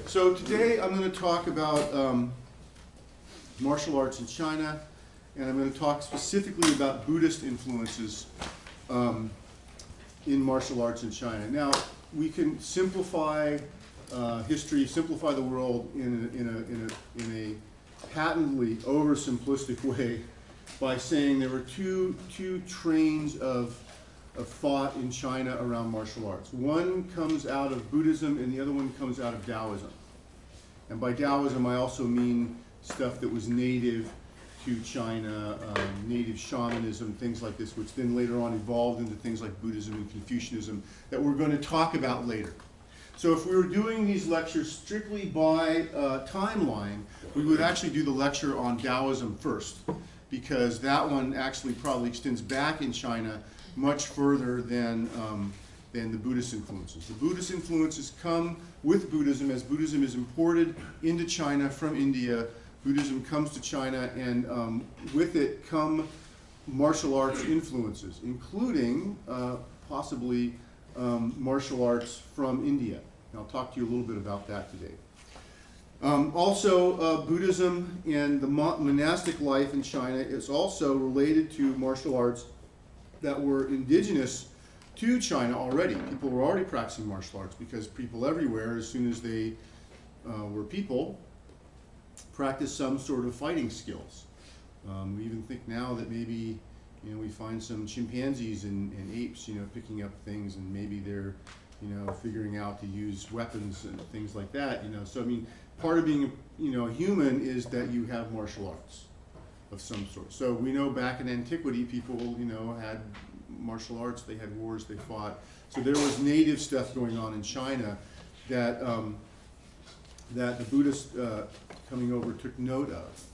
So today I'm going to talk about martial arts in China, and I'm going to talk specifically about Buddhist influences in martial arts in China. Now, we can simplify history, simplify the world in a patently oversimplistic way by saying there were two trains of thought in China around martial arts. One comes out of Buddhism and the other one comes out of Taoism. And by Taoism I also mean stuff that was native to China, native shamanism, things like this, which then later on evolved into things like Buddhism and Confucianism that we're going to talk about later. So if we were doing these lectures strictly by timeline, we would actually do the lecture on Taoism first, because that one actually probably extends back in China much further than the Buddhist influences. The Buddhist influences come with Buddhism as Buddhism is imported into China from India. Buddhism comes to China, and with it come martial arts influences, including possibly martial arts from India. And I'll talk to you a little bit about that today. Also, Buddhism and the monastic life in China is also related to martial arts that were indigenous to China already. People were already practicing martial arts because people everywhere, as soon as they were people, practiced some sort of fighting skills. We even think now that maybe we find some chimpanzees and apes picking up things, and maybe they're figuring out to use weapons and things like that. So I mean, part of being human is that you have martial arts of some sort. So we know back in antiquity, people had martial arts, they had wars, they fought. So there was native stuff going on in China that that the Buddhists coming over took note of,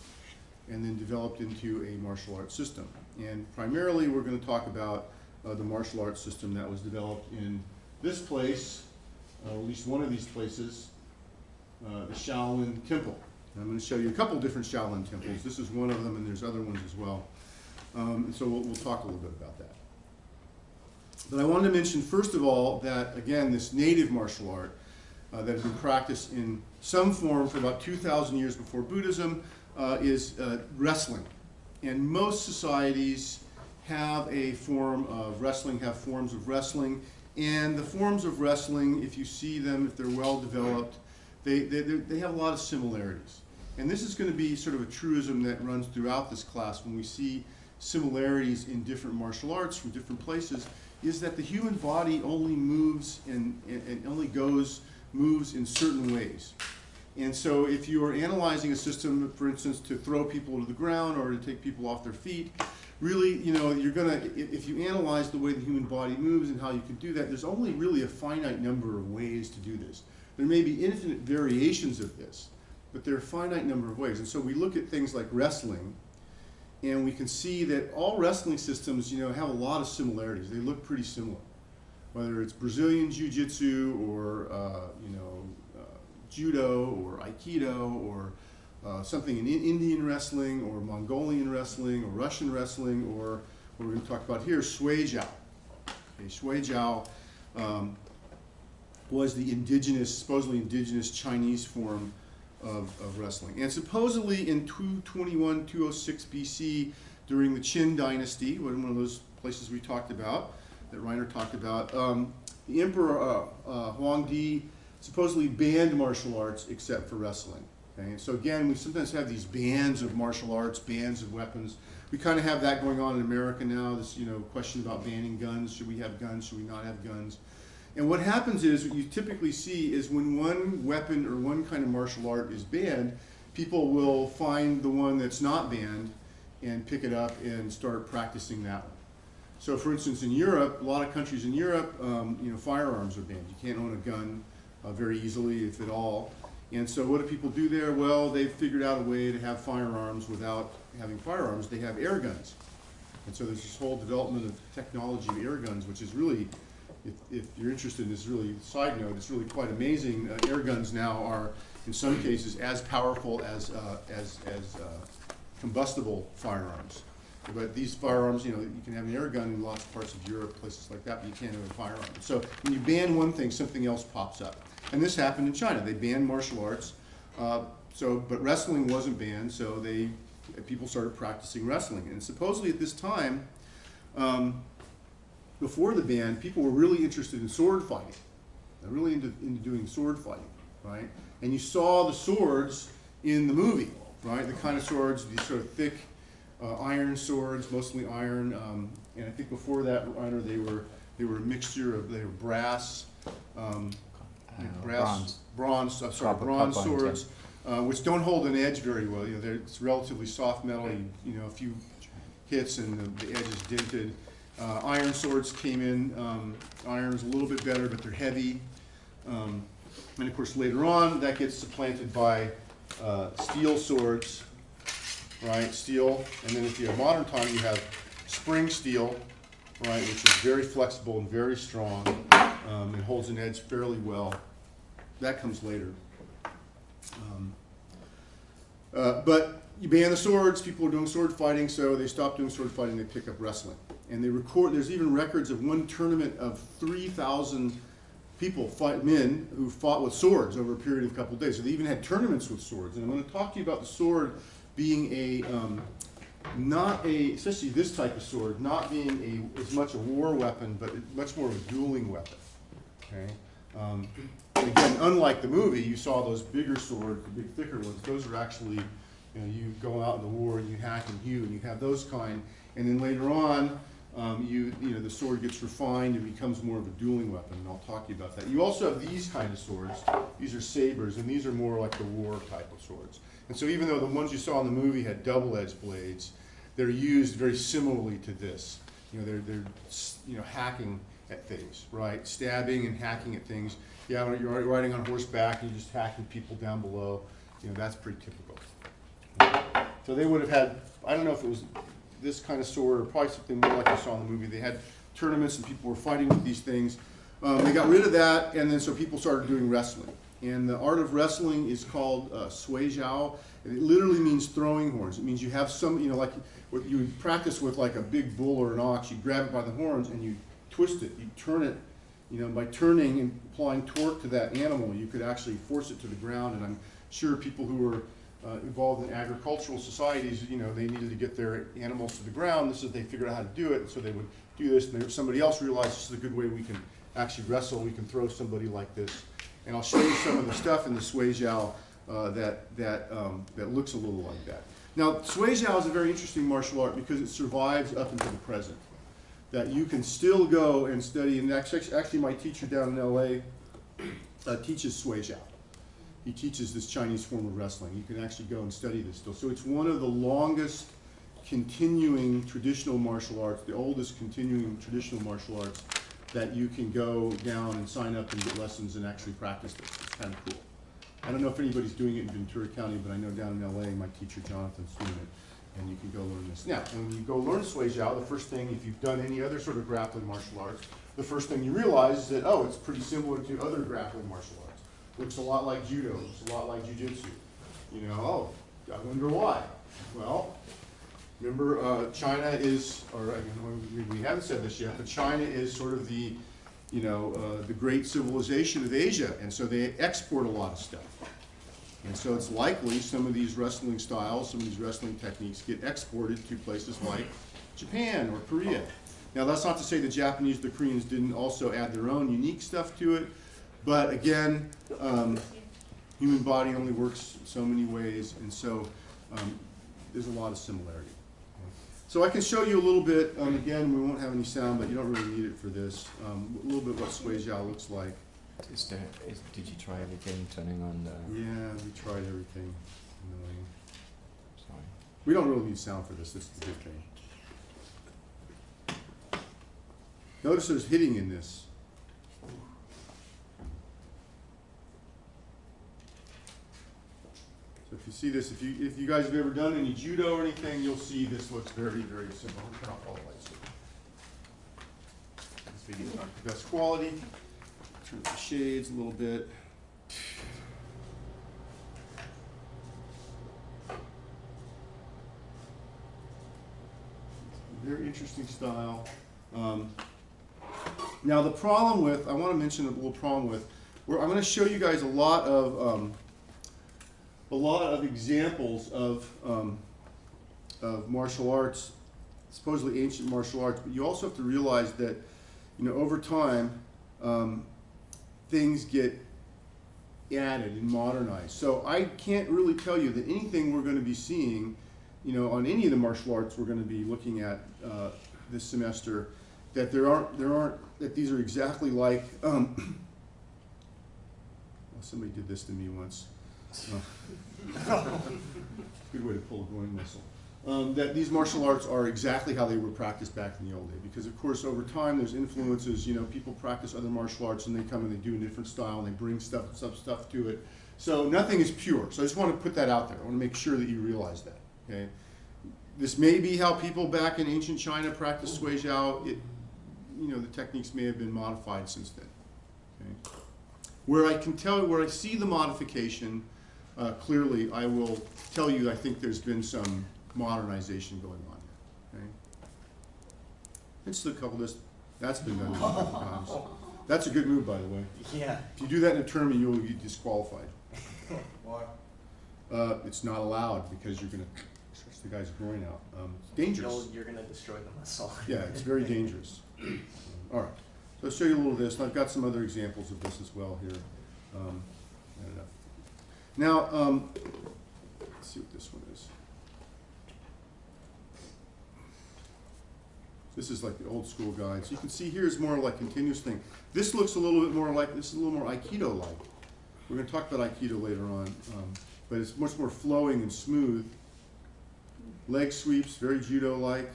and then developed into a martial arts system. And primarily, we're going to talk about the martial arts system that was developed in this place, at least one of these places, the Shaolin Temple. I'm going to show you a couple different Shaolin temples. This is one of them, and there's other ones as well. And so we'll talk a little bit about that. But I wanted to mention, first of all, that, again, this native martial art that had been practiced in some form for about 2,000 years before Buddhism is wrestling. And most societies have a form of wrestling, have forms of wrestling. And the forms of wrestling, if you see them, if they're well developed, they have a lot of similarities. And this is going to be sort of a truism that runs throughout this class when we see similarities in different martial arts from different places, is that the human body only moves and only moves in certain ways. And so if you are analyzing a system, for instance, to throw people to the ground or to take people off their feet, really, you're going to, if you analyze the way the human body moves and how you can do that, there's only really a finite number of ways to do this. There may be infinite variations of this, but there are a finite number of ways. And so we look at things like wrestling, and we can see that all wrestling systems, have a lot of similarities. They look pretty similar, whether it's Brazilian Jiu-Jitsu or, Judo or Aikido or something in Indian wrestling or Mongolian wrestling or Russian wrestling, or what we're going to talk about here, Shui Jiao. Okay, Shui Jiao was the supposedly indigenous Chinese form of wrestling. And supposedly in 221, 206 BC, during the Qin dynasty, one of those places we talked about, that Reiner talked about, the Emperor Huangdi supposedly banned martial arts except for wrestling. Okay? And so again, we sometimes have these bans of martial arts, bans of weapons. We kind of have that going on in America now, this question about banning guns. Should we have guns? Should we not have guns? And what happens is, what you typically see is when one weapon or one kind of martial art is banned, people will find the one that's not banned and pick it up and start practicing that one. So for instance, in Europe, a lot of countries in Europe, firearms are banned. You can't own a gun very easily, if at all. And so what do people do there? Well, they've figured out a way to have firearms without having firearms. They have air guns. And so there's this whole development of technology of air guns, which is really, if you're interested in this, really, side note, it's really quite amazing. Air guns now are, in some cases, as powerful as combustible firearms. But these firearms, you can have an air gun in lots of parts of Europe, places like that, but you can't have a firearm. So when you ban one thing, something else pops up. And this happened in China. They banned martial arts, but wrestling wasn't banned, so people started practicing wrestling. And supposedly at this time, before the ban, people were really interested in sword fighting. They're really into doing sword fighting, right? And you saw the swords in the movie, right? The kind of swords, these sort of thick iron swords, mostly iron. And I think before that, they were a mixture of brass, bronze swords, which don't hold an edge very well. It's relatively soft metal. A few hits and the edge is dented. Iron swords came in. Iron's a little bit better, but they're heavy. And of course, later on, that gets supplanted by steel swords, right? Steel, and then if you have modern time, you have spring steel, right, which is very flexible and very strong. It holds an edge fairly well. That comes later. But you ban the swords, people are doing sword fighting, so they stop doing sword fighting, they pick up wrestling. And there's even records of one tournament of 3,000 men who fought with swords over a period of a couple of days. So they even had tournaments with swords. And I'm going to talk to you about the sword being especially this type of sword, not being as much a war weapon, but much more of a dueling weapon. Okay. Again, unlike the movie, you saw those bigger swords, the big thicker ones. Those are actually, you go out in the war and you hack and hew, and you have those kind. And then later on, the sword gets refined and becomes more of a dueling weapon, and I'll talk to you about that. You also have these kind of swords. These are sabers, and these are more like the war type of swords. And so even though the ones you saw in the movie had double-edged blades, they're used very similarly to this. They're hacking at things, right? Stabbing and hacking at things. Yeah, when you're riding on horseback and you're just hacking people down below, that's pretty typical. So they would have had, I don't know if it was this kind of sword or probably something more like I saw in the movie. They had tournaments and people were fighting with these things. They got rid of that, and then so people started doing wrestling. And the art of wrestling is called sui jiao. And it literally means throwing horns. It means you have some, like what you practice with like a big bull or an ox. You grab it by the horns and you twist it. You turn it, by turning and applying torque to that animal, you could actually force it to the ground. And I'm sure people who were involved in agricultural societies, they needed to get their animals to the ground. This is they figured out how to do it, so they would do this. And somebody else realized this is a good way we can actually wrestle. We can throw somebody like this. And I'll show you some of the stuff in the sui jiao that looks a little like that. Now, sui jiao is a very interesting martial art because it survives up into the present. That you can still go and study, and actually my teacher down in LA teaches sui jiao. He teaches this Chinese form of wrestling. You can actually go and study this still. So it's one of the longest continuing traditional martial arts, the oldest continuing traditional martial arts that you can go down and sign up and get lessons and actually practice this. It's kind of cool. I don't know if anybody's doing it in Ventura County, but I know down in LA, my teacher Jonathan's doing it, and you can go learn this. Now, when you go learn sui jiao, the first thing, if you've done any other sort of grappling martial arts, the first thing you realize is that, it's pretty similar to other grappling martial arts. Looks a lot like judo, looks a lot like jujitsu. I wonder why. Well, remember China is, we haven't said this yet, but China is sort of the great civilization of Asia, and so they export a lot of stuff. And so it's likely some of these wrestling styles, some of these wrestling techniques get exported to places like Japan or Korea. Now that's not to say the Japanese, the Koreans didn't also add their own unique stuff to it, but again, human body only works so many ways, and so there's a lot of similarity. So I can show you a little bit, again, we won't have any sound, but you don't really need it for this, a little bit what sui jiao looks like. Did you try everything, turning on the... Yeah, we tried everything. Sorry. We don't really need sound for this, this is the good thing. Notice there's hitting in this. So if you see this, if you guys have ever done any judo or anything, you'll see this looks very, very similar. Turn off all the lights. This video is not the best quality. Turn up the shades a little bit. Very interesting style. Now the problem with, I want to mention a little problem with I'm going to show you guys a lot of examples of martial arts, supposedly ancient martial arts. But you also have to realize that, over time, things get added and modernized. So I can't really tell you that anything we're going to be seeing, on any of the martial arts we're going to be looking at this semester, that that these are exactly like. Well, somebody did this to me once. Good way to pull a groin muscle. That these martial arts are exactly how they were practiced back in the old day. Because, of course, over time, there's influences. People practice other martial arts, and they come and they do a different style, and they bring stuff to it. So nothing is pure. So I just want to put that out there. I want to make sure that you realize that. Okay. This may be how people back in ancient China practiced Sui Jiao. The techniques may have been modified since then. Okay. Where I see the modification clearly, I will tell you I think there's been some modernization going on here. Okay? Let's look a couple of this. That's been done a couple times. That's a good move, by the way. Yeah. If you do that in a tournament, you will be disqualified. Why? It's not allowed because you're going to stretch the guy's groin out. It's dangerous. You're going to destroy the muscle. Yeah, it's very dangerous. All right. So I'll show you a little of this, and I've got some other examples of this as well here. Now, let's see what this one is. This is like the old school guide. So you can see here is more like continuous thing. This looks a little bit more like, this is a little more Aikido-like. We're going to talk about Aikido later on, but it's much more flowing and smooth. Leg sweeps, very Judo-like.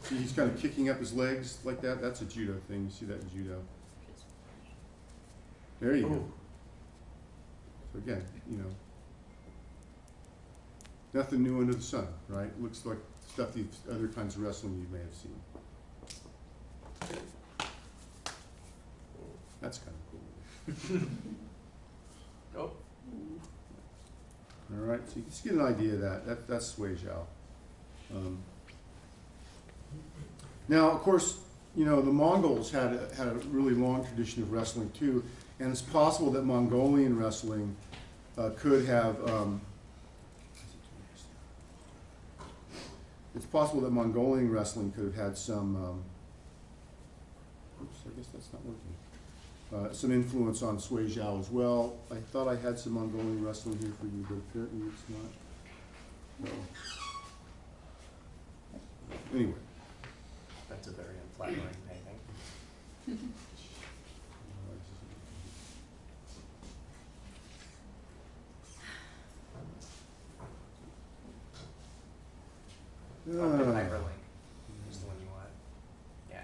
See, he's kind of kicking up his legs like that. That's a Judo thing. You see that in Judo. There you go. So again, nothing new under the sun, right? Looks like stuff these other kinds of wrestling you may have seen. That's kind of cool. Oh. All right, so you can just get an idea of that. That's Sui Jiao. Now, of course, the Mongols had a really long tradition of wrestling too, and it's possible that Mongolian wrestling could have. It's possible that Mongolian wrestling could have had some. Oops, I guess that's not working. Some influence on Sui Jiao as well. I thought I had some Mongolian wrestling here for you, but apparently it's not. No. Anyway. That's a very unflattering painting. The hyperlink is the one you want. Yeah.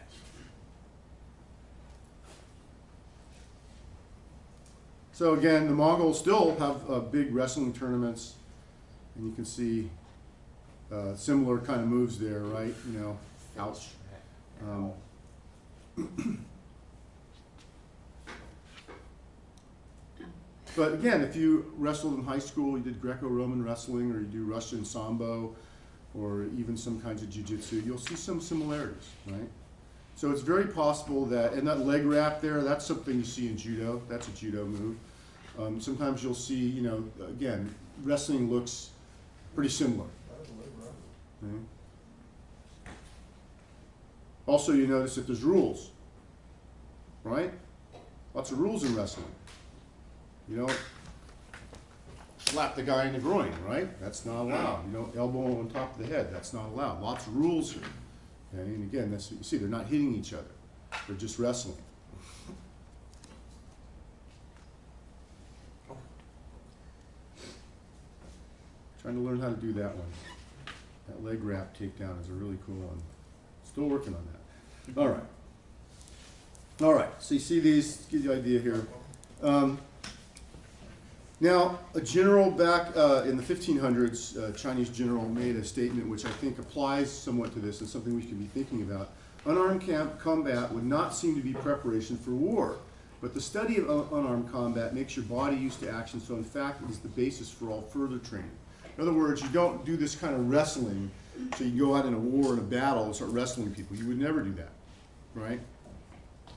So again, the Mongols still have big wrestling tournaments, and you can see similar kind of moves there, right? Ouch. But again, if you wrestled in high school, you did Greco-Roman wrestling, or you do Russian Sambo, or even some kinds of jiu-jitsu, you'll see some similarities, right? So it's very possible that, and that leg wrap there, that's something you see in Judo. That's a Judo move. Sometimes you'll see, again, wrestling looks pretty similar. Okay? Also, you notice that there's rules, right? Lots of rules in wrestling. You don't slap the guy in the groin, right? That's not allowed. You don't elbow on top of the head. That's not allowed. Lots of rules here. Okay? And again, that's what you see. They're not hitting each other. They're just wrestling. Trying to learn how to do that one. That leg wrap takedown is a really cool one. Still working on that. All right. All right. So you see these, give you an idea here. Now, a general back in the 1500s, a Chinese general made a statement which I think applies somewhat to this and something we should be thinking about. Unarmed combat would not seem to be preparation for war, but the study of unarmed combat makes your body used to action, so in fact it is the basis for all further training. In other words, you don't do this kind of wrestling So you go out in a war, in a battle, and start wrestling people. You would never do that, right?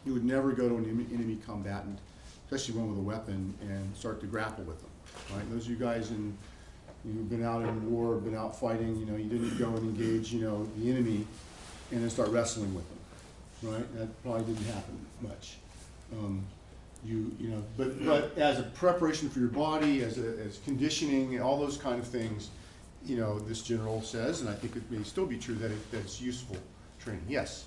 You would never go to an enemy combatant, especially one with a weapon, and start to grapple with them, right? Those of you guys who've been out in war, been out fighting, you didn't go and engage, the enemy and then start wrestling with them, right? That probably didn't happen much. But as a preparation for your body, as conditioning, all those kind of things, this general says, and I think it may still be true, that it's useful training. Yes?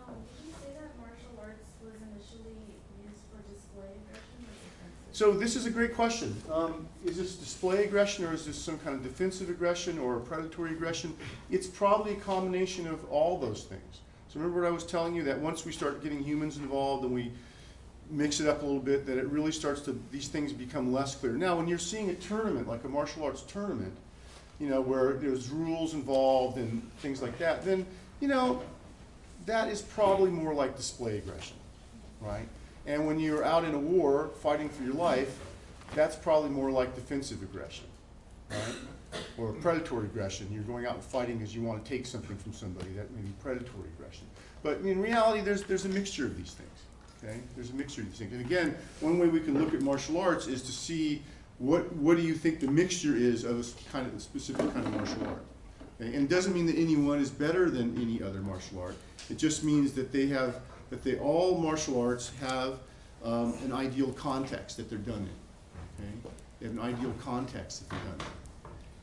Did you say that martial arts was initially used for display aggression or defensive? So this is a great question. Is this display aggression, or is this some kind of defensive aggression or predatory aggression? It's probably a combination of all those things. So remember what I was telling you, that once we start getting humans involved and we mix it up a little bit, that it really starts to, these things become less clear. Now, when you're seeing a tournament, like a martial arts tournament, where there's rules involved and things like that, then, that is probably more like display aggression, right? And when you're out in a war, fighting for your life, that's probably more like defensive aggression, right? Or predatory aggression. You're going out and fighting because you want to take something from somebody. That may be predatory aggression. But in reality, there's a mixture of these things. Okay? There's a mixture of these things. And again, one way we can look at martial arts is to see what do you think the mixture is of a specific kind of martial art. Okay? And it doesn't mean that any one is better than any other martial art. It just means that all martial arts have an ideal context that they're done in. Okay? They have an ideal context that they're done in.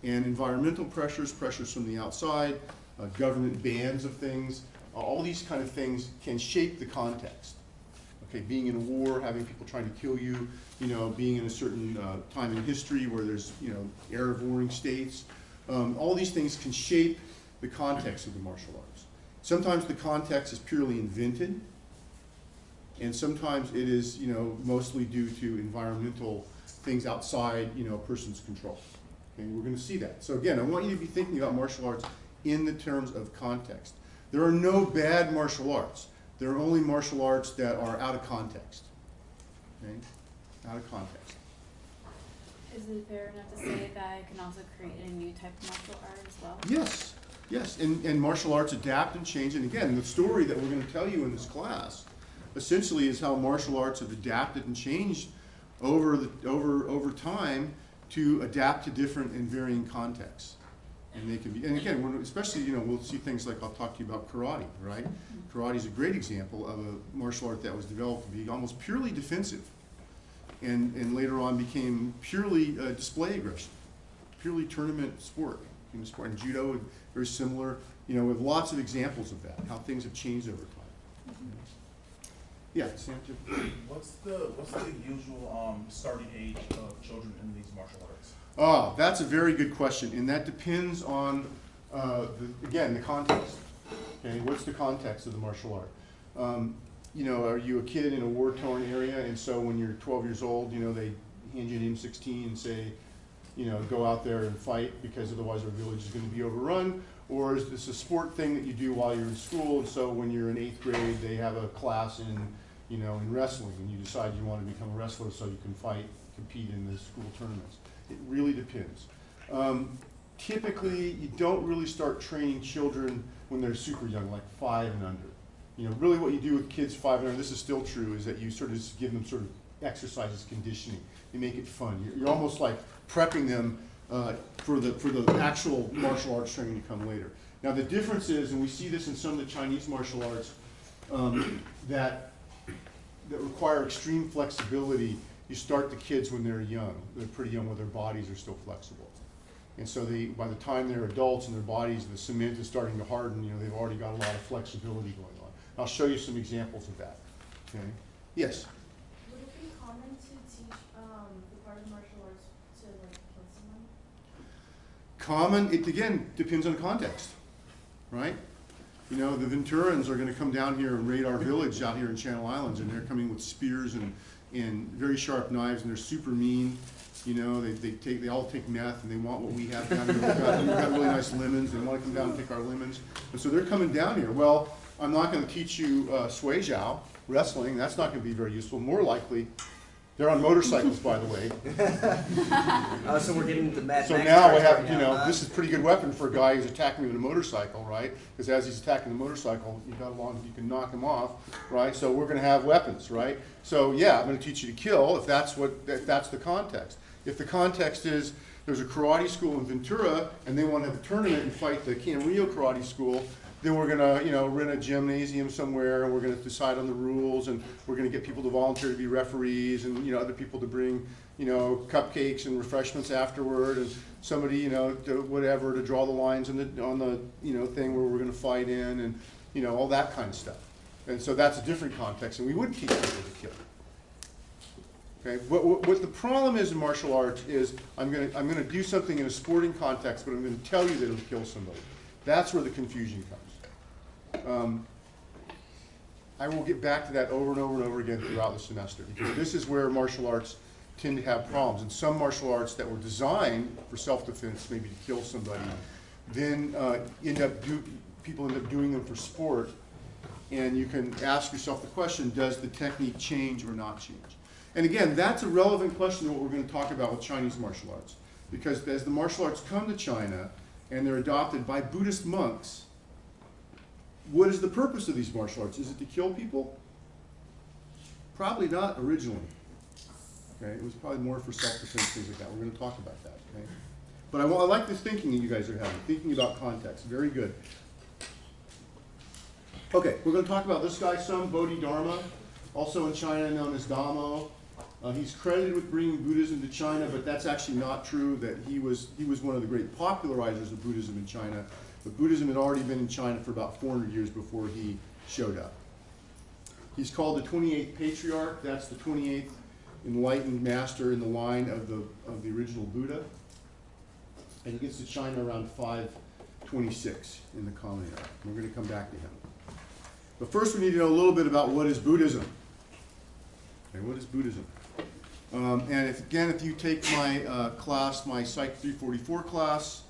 And environmental pressures from the outside, government bans of things, all these kind of things can shape the context. Okay, being in a war, having people trying to kill you, being in a certain time in history where there's, era of warring states, all these things can shape the context of the martial arts. Sometimes the context is purely invented, and sometimes it is, mostly due to environmental things outside, a person's control. Okay, we're going to see that. So again, I want you to be thinking about martial arts in the terms of context. There are no bad martial arts. There are only martial arts that are out of context. Okay? Out of context. Is it fair enough to say that it can also create a new type of martial art as well? Yes, yes. And martial arts adapt and change. And again, the story that we're going to tell you in this class essentially is how martial arts have adapted and changed over time to adapt to different and varying contexts. And they can be, and again, especially, we'll see things like, I'll talk to you about karate, right? Karate is a great example of a martial art that was developed to be almost purely defensive, and later on became purely display aggression, purely tournament sport. And judo, very similar. We have lots of examples of that, how things have changed over time. Yeah, Sam. What's the usual starting age of children in these martial arts? Oh, that's a very good question, and that depends on, again, the context. Okay, what's the context of the martial art? Are you a kid in a war-torn area, and so when you're 12 years old, they hand you an M16 and say, go out there and fight because otherwise our village is going to be overrun? Or is this a sport thing that you do while you're in school, and so when you're in 8th grade, they have a class in wrestling, and you decide you want to become a wrestler so you can compete in the school tournaments? It really depends. Typically, you don't really start training children when they're super young, like 5 and under. Really what you do with kids 5 and under, this is still true, is that you sort of just give them sort of exercises, conditioning. You make it fun. You're almost like prepping them for the actual martial arts training to come later. Now the difference is, and we see this in some of the Chinese martial arts, that require extreme flexibility. You start the kids when they're young. They're pretty young, where their bodies are still flexible. And so by the time they're adults and their bodies, the cement is starting to harden, they've already got a lot of flexibility going on. I'll show you some examples of that. Okay? Yes? Would it be common to teach the part of martial arts to kill someone? Common, it again depends on context, right? The Venturans are going to come down here and raid our village out here in Channel Islands, and they're coming with spears and very sharp knives, and they're super mean. They all take meth, and they want what we have down here. We've got really nice lemons. They want to come down and pick our lemons, and so they're coming down here. Well, I'm not going to teach you Sui Jiao, wrestling. That's not going to be very useful. More likely, They're on motorcycles, by the way. So we're getting into Mad So Max now we have, territory you now, know, huh? this is a pretty good weapon for a guy who's attacking with a motorcycle, right? Because as he's attacking the motorcycle, you can knock him off, right? So we're going to have weapons, right? So yeah, I'm going to teach you to kill if that's the context. If the context is there's a karate school in Ventura and they want to have a tournament and fight the Camarillo karate school, then we're going to, you know, rent a gymnasium somewhere and we're going to decide on the rules and we're going to get people to volunteer to be referees and, you know, other people to bring, you know, cupcakes and refreshments afterward and somebody, you know, to whatever, to draw the lines on the you know, thing where we're going to fight in and, you know, all that kind of stuff. And so that's a different context and we would teach people to kill. Okay, what the problem is in martial arts is I'm gonna do something in a sporting context, but I'm going to tell you that it'll kill somebody. That's where the confusion comes. I will get back to that over and over and over again throughout the semester because this is where martial arts tend to have problems. And some martial arts that were designed for self-defense, maybe to kill somebody, then people end up doing them for sport. And you can ask yourself the question, does the technique change or not change? And again, that's a relevant question to what we're going to talk about with Chinese martial arts. Because as the martial arts come to China and they're adopted by Buddhist monks, what is the purpose of these martial arts? Is it to kill people? Probably not originally. Okay, it was probably more for self-defense, things like that. We're going to talk about that. Okay? But I like this thinking that you guys are having, thinking about context. Very good. Okay, we're going to talk about this guy some, Bodhidharma, also in China known as Damo. He's credited with bringing Buddhism to China, but that's actually not true. That he was one of the great popularizers of Buddhism in China. But Buddhism had already been in China for about 400 years before he showed up. He's called the 28th Patriarch. That's the 28th enlightened master in the line of the original Buddha. And he gets to China around 526 in the Common Era. We're going to come back to him. But first we need to know a little bit about what is Buddhism. Okay, what is Buddhism? And if you take my class, my Psych 344 class,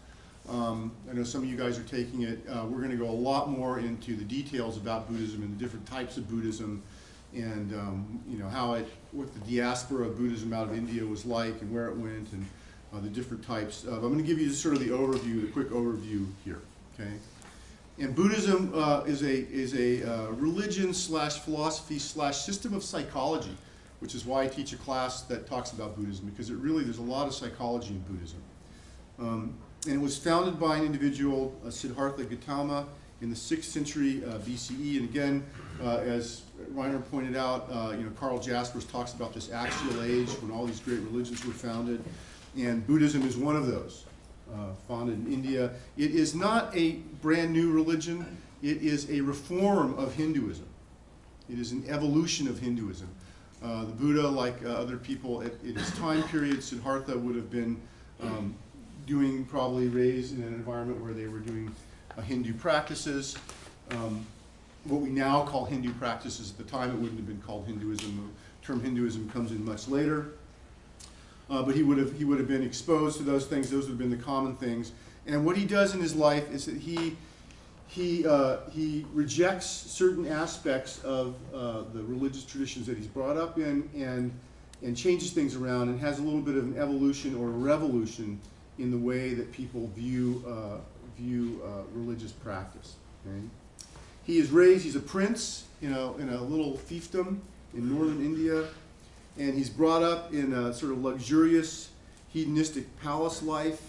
I know some of you guys are taking it. We're going to go a lot more into the details about Buddhism and the different types of Buddhism, and you know what the diaspora of Buddhism out of India was like, and where it went, and the different types. I'm going to give you just sort of the overview, the quick overview here. Okay, and Buddhism is a religion slash philosophy slash system of psychology, which is why I teach a class that talks about Buddhism, because there's a lot of psychology in Buddhism. And it was founded by an individual, Siddhartha Gautama, in the 6th century BCE. And again, as Reiner pointed out, you know, Karl Jaspers talks about this axial age when all these great religions were founded. And Buddhism is one of those, founded in India. It is not a brand new religion. It is a reform of Hinduism. It is an evolution of Hinduism. The Buddha, like other people at his time period, Siddhartha would have been probably raised in an environment where they were doing Hindu practices. What we now call Hindu practices, at the time it wouldn't have been called Hinduism. The term Hinduism comes in much later. But he would have been exposed to those things. Those would have been the common things. And what he does in his life is that he rejects certain aspects of the religious traditions that he's brought up in and changes things around and has a little bit of an evolution or a revolution in the way that people view religious practice. Okay? He's a prince, in a little fiefdom in northern India, and he's brought up in a sort of luxurious, hedonistic palace life.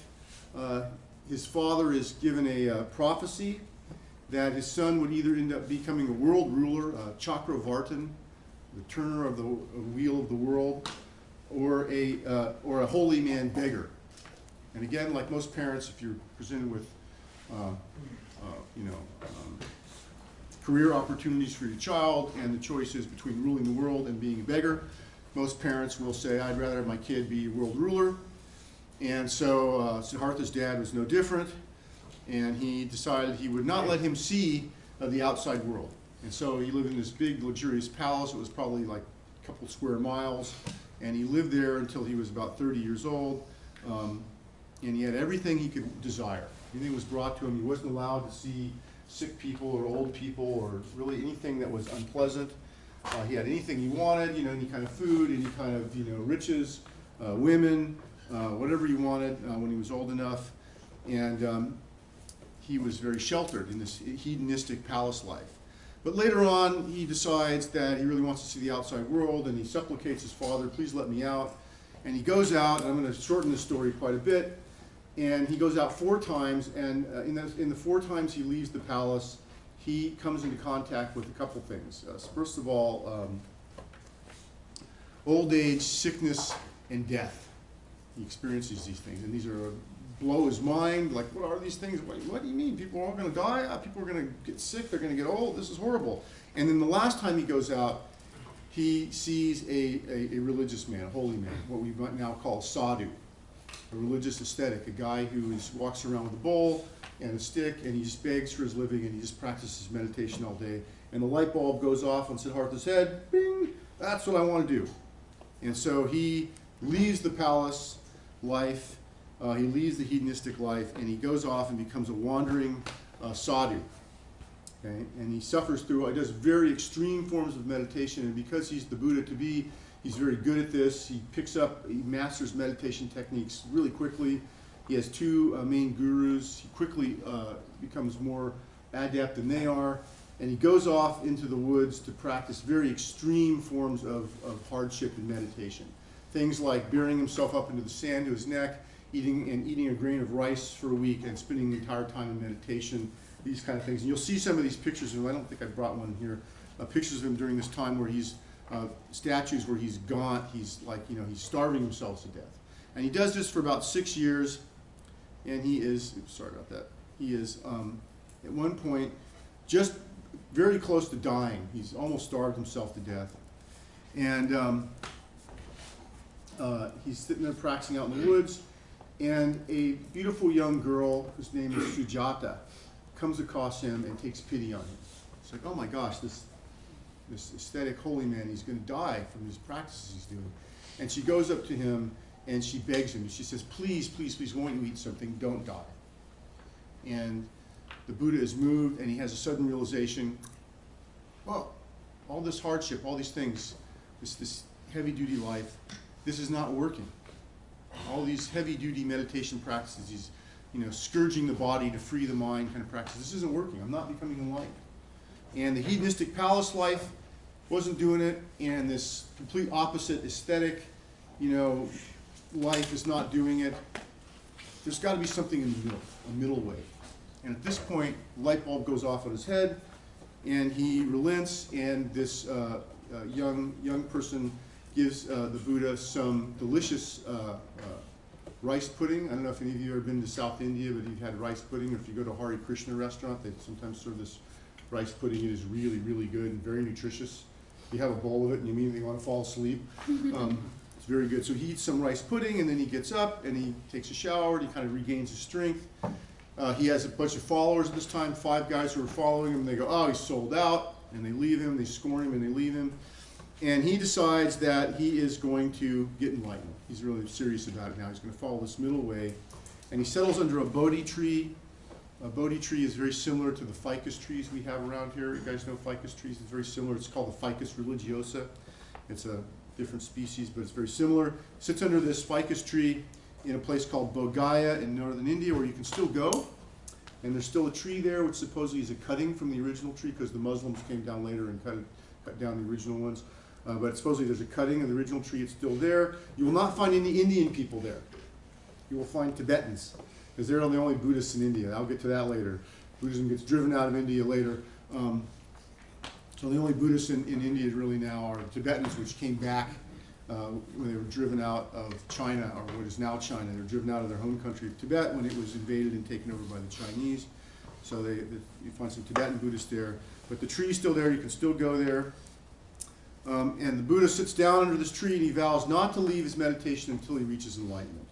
His father is given a prophecy that his son would either end up becoming a world ruler, Chakravartin, the turner of the wheel of the world, or a holy man beggar. And again, like most parents, if you're presented with, career opportunities for your child, and the choice is between ruling the world and being a beggar, most parents will say, I'd rather have my kid be a world ruler. And so Siddhartha's dad was no different, and he decided he would not let him see the outside world. And so he lived in this big, luxurious palace. It was probably like a couple square miles, and he lived there until he was about 30 years old. And he had everything he could desire. Anything was brought to him. He wasn't allowed to see sick people or old people or really anything that was unpleasant. He had anything he wanted, you know, any kind of food, any kind of, you know, riches, women, whatever he wanted when he was old enough. And he was very sheltered in this hedonistic palace life. But later on, he decides that he really wants to see the outside world, and he supplicates his father, please let me out. And he goes out, and I'm going to shorten the story quite a bit, and he goes out 4 times, and in the 4 times he leaves the palace, he comes into contact with a couple things. First of all, old age, sickness, and death. He experiences these things, and these are blow his mind, like, what are these things? What do you mean? People are all going to die? People are going to get sick, they're going to get old, this is horrible. And then the last time he goes out, he sees a religious man, a holy man, what we might now call a sadhu, a religious ascetic, a guy who walks around with a bowl and a stick, and he just begs for his living, and he just practices meditation all day. And the light bulb goes off on Siddhartha's head, bing, that's what I want to do. And so he leaves the palace life, he leaves the hedonistic life, and he goes off and becomes a wandering sadhu. Okay? And he suffers through, he does very extreme forms of meditation, and because he's the Buddha to be, he's very good at this. He masters meditation techniques really quickly. He has 2 main gurus. He quickly becomes more adept than they are, and he goes off into the woods to practice very extreme forms of hardship and meditation. Things like burying himself up into the sand to his neck, eating a grain of rice for a week, and spending the entire time in meditation, these kind of things. And you'll see some of these pictures of him. I don't think I brought one here. Pictures of him during this time where he's, statues where he's gaunt, he's like, you know, he's starving himself to death. And he does this for about 6 years, and he is, sorry about that, he is at one point just very close to dying. He's almost starved himself to death. And he's sitting there practicing out in the woods, and a beautiful young girl whose name is Sujata comes across him and takes pity on him. It's like, oh my gosh, this ascetic holy man, he's going to die from these practices he's doing. And she goes up to him and she begs him. She says, please, please, please, won't you eat something? Don't die. And the Buddha is moved, and he has a sudden realization, well, all this hardship, all these things, this heavy-duty life, this is not working. All these heavy-duty meditation practices, these, you know, scourging the body to free the mind kind of practices, this isn't working. I'm not becoming enlightened. And the hedonistic palace life wasn't doing it, and this complete opposite aesthetic, you know, life is not doing it. There's got to be something in the middle, a middle way. And at this point, the light bulb goes off on his head, and he relents, and this young person gives the Buddha some delicious rice pudding. I don't know if any of you have ever been to South India, but you've had rice pudding, or if you go to a Hare Krishna restaurant, they sometimes serve this rice pudding. It is really, really good and very nutritious. You have a bowl of it and you immediately want to fall asleep. It's very good. So he eats some rice pudding, and then he gets up and he takes a shower, and he kind of regains his strength. He has a bunch of followers at this time, 5 guys who are following him, and they go, oh, he's sold out, and they leave him, they scorn him, and they leave him. And he decides that he is going to get enlightened. He's really serious about it now. He's going to follow this middle way. And he settles under a Bodhi tree. A Bodhi tree is very similar to the ficus trees we have around here. You guys know ficus trees? It's very similar. It's called the Ficus religiosa. It's a different species, but it's very similar. Sits under this ficus tree in a place called Bodhgaya in northern India, where you can still go. And there's still a tree there, which supposedly is a cutting from the original tree, because the Muslims came down later and cut down the original ones. But supposedly there's a cutting of the original tree. It's still there. You will not find any Indian people there. You will find Tibetans, because they're the only Buddhists in India. I'll get to that later. Buddhism gets driven out of India later. So the only Buddhists in India really now are Tibetans, which came back when they were driven out of China, or what is now China. They were driven out of their home country of Tibet when it was invaded and taken over by the Chinese. So you find some Tibetan Buddhists there. But the tree's still there. You can still go there. And the Buddha sits down under this tree, and he vows not to leave his meditation until he reaches enlightenment.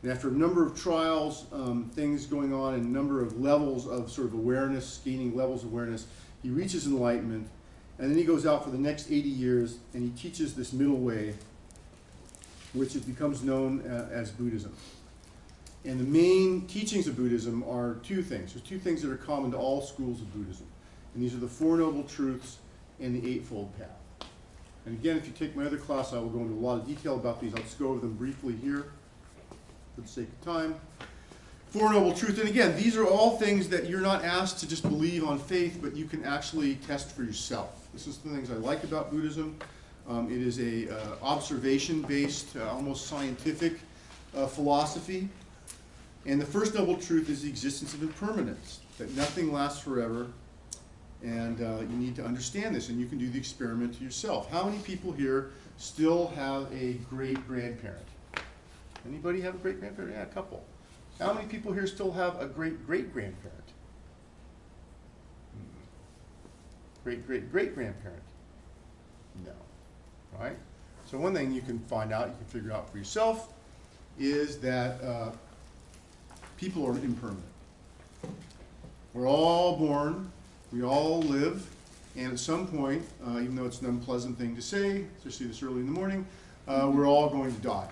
And after a number of trials, things going on, and a number of levels of sort of awareness, gaining levels of awareness, he reaches enlightenment. And then he goes out for the next 80 years, and he teaches this middle way, which it becomes known as Buddhism. And the main teachings of Buddhism are 2 things. There's 2 things that are common to all schools of Buddhism. And these are the 4 Noble Truths and the Eightfold Path. And again, if you take my other class, I will go into a lot of detail about these. I'll just go over them briefly here for the sake of time. Four Noble Truths. And again, these are all things that you're not asked to just believe on faith, but you can actually test for yourself. This is the things I like about Buddhism. It is a observation-based, almost scientific philosophy. And the first noble truth is the existence of impermanence, that nothing lasts forever. And you need to understand this, and you can do the experiment to yourself. How many people here still have a great-grandparent? Anybody have a great-grandparent? Yeah, a couple. How many people here still have a great-great-grandparent? Great-great-great-grandparent? No. Right? So one thing you can find out, you can figure out for yourself, is that people are impermanent. We're all born, we all live, and at some point, even though it's an unpleasant thing to say, especially this early in the morning, we're all going to die.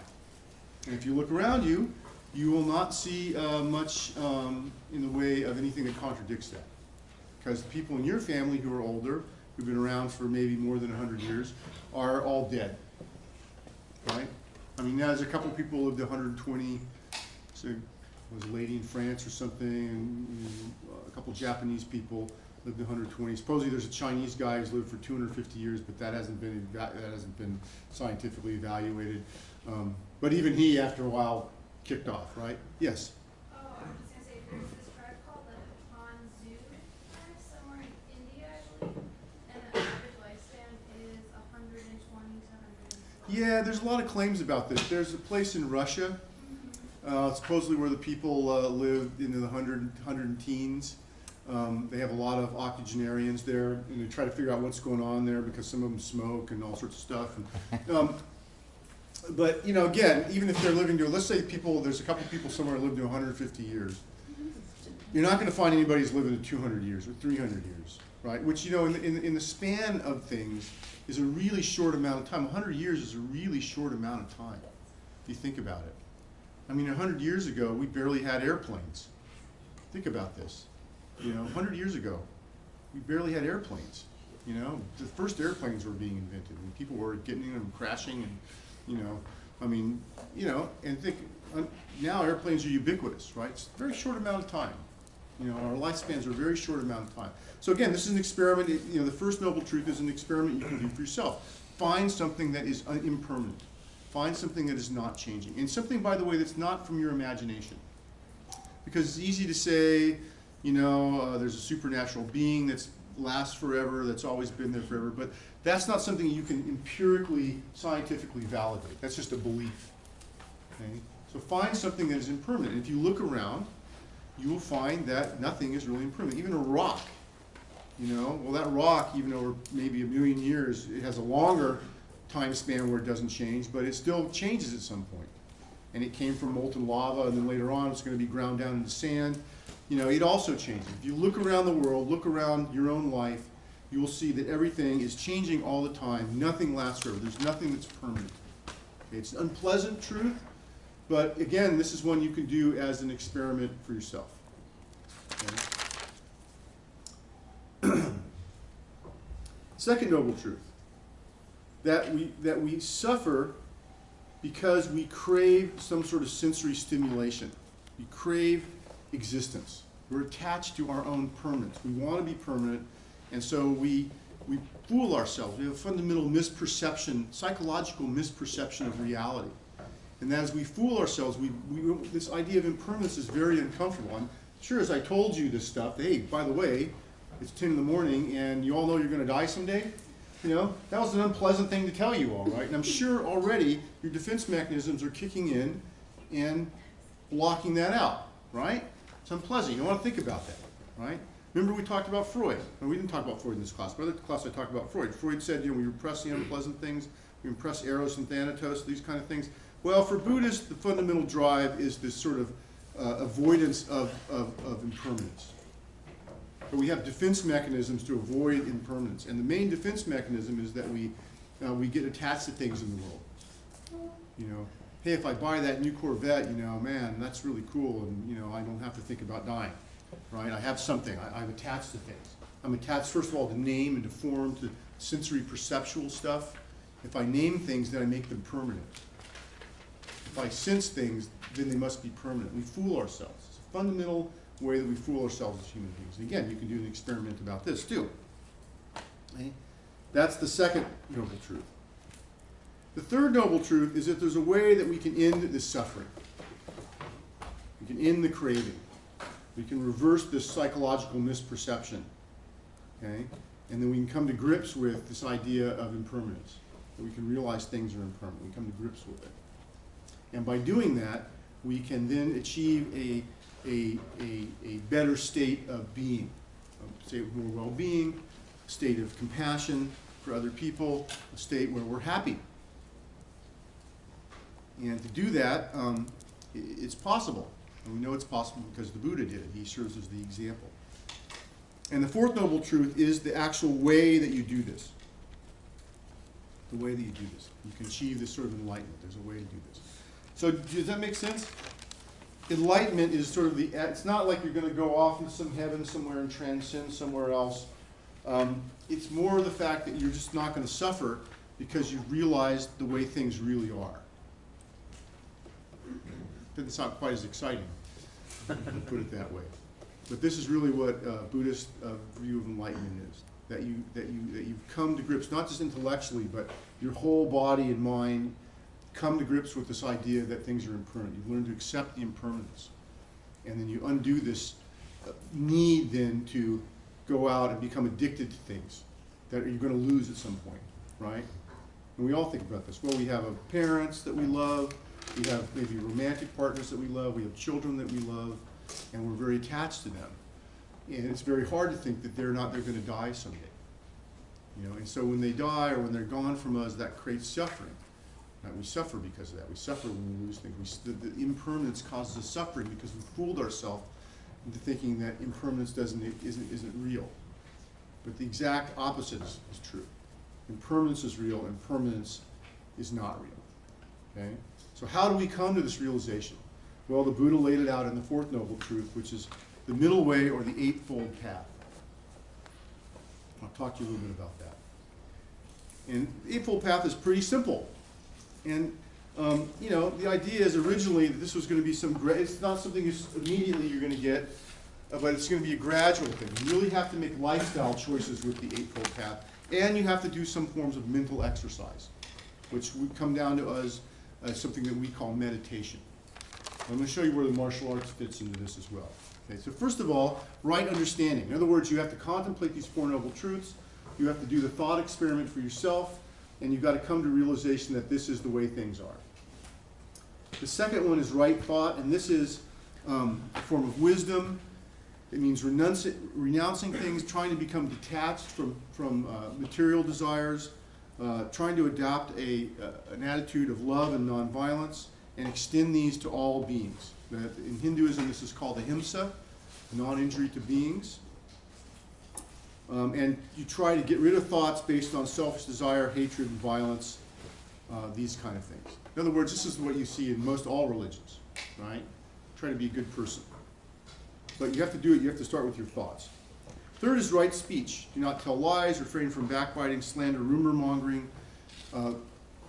And if you look around you, you will not see much in the way of anything that contradicts that. Because the people in your family who are older, who've been around for maybe more than 100 years, are all dead. Right? I mean, there's a couple people who lived 120, so there was a lady in France or something, and a couple Japanese people lived 120. Supposedly there's a Chinese guy who's lived for 250 years, but that hasn't been scientifically evaluated. But even he, after a while, kicked off, right? Yes? Oh, I was just gonna say, there's this tribe called the Chun tribe somewhere in India, I believe, and the average lifespan is 120 to 140. Yeah, there's a lot of claims about this. There's a place in Russia, supposedly where the people lived into the 100 teens. They have a lot of octogenarians there, and they try to figure out what's going on there because some of them smoke and all sorts of stuff. And, but, you know, again, even if they're living to, let's say there's a couple people somewhere who lived to 150 years. You're not going to find anybody who's living to 200 years or 300 years, right? Which, you know, in the span of things is a really short amount of time. 100 years is a really short amount of time, if you think about it. I mean, 100 years ago, we barely had airplanes. Think about this. You know, 100 years ago, we barely had airplanes. You know, the first airplanes were being invented, and people were getting in them, crashing, and, you know, I mean, you know, and think, now airplanes are ubiquitous, right? It's a very short amount of time. You know, our lifespans are a very short amount of time. So again, this is an experiment. You know, the first noble truth is an experiment you can do for yourself. Find something that is impermanent. Find something that is not changing. And something, by the way, that's not from your imagination. Because it's easy to say, you know, there's a supernatural being that lasts forever, that's always been there forever, but that's not something you can empirically, scientifically validate. That's just a belief. Okay? So find something that is impermanent. And if you look around, you will find that nothing is really impermanent. Even a rock, you know, well, that rock, even over maybe 1,000,000 years, it has a longer time span where it doesn't change, but it still changes at some point. And it came from molten lava, and then later on it's going to be ground down into sand. You know, it also changes. If you look around the world, look around your own life, you will see that everything is changing all the time. Nothing lasts forever. There's nothing that's permanent. Okay, it's an unpleasant truth, but again, this is one you can do as an experiment for yourself. Okay? Second noble truth, that we suffer because we crave some sort of sensory stimulation. We crave existence. We're attached to our own permanence. We want to be permanent, and so we fool ourselves. We have a fundamental misperception, psychological misperception of reality. And as we fool ourselves, this idea of impermanence is very uncomfortable. I'm sure as I told you this stuff, hey, by the way, it's 10 in the morning, and you all know you're going to die someday. You know, that was an unpleasant thing to tell you all, right? And I'm sure already your defense mechanisms are kicking in and blocking that out, right? It's unpleasant. You don't want to think about that, right? Remember we talked about Freud. No, we didn't talk about Freud in this class, but in other class I talked about Freud. Freud said, you know, we repress the unpleasant things, we repress Eros and Thanatos, these kind of things. Well, for Buddhists, the fundamental drive is this sort of avoidance of impermanence. But we have defense mechanisms to avoid impermanence. And the main defense mechanism is that we get attached to things in the world. You know, hey, if I buy that new Corvette, you know, man, that's really cool, and, you know, I don't have to think about dying, right? I have something. I'm attached to things. I'm attached, first of all, to name and to form, to sensory perceptual stuff. If I name things, then I make them permanent. If I sense things, then they must be permanent. We fool ourselves. It's a fundamental way that we fool ourselves as human beings. And again, you can do an experiment about this too. Okay? That's the second noble truth. The third noble truth is that there's a way that we can end this suffering. We can end the craving. We can reverse this psychological misperception. Okay? And then we can come to grips with this idea of impermanence. That we can realize things are impermanent. We come to grips with it. And by doing that, we can then achieve a better state of being, a state of more well-being, a state of compassion for other people, a state where we're happy. And to do that, it's possible. And we know it's possible because the Buddha did it. He serves as the example. And the fourth noble truth is the actual way that you do this. The way that you do this. You can achieve this sort of enlightenment. There's a way to do this. So does that make sense? Enlightenment is sort of the, it's not like you're going to go off into some heaven somewhere and transcend somewhere else. It's more the fact that you're just not going to suffer because you've realized the way things really are. It's not quite as exciting, to put it that way. But this is really what Buddhist view of enlightenment is. That you've come to grips, not just intellectually, but your whole body and mind come to grips with this idea that things are impermanent. You've learned to accept the impermanence. And then you undo this need then to go out and become addicted to things that you're going to lose at some point, right? And we all think about this. Well, we have parents that we love. We have maybe romantic partners that we love. We have children that we love. And we're very attached to them. And it's very hard to think that they're going to die someday. You know, and so when they die or when they're gone from us, that creates suffering. Right? We suffer because of that. We suffer when we lose things. The impermanence causes us suffering because we fooled ourselves into thinking that impermanence isn't real. But the exact opposite is true. Impermanence is real, and permanence is not real. Okay? So how do we come to this realization? Well, the Buddha laid it out in the fourth noble truth, which is the middle way or the eightfold path. I'll talk to you a little bit about that. And the eightfold path is pretty simple. And, you know, the idea is originally that this was going to be it's not something immediately you're going to get, but it's going to be a gradual thing. You really have to make lifestyle choices with the Eightfold Path, and you have to do some forms of mental exercise, which would come down to us as something that we call meditation. I'm going to show you where the martial arts fits into this as well. Okay, so first of all, right understanding. In other words, you have to contemplate these Four Noble Truths. You have to do the thought experiment for yourself, and you've got to come to realization that this is the way things are. The second one is right thought, and this is a form of wisdom. It means renouncing things, trying to become detached from material desires, trying to adopt an attitude of love and nonviolence, and extend these to all beings. In Hinduism, this is called ahimsa, non-injury to beings. And you try to get rid of thoughts based on selfish desire, hatred, and violence, these kind of things. In other words, this is what you see in most all religions, right? Try to be a good person. But you have to do it, you have to start with your thoughts. Third is right speech. Do not tell lies, refrain from backbiting, slander, rumor mongering.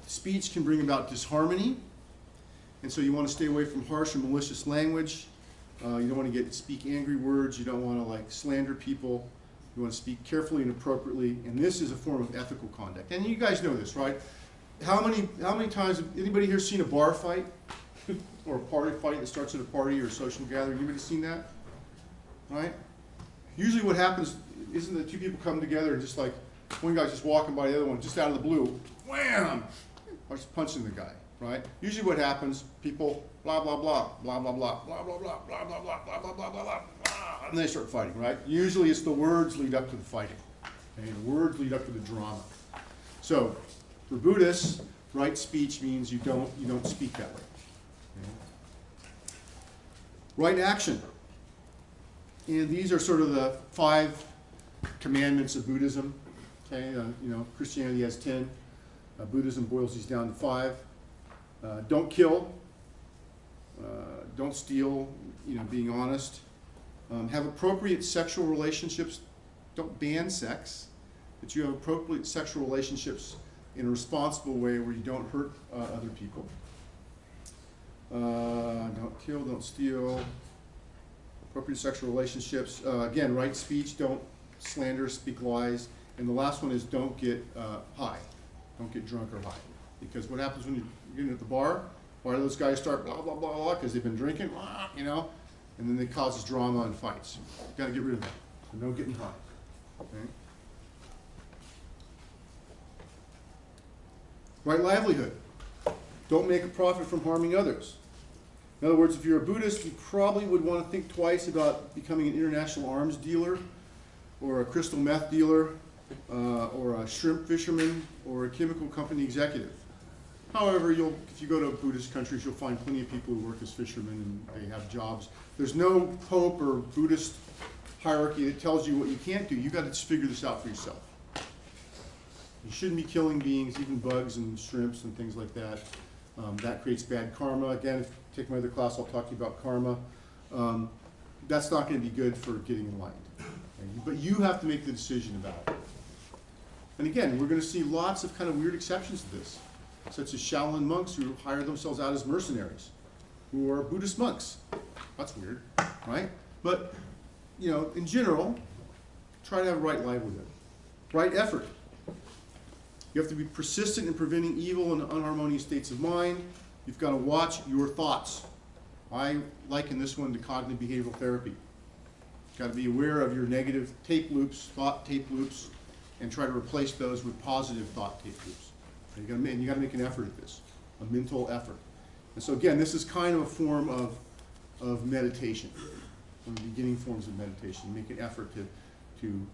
Speech can bring about disharmony, and so you want to stay away from harsh and malicious language. You don't want to speak angry words. You don't want to slander people. You want to speak carefully and appropriately, and this is a form of ethical conduct. And you guys know this, right? How many times have anybody here seen a bar fight or a party fight that starts at a party or a social gathering? Anybody seen that? Right? Usually what happens isn't that two people come together and just one guy's just walking by the other one just out of the blue, wham, or just punching the guy, right? Usually what happens, people blah blah blah, blah blah blah, blah blah blah, blah blah blah, blah blah blah blah blah, and they start fighting, right? Usually it's the words lead up to the fighting. Okay? The words lead up to the drama. So for Buddhists, right speech means you don't speak that way. Okay? Right action. And these are sort of the 5 commandments of Buddhism. Okay, Christianity has 10. Buddhism boils these down to 5. Don't kill. Don't steal. Being honest. Have appropriate sexual relationships. Don't ban sex, but you have appropriate sexual relationships in a responsible way where you don't hurt other people. Don't kill, don't steal. Appropriate sexual relationships. Again, right speech, don't slander, speak lies. And the last one is don't get high. Don't get drunk or high. Because what happens when you're getting at the bar? Why do those guys start blah, blah, blah, blah, because they've been drinking, you know? And then it causes drama and fights. You've got to get rid of that. So no getting high. Okay? Right livelihood. Don't make a profit from harming others. In other words, if you're a Buddhist, you probably would want to think twice about becoming an international arms dealer, or a crystal meth dealer, or a shrimp fisherman, or a chemical company executive. However, if you go to Buddhist countries, you'll find plenty of people who work as fishermen and they have jobs. There's no Pope or Buddhist hierarchy that tells you what you can't do. You've got to just figure this out for yourself. You shouldn't be killing beings, even bugs and shrimps and things like that. That creates bad karma. Again, if you take my other class, I'll talk to you about karma. That's not going to be good for getting enlightened. Okay? But you have to make the decision about it. And again, we're going to see lots of kind of weird exceptions to this, such as Shaolin monks who hire themselves out as mercenaries, who are Buddhist monks. That's weird, right? But, you know, in general, try to have right livelihood, right effort. You have to be persistent in preventing evil and unharmonious states of mind. You've got to watch your thoughts. I liken this one to cognitive behavioral therapy. You've got to be aware of your negative tape loops, thought tape loops, and try to replace those with positive thought tape loops. And you got to make an effort at this, a mental effort. And so again, this is kind of a form of meditation, one of the beginning forms of meditation. Make an effort to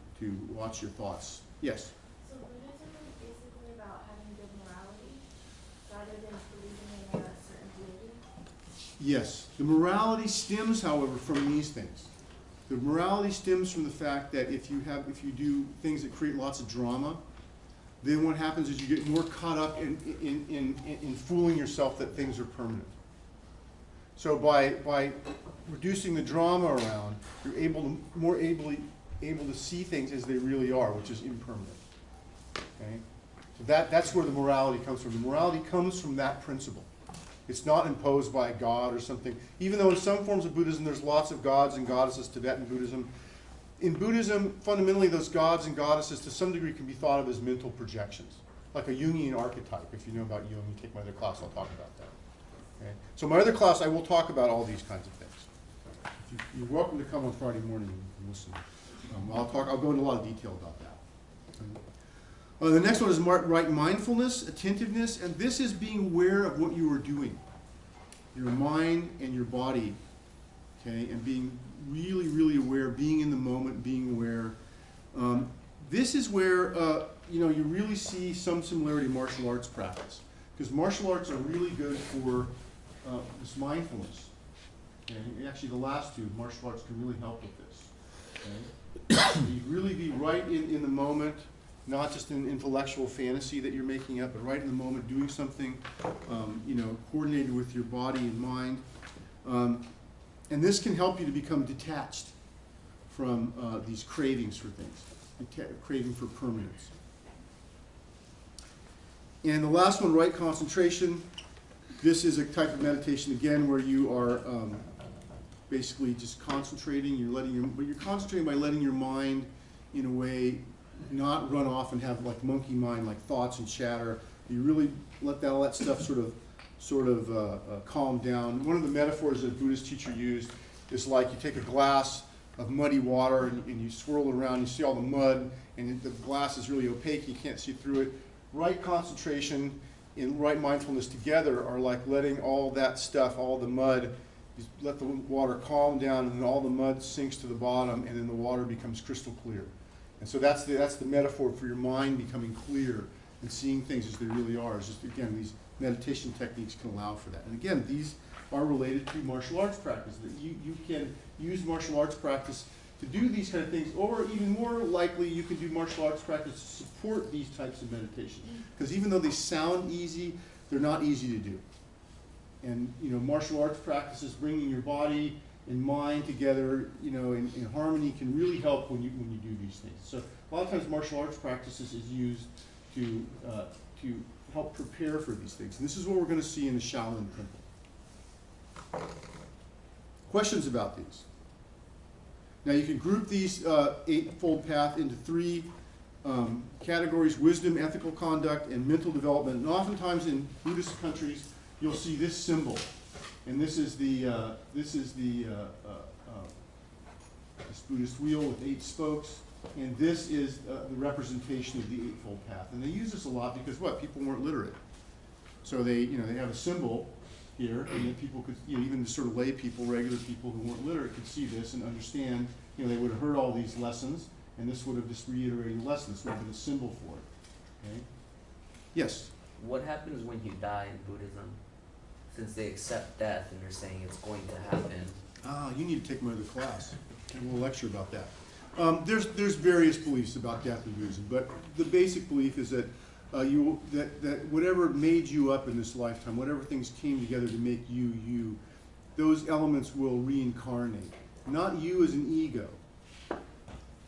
watch your thoughts. Yes? So Buddhism is basically about having good morality rather than believing in a certain deity? Yes. The morality stems, however, from these things. The morality stems from the fact that if you do things that create lots of drama, then what happens is you get more caught up in fooling yourself that things are permanent. So by reducing the drama around, you're more able to see things as they really are, which is impermanent. Okay? So that's where the morality comes from. The morality comes from that principle. It's not imposed by God or something. Even though in some forms of Buddhism there's lots of gods and goddesses, Tibetan Buddhism. In Buddhism, fundamentally those gods and goddesses to some degree can be thought of as mental projections. Like a Jungian archetype. If you know about Jung, you take my other class, I'll talk about that. Okay? So my other class, I will talk about all these kinds of things. You're welcome to come on Friday morning and listen. I'll go into a lot of detail about that. The next one is right mindfulness, attentiveness, and this is being aware of what you are doing. Your mind and your body, okay, and being really, really aware, being in the moment, being aware. This is where you really see some similarity to martial arts practice, because martial arts are really good for this mindfulness. Okay? Actually, the last two, martial arts, can really help with this. Okay? You really be right in the moment, not just an intellectual fantasy that you're making up, but right in the moment, doing something, coordinated with your body and mind. And this can help you to become detached from these cravings for things, craving for permanence. And the last one, right concentration. This is a type of meditation, again, where you are basically just concentrating. But you're concentrating by letting your mind, in a way, not run off and have like monkey mind, like thoughts and chatter. You really let all that stuff sort of calm down. One of the metaphors that a Buddhist teacher used is like you take a glass of muddy water and you swirl it around, you see all the mud, and the glass is really opaque, you can't see through it. Right concentration and right mindfulness together are like letting all that stuff, all the mud, you let the water calm down, and then all the mud sinks to the bottom, and then the water becomes crystal clear. And so that's the metaphor for your mind becoming clear and seeing things as they really are. It's just, again, these meditation techniques can allow for that. And again, these are related to martial arts practice. That you can use martial arts practice to do these kind of things, or even more likely, you can do martial arts practice to support these types of meditation. Because even though they sound easy, they're not easy to do. And martial arts practices, bringing your body and mind together, in harmony, can really help when you do these things. So a lot of times martial arts practices is used to to help prepare for these things. And this is what we're going to see in the Shaolin temple. Questions about these? Now you can group these Eightfold Path into three categories: wisdom, ethical conduct, and mental development. And oftentimes in Buddhist countries, you'll see this symbol, and this is this Buddhist wheel with 8 spokes, and this is the representation of the Eightfold Path. And they use this a lot because what? People weren't literate, so they have a symbol here, and that people could, even the sort of lay people, regular people who weren't literate, could see this and understand. They would have heard all these lessons, and this would have just reiterated the lessons. This would have been a symbol for it. Okay? Yes? What happens when you die in Buddhism? Since they accept death and they're saying it's going to happen. You need to take my other class, and we'll lecture about that. There's various beliefs about death in Buddhism, but the basic belief is that that whatever made you up in this lifetime, whatever things came together to make you, those elements will reincarnate. Not you as an ego,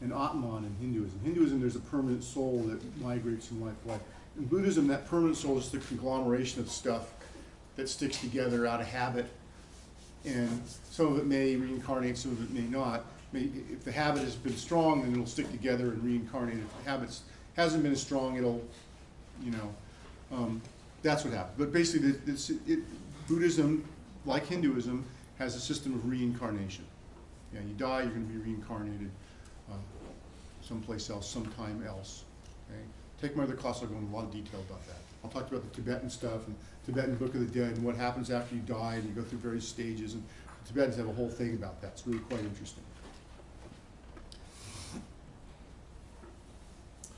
an Atman in Hinduism. Hinduism, there's a permanent soul that migrates from life to life. In Buddhism, that permanent soul is the conglomeration of stuff that sticks together out of habit, and some of it may reincarnate, some of it may not. If the habit has been strong, then it'll stick together and reincarnate. If the habit hasn't been as strong, it'll, that's what happens. But basically, Buddhism, like Hinduism, has a system of reincarnation. You die, you're going to be reincarnated someplace else, sometime else. Okay? Take my other class, I'll go into a lot of detail about that. I'll talk about the Tibetan stuff and Tibetan Book of the Dead and what happens after you die, and you go through various stages. And the Tibetans have a whole thing about that. It's really quite interesting.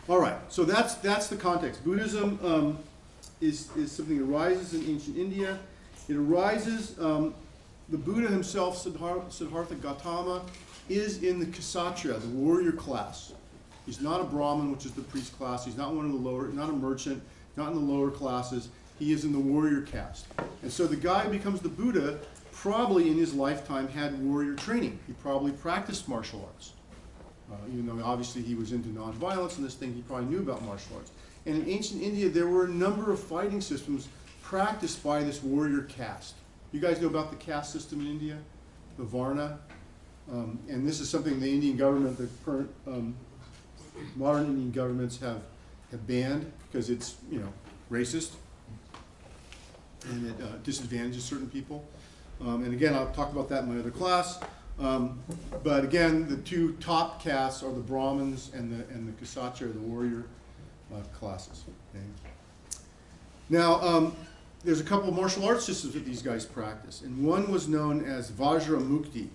All right, so that's the context. Buddhism is something that arises in ancient India. It arises. The Buddha himself, Siddhartha Gautama, is in the Kshatriya, the warrior class. He's not a Brahmin, which is the priest class. He's not one of the lower, not a merchant, not in the lower classes. He is in the warrior caste. And so the guy who becomes the Buddha probably in his lifetime had warrior training. He probably practiced martial arts. Even though obviously he was into nonviolence and this thing, he probably knew about martial arts. And in ancient India, there were a number of fighting systems practiced by this warrior caste. You guys know about the caste system in India, the Varna? And this is something the Indian government, the current modern Indian governments have banned because it's, racist and it disadvantages certain people. And again, I'll talk about that in my other class. But again, the two top castes are the Brahmins and the Kshatriya, the warrior classes. Okay? Now, there's a couple of martial arts systems that these guys practice, and one was known as Vajra Mukti,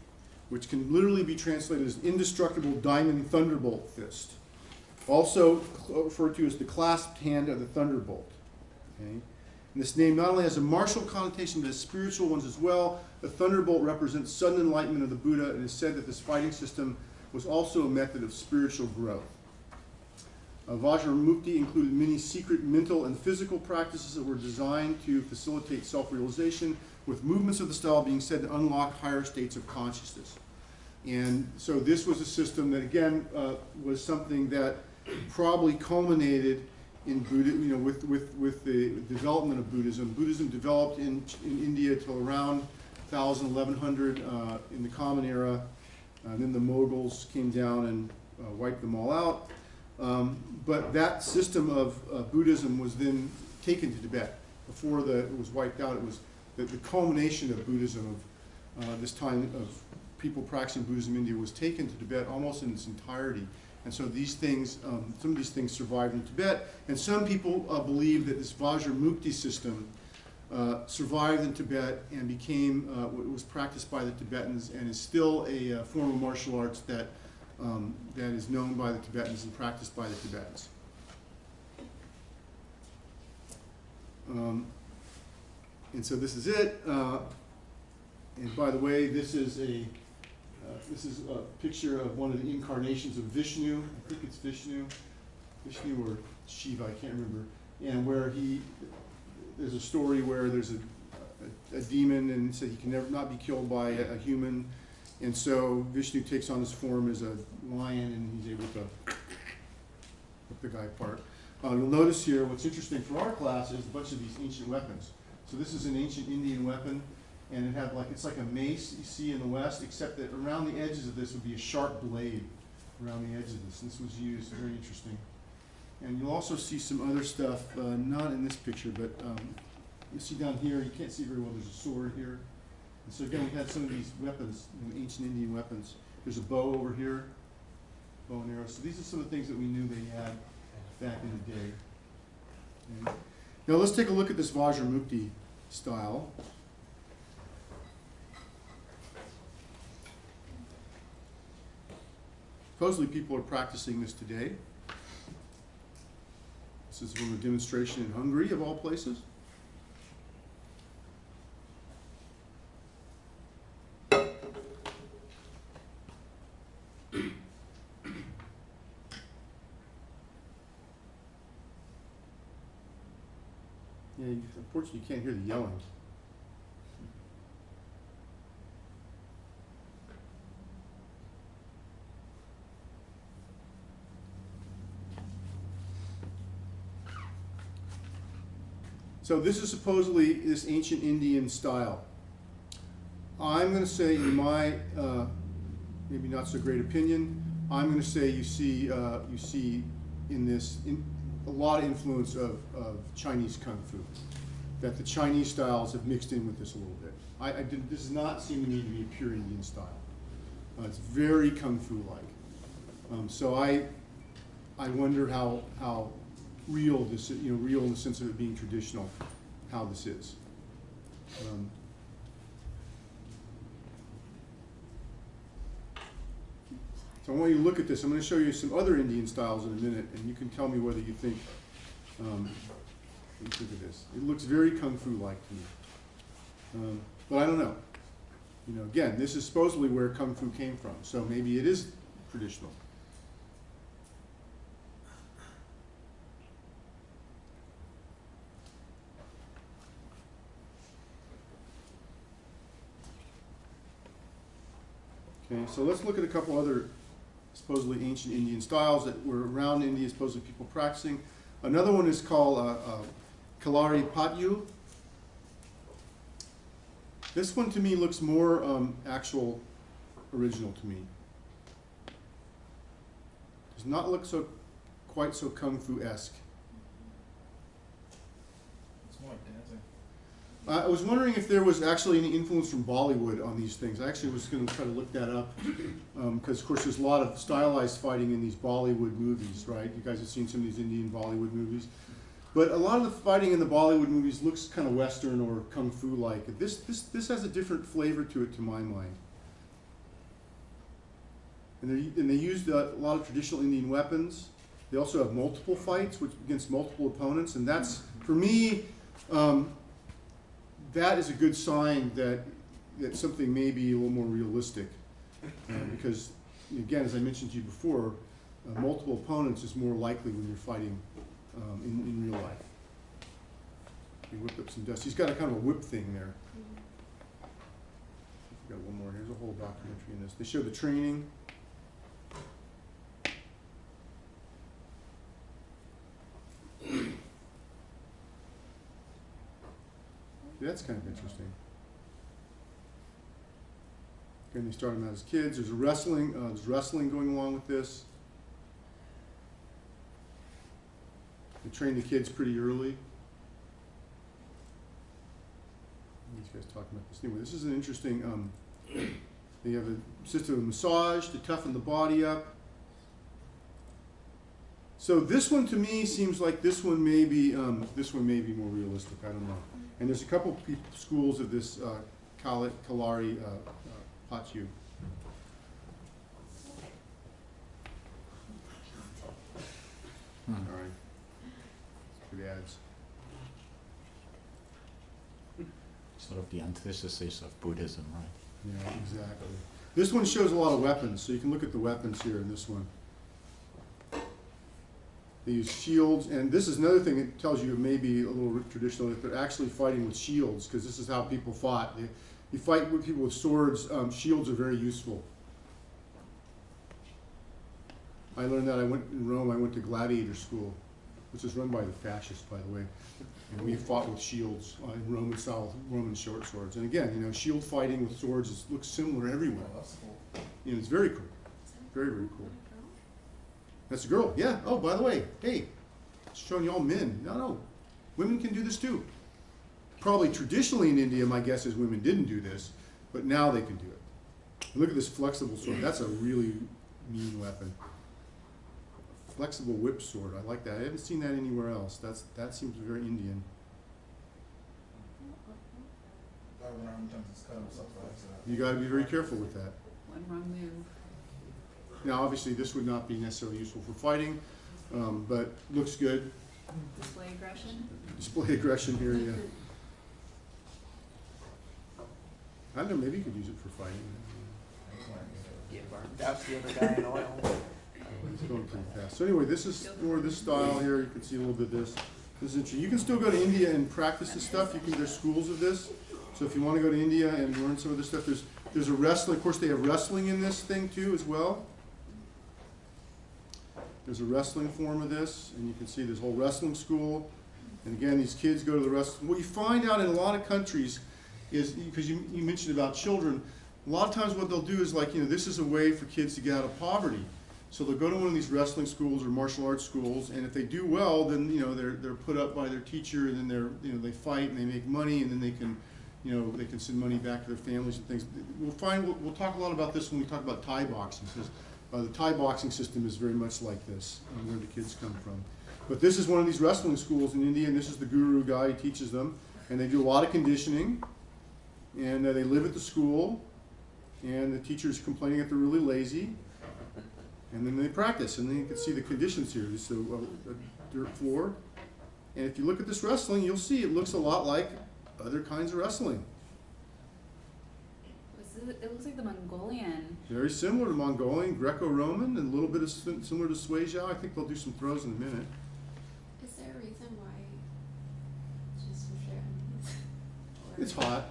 which can literally be translated as indestructible diamond thunderbolt fist. Also referred to as the clasped hand of the thunderbolt. Okay? And this name not only has a martial connotation, but has spiritual ones as well. The thunderbolt represents sudden enlightenment of the Buddha, and it is said that this fighting system was also a method of spiritual growth. Vajramukti included many secret mental and physical practices that were designed to facilitate self-realization, with movements of the style being said to unlock higher states of consciousness. And so this was a system that, again, was something that probably culminated in Buddha, with the development of Buddhism. Buddhism developed in India till around 1000, 1100 in the Common Era. Then the Mughals came down and wiped them all out. But that system of Buddhism was then taken to Tibet. Before it was wiped out, it was the culmination of Buddhism of this time of people practicing Buddhism in India was taken to Tibet almost in its entirety. And so these things, some of these things survived in Tibet, and some people believe that this Vajramukti system survived in Tibet and became, was practiced by the Tibetans and is still a form of martial arts that is known by the Tibetans and practiced by the Tibetans. And so this is it. And by the way, this is a picture of one of the incarnations of Vishnu. I think it's Vishnu or Shiva, I can't remember. And where there's a story where there's a demon, and said he can never not be killed by a human. And so Vishnu takes on his form as a lion, and he's able to rip the guy apart. You'll notice here, what's interesting for our class is a bunch of these ancient weapons. So this is an ancient Indian weapon, and it had like, it's like a mace that you see in the West, except that around the edges of this would be a sharp blade around the edge of this. And this was used, very interesting. And you'll also see some other stuff, not in this picture, but you see down here, you can't see very well, there's a sword here. And so again, we had some of these weapons, ancient Indian weapons. There's a bow over here, bow and arrow. So these are some of the things that we knew they had back in the day. Okay. Now let's take a look at this Vajramukti style. Supposedly people are practicing this today. This is from a demonstration in Hungary, of all places. Yeah, unfortunately you can't hear the yelling. So this is supposedly this ancient Indian style. I'm going to say, in my maybe not so great opinion, I'm going to say you see in this a lot of influence of Chinese Kung Fu. That the Chinese styles have mixed in with this a little bit. This does not seem to me to be a pure Indian style. It's very Kung Fu-like. So I wonder how real this, real in the sense of it being traditional, how this is. So I want you to look at this. I'm going to show you some other Indian styles in a minute, and you can tell me whether you think, what you think of this. It looks very Kung Fu-like to me. But I don't know. Again, this is supposedly where Kung Fu came from, so maybe it is traditional. Okay, so let's look at a couple other supposedly ancient Indian styles that were around India, supposedly people practicing. Another one is called Kalari Patyu. This one to me looks more actual original to me. Does not look quite so Kung Fu-esque. It's more like dancing. I was wondering if there was actually any influence from Bollywood on these things. I actually was going to try to look that up because, of course, there's a lot of stylized fighting in these Bollywood movies, right? You guys have seen some of these Indian Bollywood movies. But a lot of the fighting in the Bollywood movies looks kind of Western or Kung Fu-like. This has a different flavor to it, to my mind. And they used a lot of traditional Indian weapons. They also have multiple fights against multiple opponents, and that's, for me, that is a good sign that something may be a little more realistic. Because, again, as I mentioned to you before, multiple opponents is more likely when you're fighting in real life. He whipped up some dust. He's got a kind of a whip thing there. We've got one more. Here's a whole documentary in this. They show the training. That's kind of interesting. Again, they start them out as kids. There's wrestling going along with this. They train the kids pretty early. These guys talking about this. Anyway, this is an interesting. They have a system of massage to toughen the body up. So this one to me seems like this one may be more realistic. I don't know. And there's a couple schools of this Kalari Patyu. All right. Good ads. Sort of the antithesis of Buddhism, right? Yeah, exactly. This one shows a lot of weapons, so you can look at the weapons here in this one. They use shields, and this is another thing that tells you it may be a little traditional, that they're actually fighting with shields, because this is how people fought. You fight with people with swords, shields are very useful. I learned that in Rome, I went to gladiator school. which is run by the fascists, by the way. And we fought with shields in Roman style, Roman short swords. And again, you know, shield fighting with swords looks similar everywhere. Oh, that's cool. And it's very cool. Very, very cool. That's a girl, yeah. Oh, by the way, hey, it's showing you all men. No, women can do this too. Probably traditionally in India, my guess is women didn't do this, but now they can do it. And look at this flexible sword. That's a really mean weapon. Flexible whip sword. I like that. I haven't seen that anywhere else. That seems very Indian. Gotta run around sometimes it's cut himself by accident. You got to be very careful with that. One wrong move. Now, obviously, this would not be necessarily useful for fighting, but looks good. Display aggression. Display aggression here, yeah. I don't know, maybe you could use it for fighting. Get burned out the other guy in oil. It's going pretty fast. So anyway, this is more this style here. You can see a little bit of this. This is interesting. You can still go to India and practice this stuff. There's schools of this. So if you want to go to India and learn some of this stuff, there's a wrestling. Of course, they have wrestling in this thing too as well. There's a wrestling form of this, and you can see this whole wrestling school. And again, these kids go to the wrestling. What you find out in a lot of countries is, because you mentioned about children, a lot of times what they'll do is like, you know, this is a way for kids to get out of poverty. So they'll go to one of these wrestling schools or martial arts schools, and if they do well, then, you know, they're put up by their teacher, and then they fight and they make money, and then they can, you know, they can send money back to their families and things. We'll talk a lot about this when we talk about Thai boxing, because the Thai boxing system is very much like this, where the kids come from. But this is one of these wrestling schools in India, and this is the guru guy who teaches them, and they do a lot of conditioning, and they live at the school, and the teacher's complaining that they're really lazy. And then they practice, and then you can see the conditions here. This is a dirt floor. And if you look at this wrestling, you'll see it looks a lot like other kinds of wrestling. It looks like the Mongolian. Very similar to Mongolian, Greco-Roman, and a little bit of similar to Sui Jiao. I think they'll do some throws in a minute. Is there a reason why just for sure? It's hot.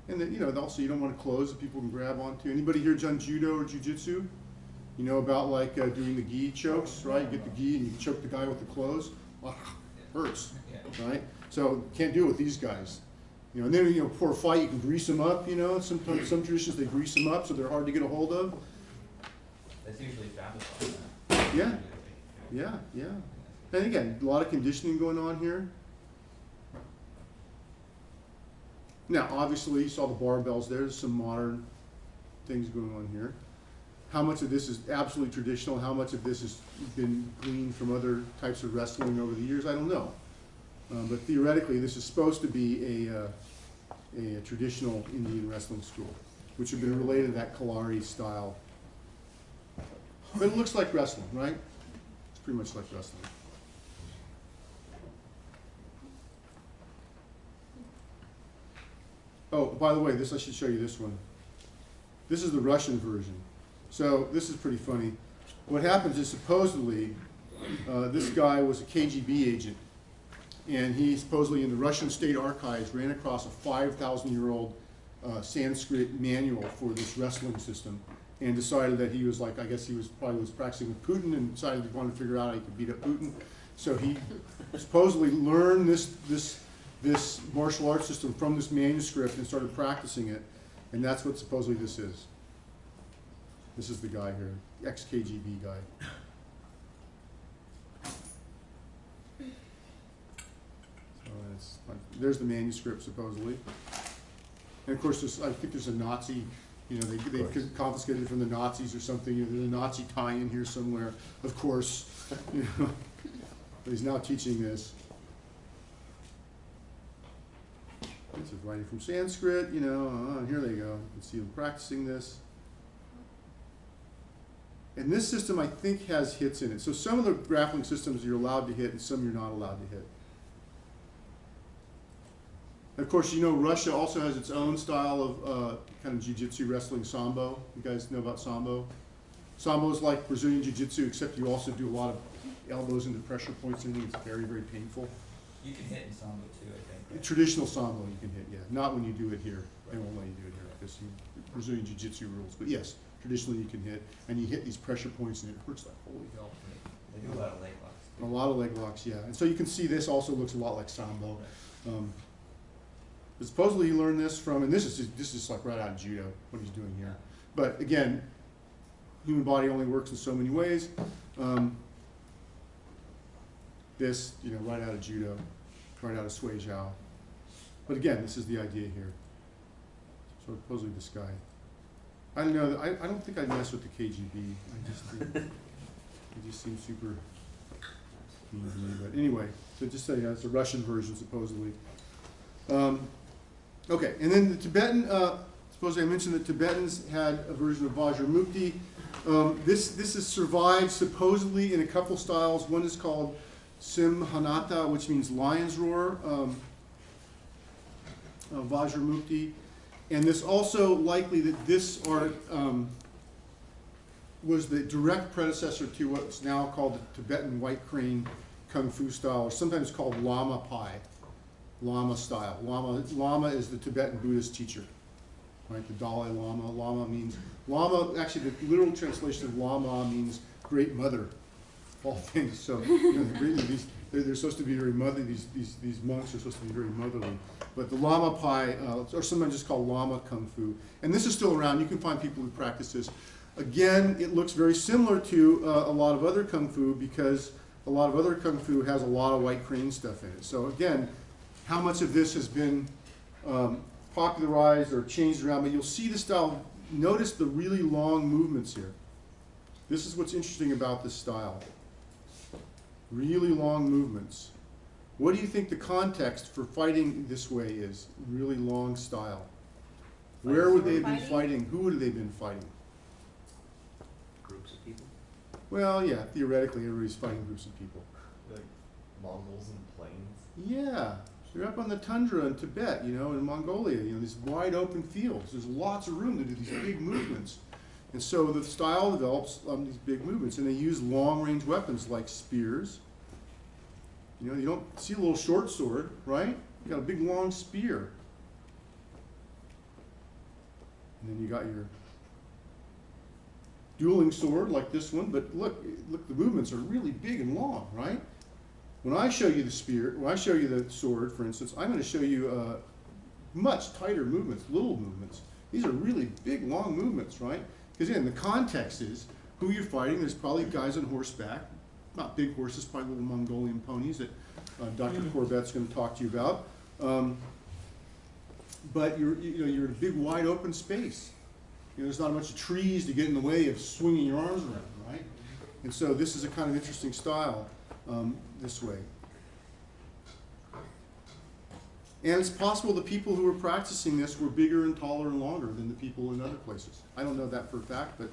And then, you know, also you don't want to clothes that people can grab onto. Anybody here done judo or jujitsu? You know about like doing the gi chokes, right? You get the gi and you choke the guy with the clothes. Wow, hurts, right? So can't do it with these guys. You know, and then, you know, before a fight you can grease them up. You know, sometimes some traditions they grease them up so they're hard to get a hold of. That's usually frowned upon. Yeah. And again, a lot of conditioning going on here. Now, obviously, you saw the barbells there. There's some modern things going on here. How much of this is absolutely traditional, how much of this has been gleaned from other types of wrestling over the years, I don't know. But theoretically, this is supposed to be a traditional Indian wrestling school, which have been related to that Kalari style. But it looks like wrestling, right? It's pretty much like wrestling. Oh, by the way, I should show you this one. This is the Russian version. So this is pretty funny. What happens is supposedly this guy was a KGB agent, and he supposedly in the Russian state archives ran across a 5,000-year-old Sanskrit manual for this wrestling system, and decided that he was like, I guess he was probably practicing with Putin, and decided he wanted to figure out how he could beat up Putin. So he supposedly learned this martial arts system from this manuscript and started practicing it, and that's what supposedly this is. This is the guy here, ex-KGB guy. So there's the manuscript supposedly. And of course, I think there's a Nazi, you know, they confiscated it from the Nazis or something. You know, there's a Nazi tie-in here somewhere, of course. You know, but he's now teaching this. This is writing from Sanskrit, you know, here they go. You can see them practicing this. And this system, I think, has hits in it. So some of the grappling systems you're allowed to hit and some you're not allowed to hit. And of course, you know, Russia also has its own style of kind of jiu-jitsu wrestling, sambo. You guys know about sambo? Sambo is like Brazilian jiu-jitsu, except you also do a lot of elbows into pressure points and it's very, very painful. You can hit in Sambo too, I think. Right? Traditional sambo you can hit, yeah. Not when you do it here. They won't let you do it here because Brazilian jiu-jitsu rules. But yes, traditionally you can hit, and you hit these pressure points and it hurts like holy hell. They do a lot of leg locks A lot of leg locks, yeah. And so you can see this also looks a lot like Sambo. But supposedly he learned this from, and this is like right out of judo, what he's doing here. But again, human body only works in so many ways. This, right out of judo, right out of Sui Jiao. But again, this is the idea here. So supposedly this guy. I don't know. I don't think I'd mess with the KGB. I just think it just seems super mean to me. But anyway, so just say it's a Russian version supposedly. Okay, and then the Tibetan. Supposedly I mentioned that Tibetans had a version of Vajramukti. This has survived supposedly in a couple styles. One is called Simhanata, which means lion's roar. Vajramukti. And this also likely that this art was the direct predecessor to what's now called the Tibetan white crane kung fu style, or sometimes called Lama Pai, Lama style. Lama is the Tibetan Buddhist teacher, right? The Dalai Lama. Lama, actually the literal translation of Lama means great mother, of all things. So they're supposed to be very motherly, these monks are supposed to be very motherly. But the Lama Pai, or sometimes just called Lama Kung Fu. And this is still around. You can find people who practice this. Again, it looks very similar to a lot of other Kung Fu because a lot of other Kung Fu has a lot of white crane stuff in it. So again, how much of this has been popularized or changed around, but you'll see the style. Notice the really long movements here. This is what's interesting about this style. Really long movements. What do you think the context for fighting this way is? Really long style. Where would they have been fighting? Who would they have been fighting? Groups of people. Well, yeah, theoretically everybody's fighting groups of people. Like Mongols and plains. Yeah, they're up on the tundra in Tibet, in Mongolia, these wide open fields. There's lots of room to do these big movements. And so the style develops on these big movements, and they use long-range weapons like spears. You don't see a little short sword, right? You got a big long spear. And then you got your dueling sword like this one, but look, the movements are really big and long, right? When I show you the spear, when I show you the sword, for instance, I'm going to show you much tighter movements, little movements. These are really big, long movements, right? Because again, the context is who you're fighting. There's probably guys on horseback, not big horses, probably little Mongolian ponies that Dr. Corbett's going to talk to you about. But you're in a big, wide open space. There's not a bunch of trees to get in the way of swinging your arms around, right? And so this is a kind of interesting style this way. And it's possible the people who were practicing this were bigger and taller and longer than the people in other places. I don't know that for a fact, but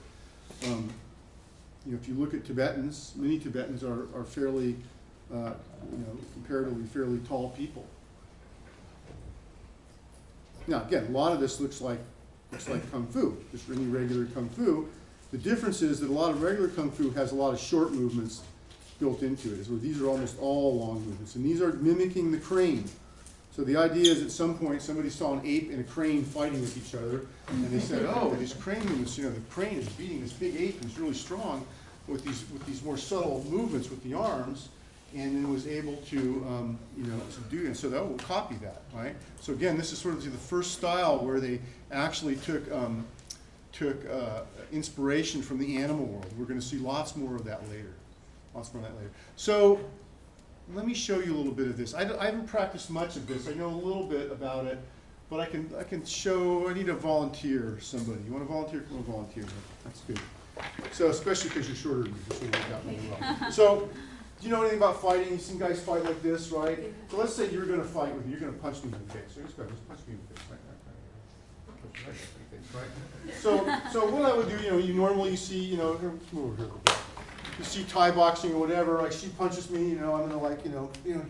if you look at Tibetans, many Tibetans are fairly, comparatively fairly tall people. Now, again, a lot of this looks like Kung Fu, just any regular Kung Fu. The difference is that a lot of regular Kung Fu has a lot of short movements built into it. So these are almost all long movements, and these are mimicking the crane. So the idea is at some point somebody saw an ape and a crane fighting with each other, and they said, oh, these crane movements, the crane is beating this big ape and it's really strong with these more subtle movements with the arms, and then was able to, to do it. And so that will copy that, right? So again, this is sort of the first style where they actually took inspiration from the animal world. We're going to see lots more of that later. So let me show you a little bit of this. I haven't practiced much of this. I know a little bit about it, but I can show. I need to volunteer somebody. You want to volunteer? Come on, volunteer. That's good. So especially because you're shorter than me, this will work out really well. So do you know anything about fighting? You've seen guys fight like this, right? So let's say you're going to fight with me. You're going to punch me in the face. So just punch me in the face, right? So what I would do, you normally see, come over here. You see Thai boxing or whatever, like she punches me, I'm gonna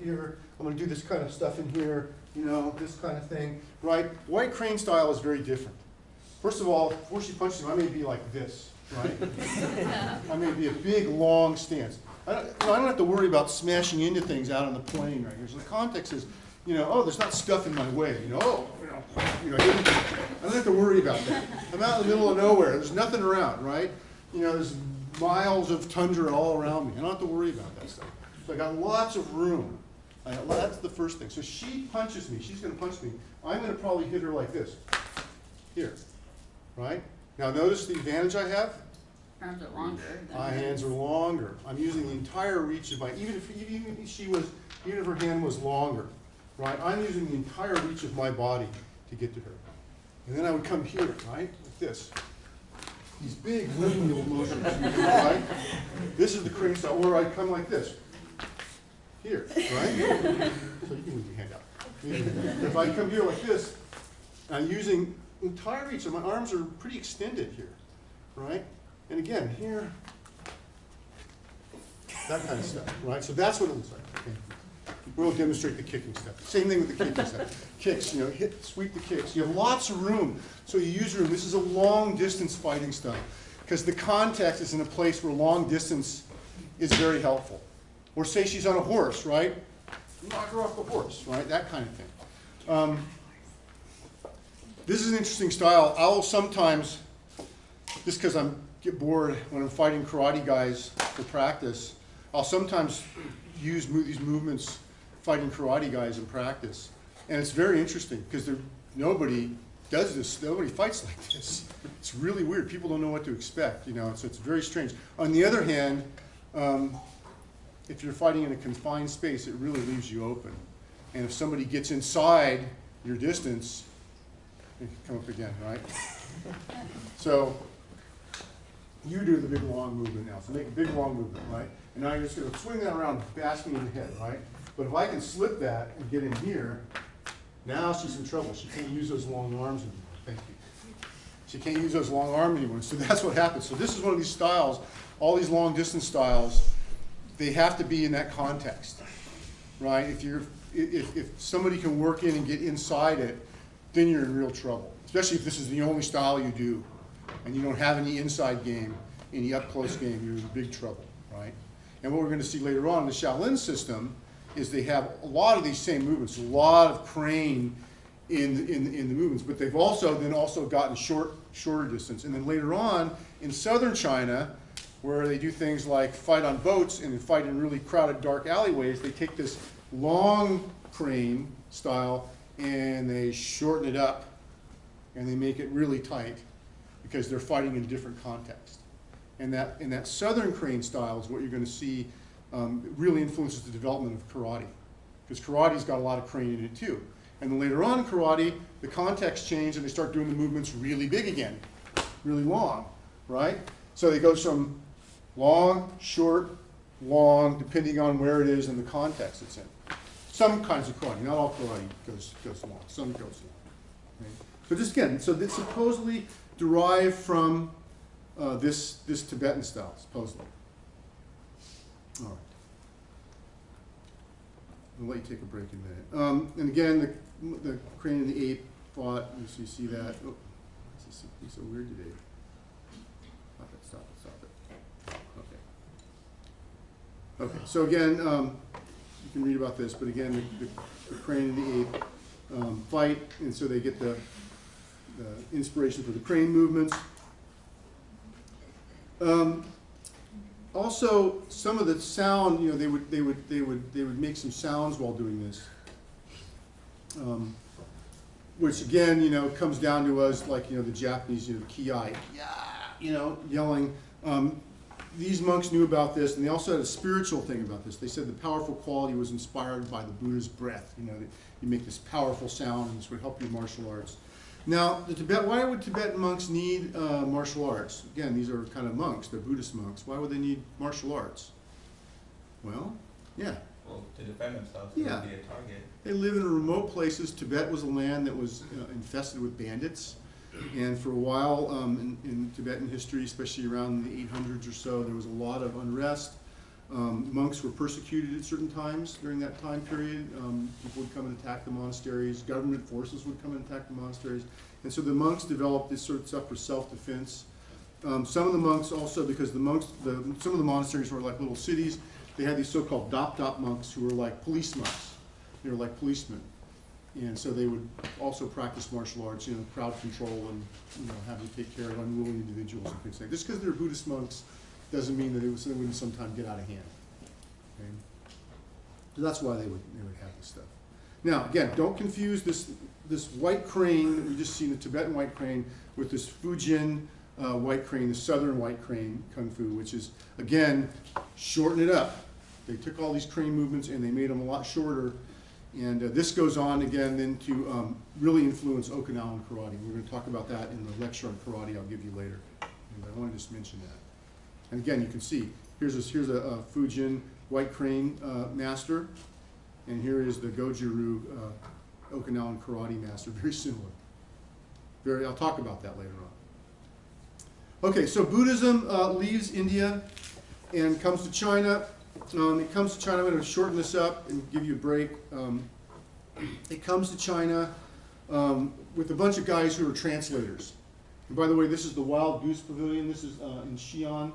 here, I'm gonna do this kind of stuff in here, this kind of thing, right? White crane style is very different. First of all, before she punches me, I may be like this, right? I may be a big, long stance. I don't have to worry about smashing into things out on the plane right here. So the context is, oh, there's not stuff in my way, I don't have to worry about that. I'm out in the middle of nowhere. There's nothing around, right? There's miles of tundra all around me. I don't have to worry about that stuff. So I got lots of room. That's the first thing. So she punches me. She's going to punch me. I'm going to probably hit her like this. Here. Right? Now notice the advantage I have? Arms are longer. My hands are longer. I'm using the entire reach of my, even if her hand was longer, right? I'm using the entire reach of my body to get to her. And then I would come here, right? Like this. These big lineal motions, right? This is the crane style, or I'd come like this. Here, right? So you can move your hand out. If I come here like this, I'm using entire reach, so my arms are pretty extended here, right? And again, here, that kind of stuff, right? So that's what it looks like. Okay. We'll demonstrate the kicking step. Same thing with the kicking step. Kicks, you know, sweep the kicks. You have lots of room, so you use room. This is a long distance fighting style because the context is in a place where long distance is very helpful. Or say she's on a horse, right? Knock her off the horse, right? That kind of thing. This is an interesting style. I'll sometimes, just because I get bored when I'm fighting karate guys for practice, I'll sometimes use these movements fighting karate guys in practice. And it's very interesting because nobody does this. Nobody fights like this. It's really weird. People don't know what to expect, you know, so it's very strange. On the other hand, if you're fighting in a confined space, it really leaves you open. And if somebody gets inside your distance, it can come up again, right? So you do the big long movement now. So make a big long movement, right? And now you're just going to swing that around, basking in the head, right? But if I can slip that and get in here, now she's in trouble. She can't use those long arms anymore. Thank you. She can't use those long arms anymore. So that's what happens. So this is one of these styles, all these long distance styles, they have to be in that context, right? If somebody can work in and get inside it, then you're in real trouble. Especially if this is the only style you do, and you don't have any inside game, any up close game, you're in big trouble, right? And what we're going to see later on in the Shaolin system is they have a lot of these same movements, a lot of crane in the movements, but they've also gotten shorter distance. And then later on in southern China, where they do things like fight on boats and fight in really crowded dark alleyways, they take this long crane style and they shorten it up and they make it really tight because they're fighting in a different context. And that southern crane style is what you're going to see really influences the development of karate, because karate's got a lot of crane in it too. And then later on in karate, the context changed and they start doing the movements really big again, really long, right? So it goes from long, short, long, depending on where it is and the context it's in. Some kinds of karate, not all karate goes long, some goes long. Okay? So just again, so it's supposedly derived from this Tibetan style, supposedly. All right. I'll let you take a break in a minute. And again, the crane and the ape fought, so you see that. Oh, this is so weird today. Stop it. Okay. Okay, so again, you can read about this, but again, the crane and the ape fight, and so they get the inspiration for the crane movements. Also, some of the sound, you know, they would make some sounds while doing this, which again, you know, comes down to us like, you know, the Japanese, you know, ki-ai, yeah, you know, yelling. These monks knew about this, and they also had a spiritual thing about this. They said the powerful quality was inspired by the Buddha's breath. You know, you make this powerful sound, and this would help your martial arts. Now, why would Tibetan monks need martial arts? Again, these are kind of monks, they're Buddhist monks. Why would they need martial arts? Well, yeah. Well, to defend themselves, Yeah. to be a target. They live in remote places. Tibet was a land that was infested with bandits. And for a while in Tibetan history, especially around the 800s or so, there was a lot of unrest. Monks were persecuted at certain times during that time period. People would come and attack the monasteries. Government forces would come and attack the monasteries. And so the monks developed this sort of stuff for self-defense. Some of the monks also, because some of the monasteries were like little cities, they had these so-called dop-dop monks who were like police monks. They were like policemen. And so they would also practice martial arts, you know, crowd control and, you know, having to take care of unwilling individuals and things like that. Just because they're Buddhist monks doesn't mean that it wouldn't sometimes get out of hand. Okay? So that's why they would have this stuff. Now, again, don't confuse this white crane that we just seen, the Tibetan white crane, with this Fujin white crane, the southern white crane kung fu, which is, again, shorten it up. They took all these crane movements and they made them a lot shorter. And this goes on again then to really influence Okinawan karate. We're going to talk about that in the lecture on karate I'll give you later. And I want to just mention that. And again, you can see, here's a Fujin white crane master, and here is the Goju-Ryu Okinawan karate master, very similar. I'll talk about that later on. Okay, so Buddhism leaves India and comes to China. It comes to China, I'm going to shorten this up and give you a break. It comes to China with a bunch of guys who are translators. And by the way, this is the Wild Goose Pavilion. This is in Xi'an,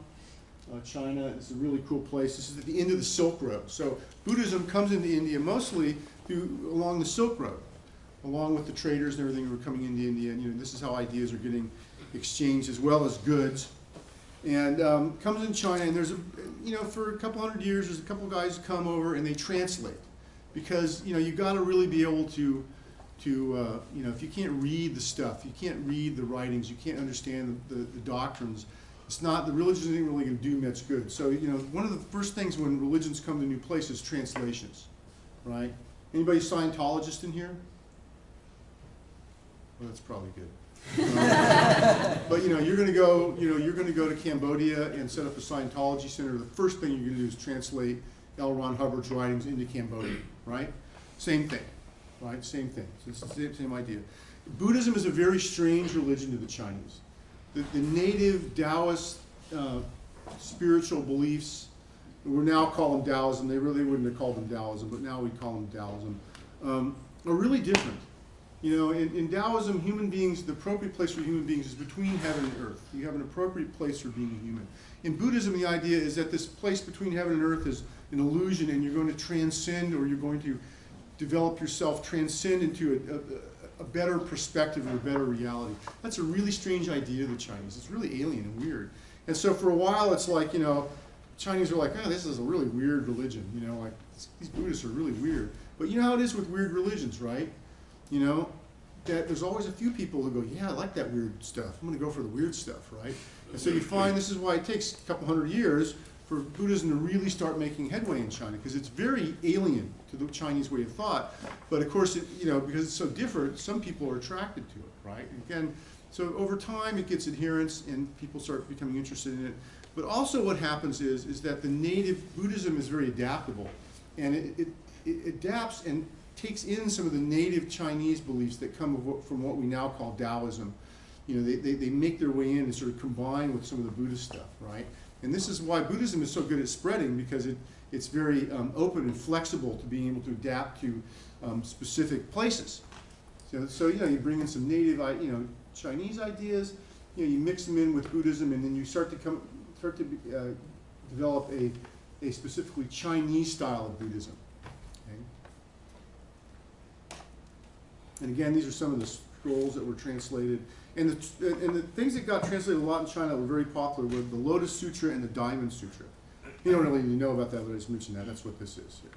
China. It's a really cool place. This is at the end of the Silk Road. So Buddhism comes into India mostly along the Silk Road, along with the traders and everything who are coming into India. And this is how ideas are getting exchanged as well as goods. And comes in China, and there's for a couple hundred years, there's a couple guys who come over and they translate, because you got to really be able to if you can't read the stuff, you can't read the writings, you can't understand the doctrines, the religion isn't really going to do much good. So one of the first things when religions come to new places is translations, right? Anybody Scientologist in here? Well, that's probably good. But you're going to go to Cambodia and set up a Scientology center. The first thing you're going to do is translate L. Ron Hubbard's writings into Cambodia, right? Same thing, right? Same thing. So it's the same idea. Buddhism is a very strange religion to the Chinese. The native Taoist spiritual beliefs, we now call them Taoism. They really wouldn't have called them Taoism, but now we call them Taoism, are really different. In Taoism, human beings, the appropriate place for human beings is between heaven and earth. You have an appropriate place for being a human. In Buddhism, the idea is that this place between heaven and earth is an illusion, and you're going to transcend, or you're going to develop yourself, transcend into a better perspective or a better reality. That's a really strange idea to the Chinese. It's really alien and weird. And so for a while, it's like, Chinese are like, oh, this is a really weird religion. Like, these Buddhists are really weird. But you know how it is with weird religions, right? That there's always a few people who go, yeah, I like that weird stuff. I'm going to go for the weird stuff, right? And so you find this is why it takes a couple hundred years for Buddhism to really start making headway in China, because it's very alien to the Chinese way of thought. But of course, because it's so different, some people are attracted to it, right? And again, so over time it gets adherence and people start becoming interested in it. But also what happens is that the native Buddhism is very adaptable, and it adapts and takes in some of the native Chinese beliefs that come from what we now call Taoism. They make their way in and sort of combine with some of the Buddhist stuff, right? And this is why Buddhism is so good at spreading, because it's very open and flexible to being able to adapt to specific places. So you bring in some native Chinese ideas, you mix them in with Buddhism, and then you start to develop a specifically Chinese style of Buddhism. And again, these are some of the scrolls that were translated. And the things that got translated a lot in China that were very popular were the Lotus Sutra and the Diamond Sutra. You don't really know about that, but I just mentioned that. That's what this is here.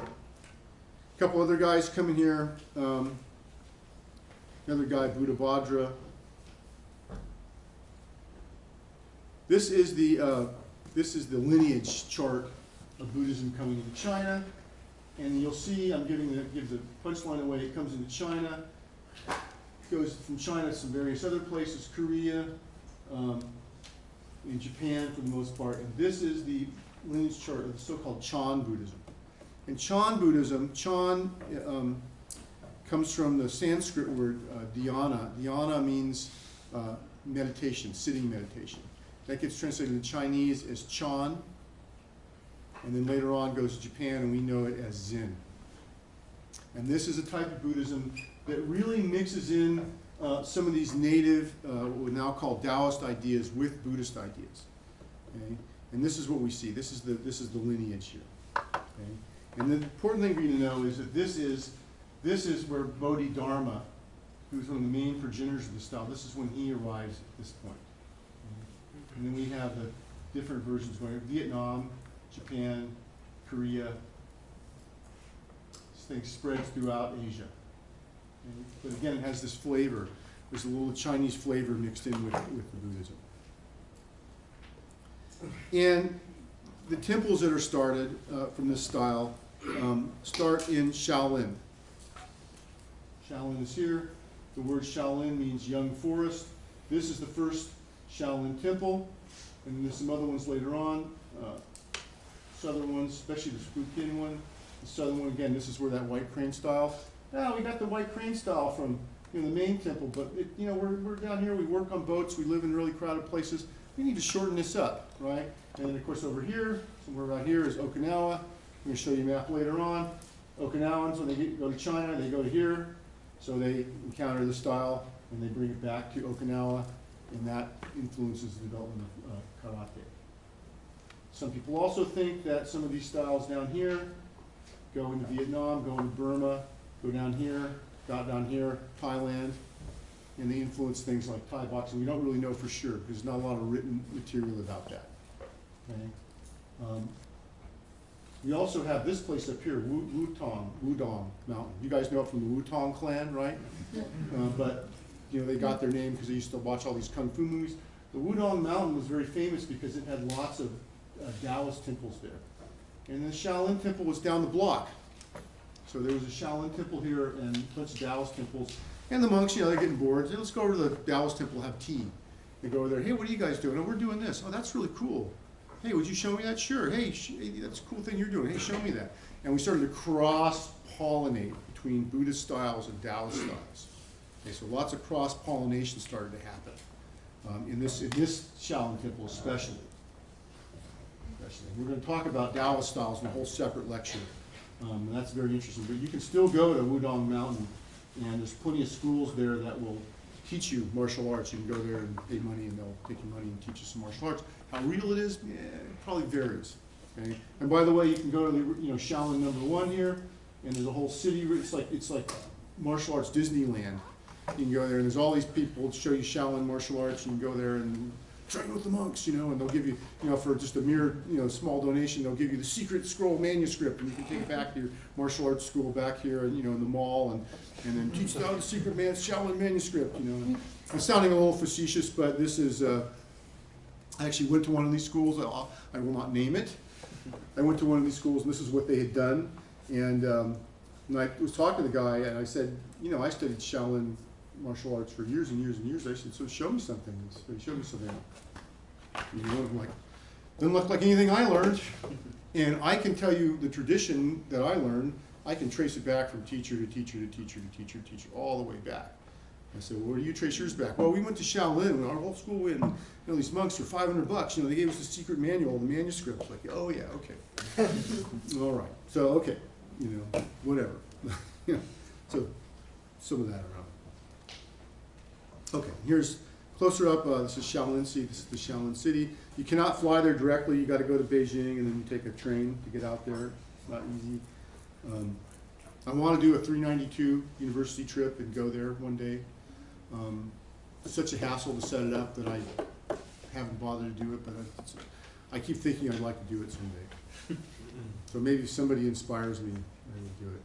A couple other guys come in here. Another guy, Buddhabhadra. This is the lineage chart of Buddhism coming into China. And you'll see, I'm give the punchline away. It comes into China, goes from China to some various other places, Korea, in Japan for the most part. And this is the lineage chart of the so-called Chan Buddhism. And Chan Buddhism, comes from the Sanskrit word dhyana. Dhyana means meditation, sitting meditation. That gets translated in Chinese as Chan. And then later on goes to Japan, and we know it as Zen. And this is a type of Buddhism that really mixes in some of these native, what we now call Taoist ideas with Buddhist ideas. Okay? And this is what we see. This is the lineage here. Okay? And the important thing for you to know is that this is where Bodhidharma, who's one of the main progenitors of the style, this is when he arrives at this point. Okay? And then we have the different versions going, Vietnam, Japan, Korea, thing spreads throughout Asia. And, but again, it has this flavor. There's a little Chinese flavor mixed in with the Buddhism. And the temples that are started from this style start in Shaolin. Shaolin is here. The word Shaolin means young forest. This is the first Shaolin temple, and there's some other ones later on. Southern ones, especially the Spokane one. The southern one, again, this is where that white crane style. Now we got the white crane style from the main temple, but we're down here. We work on boats. We live in really crowded places. We need to shorten this up, right? And then of course over here, somewhere around here is Okinawa. I'm going to show you a map later on. Okinawans, when they go to China, they go to here. So they encounter the style and they bring it back to Okinawa, and that influences the development of karate. Some people also think that some of these styles down here go into Vietnam, go into Burma, go down here, got down here, Thailand, and they influence things like Thai boxing. We don't really know for sure because there's not a lot of written material about that. Okay? We also have this place up here, Wudong Mountain. You guys know it from the Wutong clan, right? But they got their name because they used to watch all these kung fu movies. The Wudong Mountain was very famous because it had lots of Taoist temples there. And the Shaolin temple was down the block. So there was a Shaolin temple here and a bunch of Taoist temples. And the monks, they're getting bored. Let's go over to the Taoist temple, have tea. They go over there, hey, what are you guys doing? Oh, we're doing this. Oh, that's really cool. Hey, would you show me that? Sure. Hey, that's a cool thing you're doing. Hey, show me that. And we started to cross-pollinate between Buddhist styles and Taoist styles. Okay, so lots of cross-pollination started to happen in this Shaolin temple especially. We're going to talk about Taoist styles in a whole separate lecture. And that's very interesting. But you can still go to Wudong Mountain, and there's plenty of schools there that will teach you martial arts. You can go there and pay money, and they'll take your money and teach you some martial arts. How real it is, it probably varies. Okay? And by the way, you can go to the Shaolin #1 here, and there's a whole city. It's like martial arts Disneyland. You can go there, and there's all these people to show you Shaolin martial arts. You can go there and train with the monks, and they'll give you, for just a mere, small donation, they'll give you the secret scroll manuscript, and you can take it back to your martial arts school back here, in the mall, and then teach out the secret Shaolin manuscript, I'm sounding a little facetious, but this is, I actually went to one of these schools. I will not name it. I went to one of these schools, and this is what they had done, and I was talking to the guy, and I said, I studied Shaolin martial arts for years and years and years. I said, so show me something. So he showed me something. And I'm like, doesn't look like anything I learned. And I can tell you the tradition that I learned. I can trace it back from teacher to teacher to teacher to teacher to teacher, all the way back. I said, well, where do you trace yours back? Well, we went to Shaolin. Our whole school went, these monks for $500. They gave us the secret manual, the manuscript. Like, oh yeah, okay. All right. So, okay, whatever. So some of that around. Okay, here's closer up. This is Shaolin City. This is the Shaolin City. You cannot fly there directly. You got to go to Beijing, and then you take a train to get out there. It's not easy. I want to do a 392 university trip and go there one day. It's such a hassle to set it up that I haven't bothered to do it, but I keep thinking I'd like to do it someday. So maybe if somebody inspires me, I will do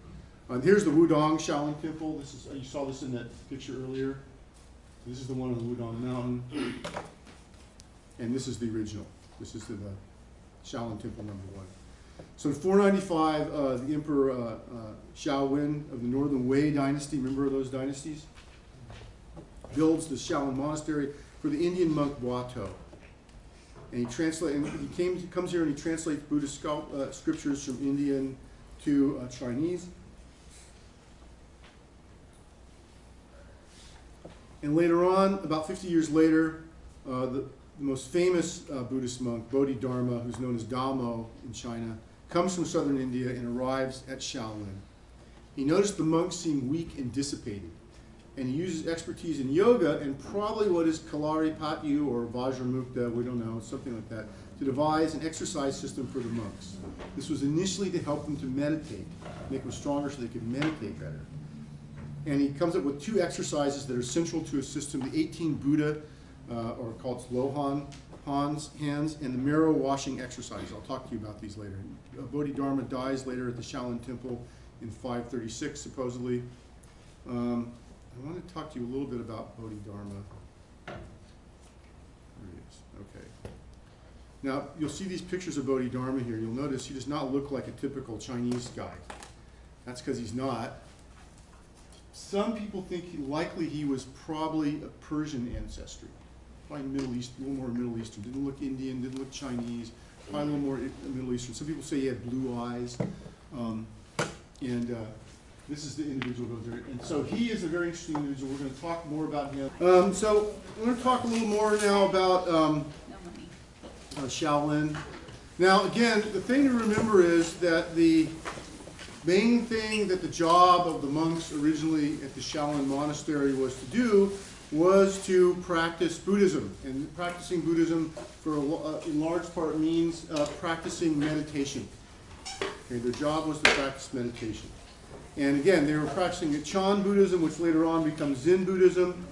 it. Here's the Wudong Shaolin Temple. This is you saw this in that picture earlier. This is the one on the Wudong Mountain, and this is the original. This is the Shaolin Temple #1. So in 495, the Emperor Shaolin of the Northern Wei dynasty, remember those dynasties? Builds the Shaolin monastery for the Indian monk Wato. And he comes here and he translates Buddhist scriptures from Indian to Chinese. And later on, about 50 years later, the most famous Buddhist monk, Bodhidharma, who's known as Damo in China, comes from southern India and arrives at Shaolin. He noticed the monks seem weak and dissipated, and he uses expertise in yoga and probably what is Kalaripatyu or Vajramukta, we don't know, something like that, to devise an exercise system for the monks. This was initially to help them to meditate, make them stronger so they could meditate better. And he comes up with 2 exercises that are central to his system, the 18 Buddha, or called Lohan, hands, and the marrow washing exercise. I'll talk to you about these later. Bodhidharma dies later at the Shaolin Temple in 536 supposedly. I want to talk to you a little bit about Bodhidharma. There it is. Okay. Now, you'll see these pictures of Bodhidharma here. You'll notice he does not look like a typical Chinese guy. That's because he's not. Some people think he was probably a Persian ancestry. Probably Middle East, a little more Middle Eastern. Didn't look Indian, didn't look Chinese. Probably a little more Middle Eastern. Some people say he had blue eyes. This is the individual over there. And so he is a very interesting individual. We're going to talk more about him. So we're going to talk a little more now about Shaolin. Now, again, the thing to remember is that the main thing that the job of the monks originally at the Shaolin monastery was to do was to practice Buddhism. And practicing Buddhism, in large part, means practicing meditation. Okay, their job was to practice meditation. And again, they were practicing Chun Buddhism, which later on becomes Zen Buddhism.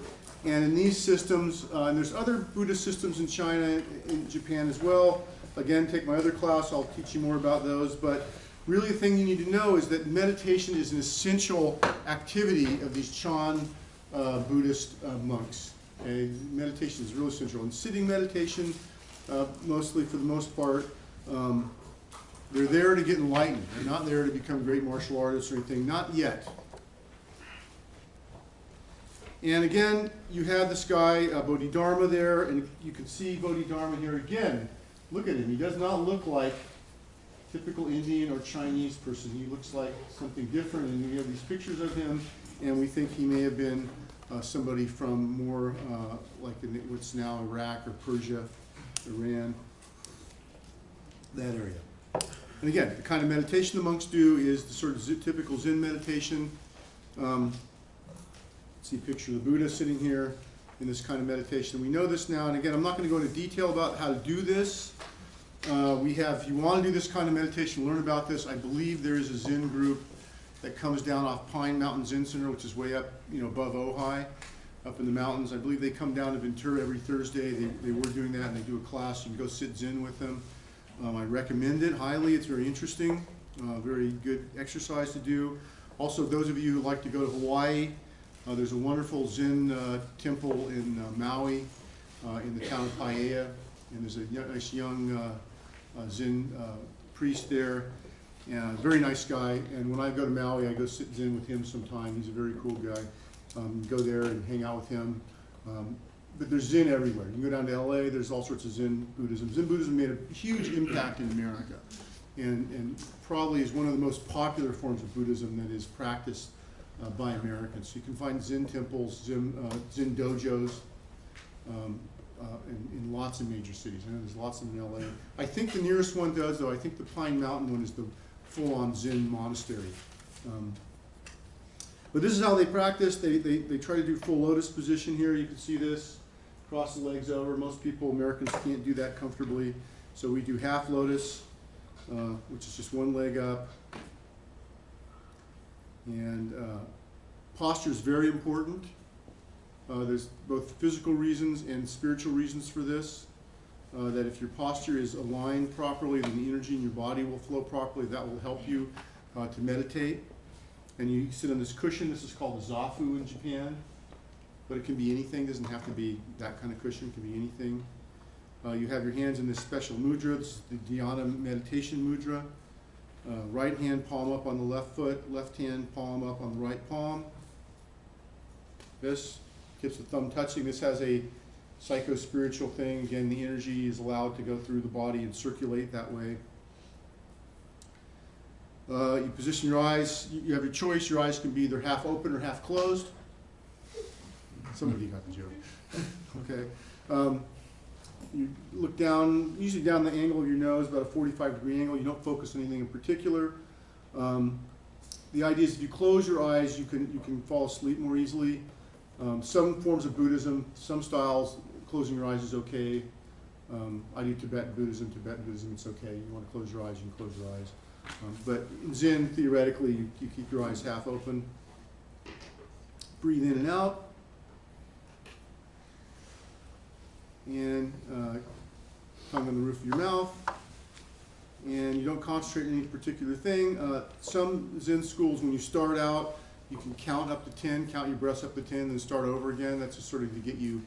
And in these systems, and there's other Buddhist systems in China, in Japan as well. Again, take my other class, I'll teach you more about those. But really the thing you need to know is that meditation is an essential activity of these Chun Buddhist monks. Okay? Meditation is really essential. And sitting meditation, mostly for the most part, they're there to get enlightened. They're not there to become great martial artists or anything. Not yet. And again, you have this guy, Bodhidharma there, and you can see Bodhidharma here again. Look at him. He does not look like a typical Indian or Chinese person. He looks like something different, and we have these pictures of him, and we think he may have been somebody from more like in what's now Iraq or Persia, Iran, that area. And again, the kind of meditation the monks do is the sort of typical Zen meditation. See a picture of the Buddha sitting here in this kind of meditation. We know this now, and again, I'm not going to go into detail about how to do this. If you want to do this kind of meditation, learn about this. I believe there is a Zen group that comes down off Pine Mountain Zen Center, which is way up, above Ojai, up in the mountains. I believe they come down to Ventura every Thursday. They were doing that, and they do a class. You can go sit Zen with them. I recommend it highly. It's very interesting, very good exercise to do. Also, those of you who like to go to Hawaii, there's a wonderful Zen temple in Maui, in the town of Paia, and there's a nice young Zen priest there, and a very nice guy. And when I go to Maui, I go sit Zen with him sometime. He's a very cool guy. Go there and hang out with him. But there's Zen everywhere. You can go down to LA, there's all sorts of Zen Buddhism. Zen Buddhism made a huge impact in America, and probably is one of the most popular forms of Buddhism that is practiced by Americans. So you can find Zen temples, Zen dojos in lots of major cities. I know there's lots of them in LA. I think the nearest one does, though. I think the Pine Mountain one is the full-on Zen monastery. But this is how they practice. They try to do full lotus position here. You can see this. Cross the legs over. Most people, Americans, can't do that comfortably. So we do half lotus, which is just one leg up. And posture is very important. There's both physical reasons and spiritual reasons for this. That if your posture is aligned properly, then the energy in your body will flow properly. That will help you to meditate. And you sit on this cushion. This is called a zafu in Japan. But it can be anything. It doesn't have to be that kind of cushion. It can be anything. You have your hands in this special mudra. This is the dhyana meditation mudra. Right hand palm up on the left foot. Left hand palm up on the right palm. This keeps the thumb touching. This has a psycho-spiritual thing. Again, the energy is allowed to go through the body and circulate that way. You position your eyes. You have your choice. Your eyes can be either half open or half closed. Somebody got the joke. Okay. You look down, usually down the angle of your nose, about a 45-degree angle. You don't focus on anything in particular. The idea is if you close your eyes, you can fall asleep more easily. Some forms of Buddhism, some styles, closing your eyes is okay. I do Tibetan Buddhism, it's okay. You want to close your eyes, you can close your eyes. But in Zen, theoretically, you keep your eyes half open. Breathe in and out. And tongue on the roof of your mouth. and you don't concentrate on any particular thing. Some Zen schools, when you start out, you can count up to 10, count your breaths up to 10, then start over again. That's just sort of to get you,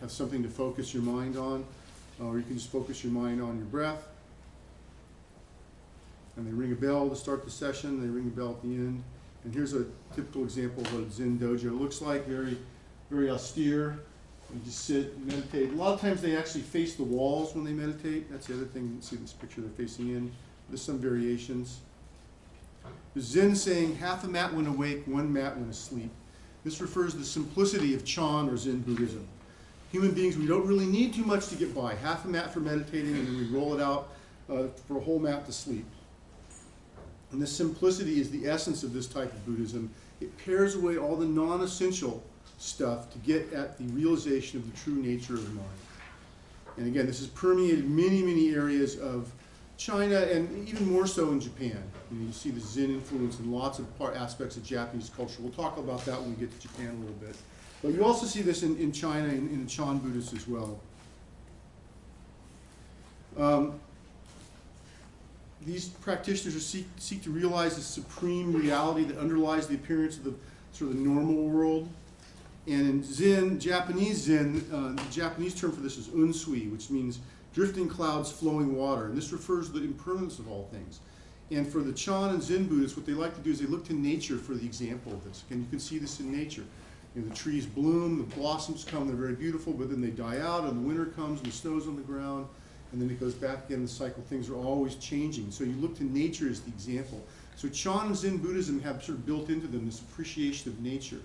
have something to focus your mind on. Or you can just focus your mind on your breath. And they ring a bell to start the session, they ring a bell at the end. And here's a typical example of what a Zen dojo looks like, very, very austere. You just sit and meditate. A lot of times they actually face the walls when they meditate. That's the other thing, you can see this picture they're facing in. There's some variations. The Zen saying, half a mat when awake, one mat when asleep. This refers to the simplicity of Chun or Zen Buddhism. Human beings, we don't really need too much to get by. Half a mat for meditating, and then we roll it out for a whole mat to sleep. And this simplicity is the essence of this type of Buddhism. It pares away all the non-essential stuff to get at the realization of the true nature of the mind. And again, this has permeated many, many areas of China, and even more so in Japan. You see the Zen influence in lots of aspects of Japanese culture. We'll talk about that when we get to Japan a little bit. But you also see this in China, in the Chan Buddhists as well. These practitioners seek to realize the supreme reality that underlies the appearance of the sort of the normal world. And in Zen, Japanese Zen, the Japanese term for this is unsui, which means drifting clouds, flowing water. And this refers to the impermanence of all things. And for the Chan and Zen Buddhists, what they like to do is they look to nature for the example of this. And you can see this in nature. You know, the trees bloom, the blossoms come, they're very beautiful, but then they die out, and the winter comes, and the snow's on the ground, and then it goes back again, the cycle. Things are always changing. So you look to nature as the example. So Chan and Zen Buddhism have sort of built into them this appreciation of nature.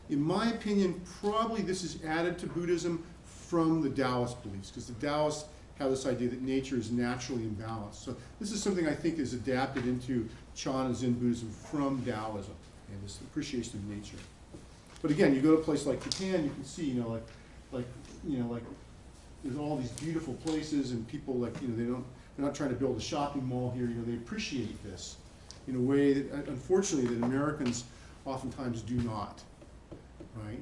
In my opinion, probably this is added to Buddhism from the Taoist beliefs, because the Taoists have this idea that nature is naturally imbalanced. So this is something I think is adapted into Chan and Zen Buddhism from Taoism, and this appreciation of nature. But again, you go to a place like Japan, you can see, like there's all these beautiful places, and people they're not trying to build a shopping mall here. They appreciate this in a way that, unfortunately, that Americans oftentimes do not. Right?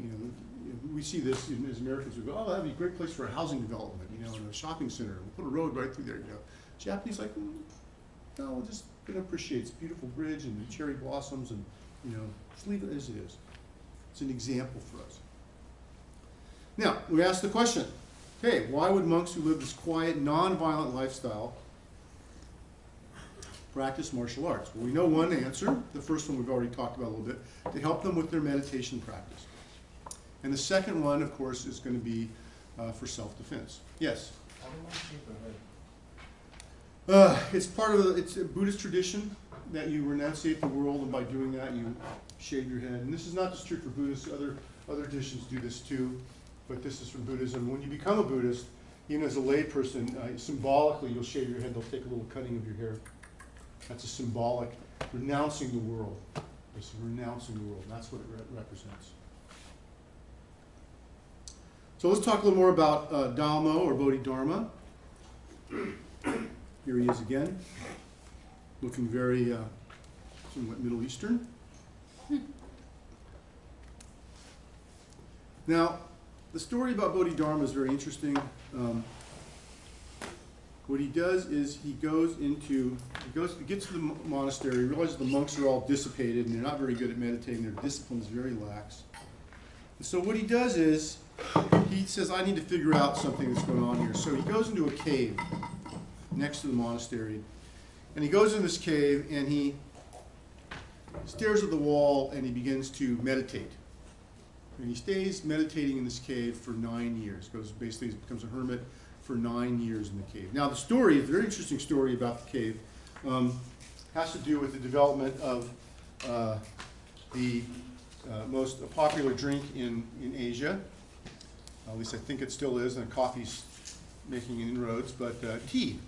We see this as Americans. We go, oh, that'd be a great place for a housing development, in a shopping center. We'll put a road right through there. Japanese no, we're just gonna appreciate this beautiful bridge and the cherry blossoms, and just leave it as it is. It's an example for us. Now, we ask the question, okay, why would monks who live this quiet, non-violent lifestyle practice martial arts? Well, we know one answer. The first one we've already talked about a little bit, to help them with their meditation practice. And the second one, of course, is going to be for self-defense. Yes? How do monks shave their head? It's part of it's a Buddhist tradition that you renunciate the world, and by doing that you shave your head. And this is not just true for Buddhists. Other traditions do this too, but this is from Buddhism. When you become a Buddhist, even as a lay person, symbolically you'll shave your head. They'll take a little cutting of your hair. That's a symbolic renouncing the world. It's renouncing the world. That's what it represents. So let's talk a little more about Dhammo or Bodhidharma. Here he is again, looking very somewhat Middle Eastern. Now, the story about Bodhidharma is very interesting. What he does is he gets to the monastery, realizes the monks are all dissipated and they're not very good at meditating. Their discipline is very lax. And so what he does is he says, I need to figure out something that's going on here. So he goes into a cave next to the monastery. And he goes in this cave and he stares at the wall and he begins to meditate. And he stays meditating in this cave for 9 years. Basically, he becomes a hermit for 9 years in the cave. Now, the story, a very interesting story about the cave, has to do with the development of the most popular drink in Asia. At least I think it still is, and coffee's making inroads, but tea.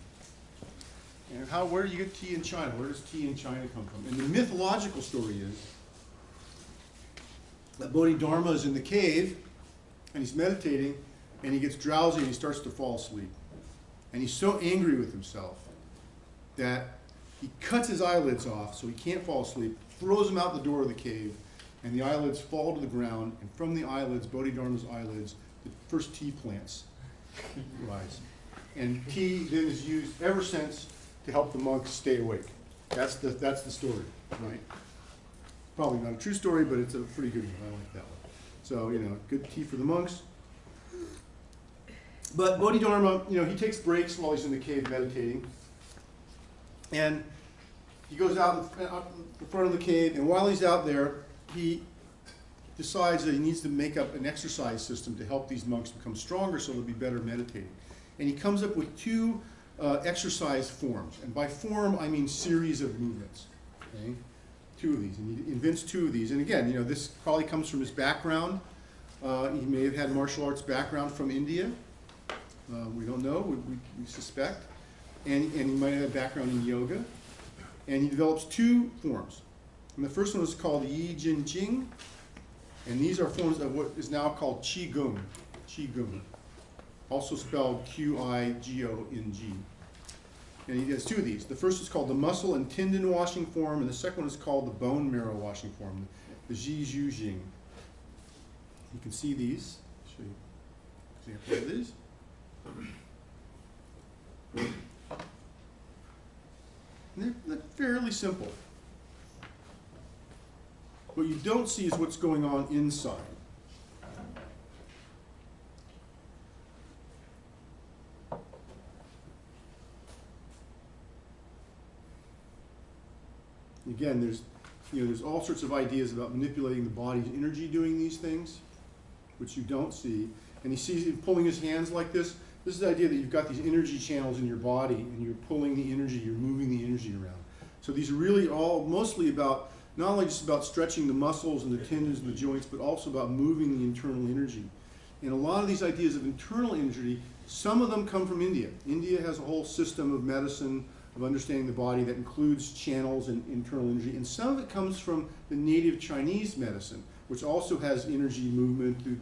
And where do you get tea in China? Where does tea in China come from? And the mythological story is that Bodhidharma is in the cave, and he's meditating, and he gets drowsy, and he starts to fall asleep. And he's so angry with himself that he cuts his eyelids off so he can't fall asleep, throws them out the door of the cave, and the eyelids fall to the ground, and from the eyelids, Bodhidharma's eyelids, the first tea plants rise. And tea then is used ever since to help the monks stay awake. That's the story, right? Probably not a true story, but it's a pretty good one. I like that one. So, you know, good tea for the monks. But Bodhidharma, you know, he takes breaks while he's in the cave meditating. And he goes out in front of the cave, and while he's out there, he decides that he needs to make up an exercise system to help these monks become stronger so they'll be better meditating. And he comes up with two exercise forms. And by form, I mean series of movements. Okay? Two of these. And he invents two of these. And again, you know, this probably comes from his background. He may have had martial arts background from India. We don't know. We suspect. And he might have had background in yoga. And he develops two forms. And the first one is called Yi Jin Jing. And these are forms of what is now called Qigong. Qigong. Also spelled Qigong. And he has two of these. The first is called the muscle and tendon washing form, and the second one is called the bone marrow washing form, the Ji Zhu Jing. You can see these. I'll show you an example of these. And they're fairly simple. What you don't see is what's going on inside. Again, there's all sorts of ideas about manipulating the body's energy doing these things, which you don't see. And he sees him pulling his hands like this. This is the idea that you've got these energy channels in your body, and you're pulling the energy, you're moving the energy around. So these are really all mostly about, not only just about stretching the muscles and the tendons and the joints, but also about moving the internal energy. And a lot of these ideas of internal energy, some of them come from India. India has a whole system of medicine, of understanding the body that includes channels and internal energy. And some of it comes from the native Chinese medicine, which also has energy movement, through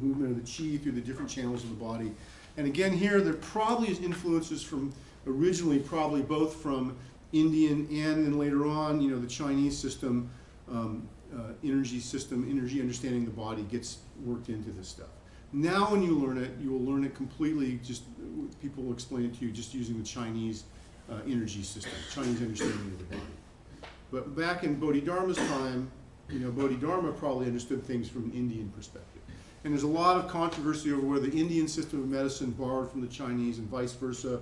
movement of the qi through the different channels of the body. And again, here there probably is influences from, originally probably both from Indian and then later on, you know, the Chinese system, energy understanding the body gets worked into this stuff. Now when you learn it, you will learn it completely, just people will explain it to you just using the Chinese energy system, Chinese understanding of the body. But back in Bodhidharma's time, you know, Bodhidharma probably understood things from an Indian perspective. And there's a lot of controversy over whether the Indian system of medicine borrowed from the Chinese and vice versa,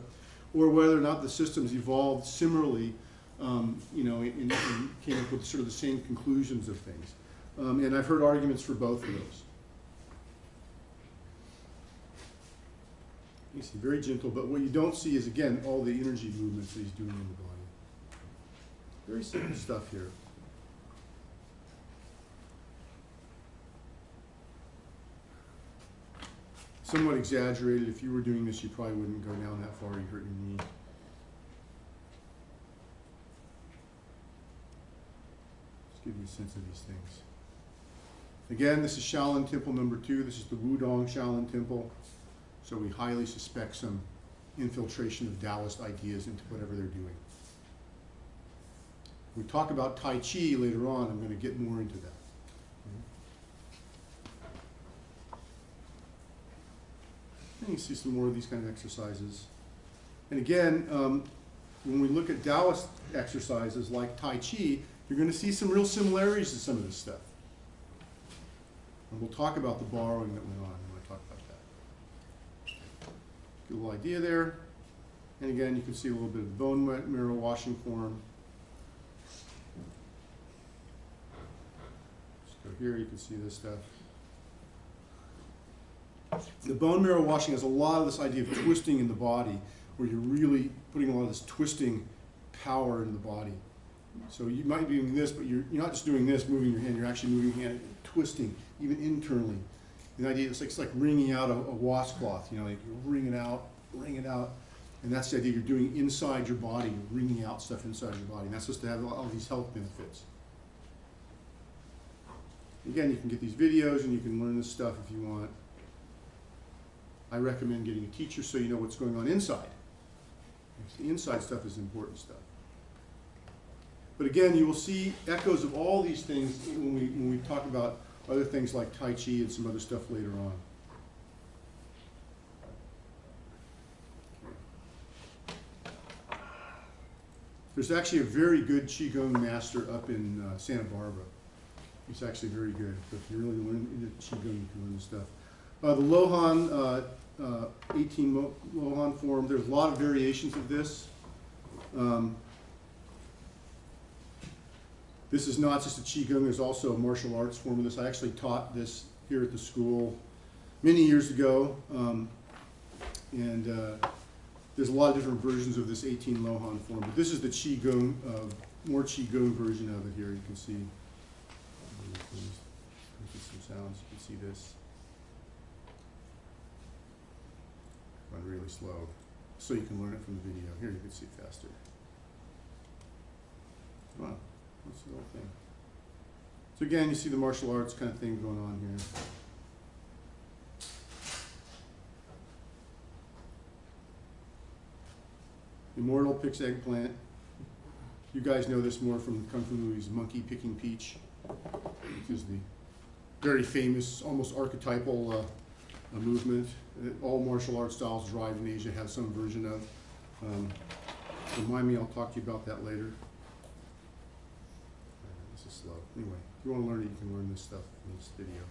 or whether or not the systems evolved similarly, you know, and came up with sort of the same conclusions of things. And I've heard arguments for both of those. You see, very gentle, but what you don't see is, again, all the energy movements that he's doing in the body. Very simple stuff here. Somewhat exaggerated. If you were doing this, you probably wouldn't go down that far. You'd hurt your knee. Just give you a sense of these things. Again, this is Shaolin Temple number 2. This is the Wudong Shaolin Temple. So we highly suspect some infiltration of Taoist ideas into whatever they're doing. We talk about Tai Chi later on. I'm going to get more into that. And you see some more of these kind of exercises. And again, when we look at Taoist exercises like Tai Chi, you're going to see some real similarities to some of this stuff. And we'll talk about the borrowing that went on when I talk about that. Get a little idea there. And again, you can see a little bit of the bone marrow washing form. Just go here, you can see this stuff. The bone marrow washing has a lot of this idea of twisting in the body, where you're really putting a lot of this twisting power in the body. So you might be doing this, but you're not just doing this, moving your hand, you're actually moving your hand, twisting, even internally. The idea is it's like wringing out a washcloth, you know, like you wring it out, and that's the idea you're doing inside your body, you're wringing out stuff inside your body, and that's supposed to have all these health benefits. Again, you can get these videos and you can learn this stuff if you want. I recommend getting a teacher so you know what's going on inside. The inside stuff is important stuff. But again, you will see echoes of all these things when we talk about other things like Tai Chi and some other stuff later on. There's actually a very good Qigong master up in Santa Barbara. He's actually very good. So if you really learn into Qigong, you can learn this stuff. The Lohan, 18 Lohan form, there's a lot of variations of this. This is not just a Qigong, there's also a martial arts form of this. I actually taught this here at the school many years ago. There's a lot of different versions of this 18 Lohan form, but this is the Qigong, more Qigong version of it here. You can see some sounds. You can see this. Run really slow, so you can learn it from the video. Here you can see it faster. Wow, that's the whole thing. So again, you see the martial arts kind of thing going on here. Immortal picks eggplant. You guys know this more from the Kung Fu movies, monkey picking peach, which is the very famous, almost archetypal movement that all martial arts styles derived in Asia have some version of. Remind me, I'll talk to you about that later. This is slow. Anyway, if you want to learn it, you can learn this stuff in this video.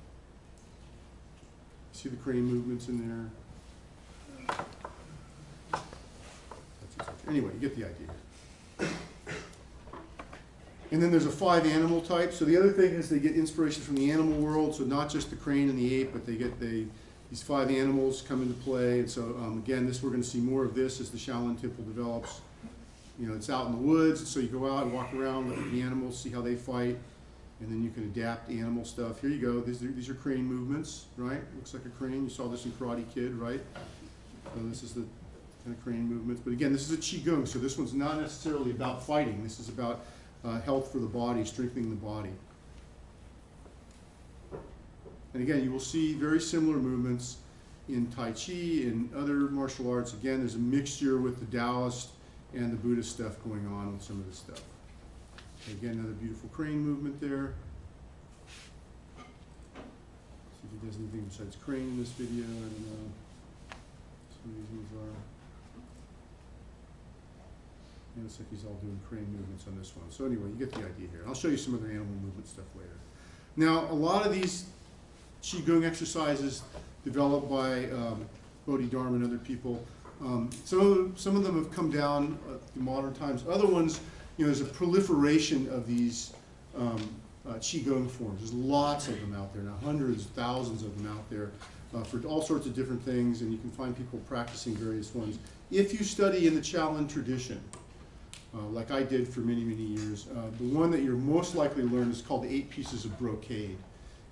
See the crane movements in there? Anyway, you get the idea. And then there's a 5 animal type. So the other thing is they get inspiration from the animal world. So not just the crane and the ape, but they get these 5 animals come into play. And so again, we're going to see more of this as the Shaolin temple develops. You know, it's out in the woods, so you go out and walk around, look at the animals, see how they fight, and then you can adapt animal stuff. Here you go. These are crane movements, right? Looks like a crane. You saw this in Karate Kid, right? So this is the kind of crane movements. But again, this is a Qigong, so this one's not necessarily about fighting. This is about health for the body, strengthening the body. And again, you will see very similar movements in Tai Chi and other martial arts. Again, there's a mixture with the Taoist and the Buddhist stuff going on with some of this stuff. Again, another beautiful crane movement there. See if he does anything besides crane in this video. I don't know. Some of these moves are. It looks like he's all doing crane movements on this one. So anyway, you get the idea here. I'll show you some other animal movement stuff later. Now, a lot of these Qigong exercises developed by Bodhidharma and other people, some of them have come down in modern times. Other ones, you know, there's a proliferation of these Qigong forms. There's lots of them out there now, hundreds, thousands of them out there for all sorts of different things, and you can find people practicing various ones. If you study in the Shaolin tradition, like I did for many, many years, the one that you're most likely to learn is called the 8 Pieces of Brocade.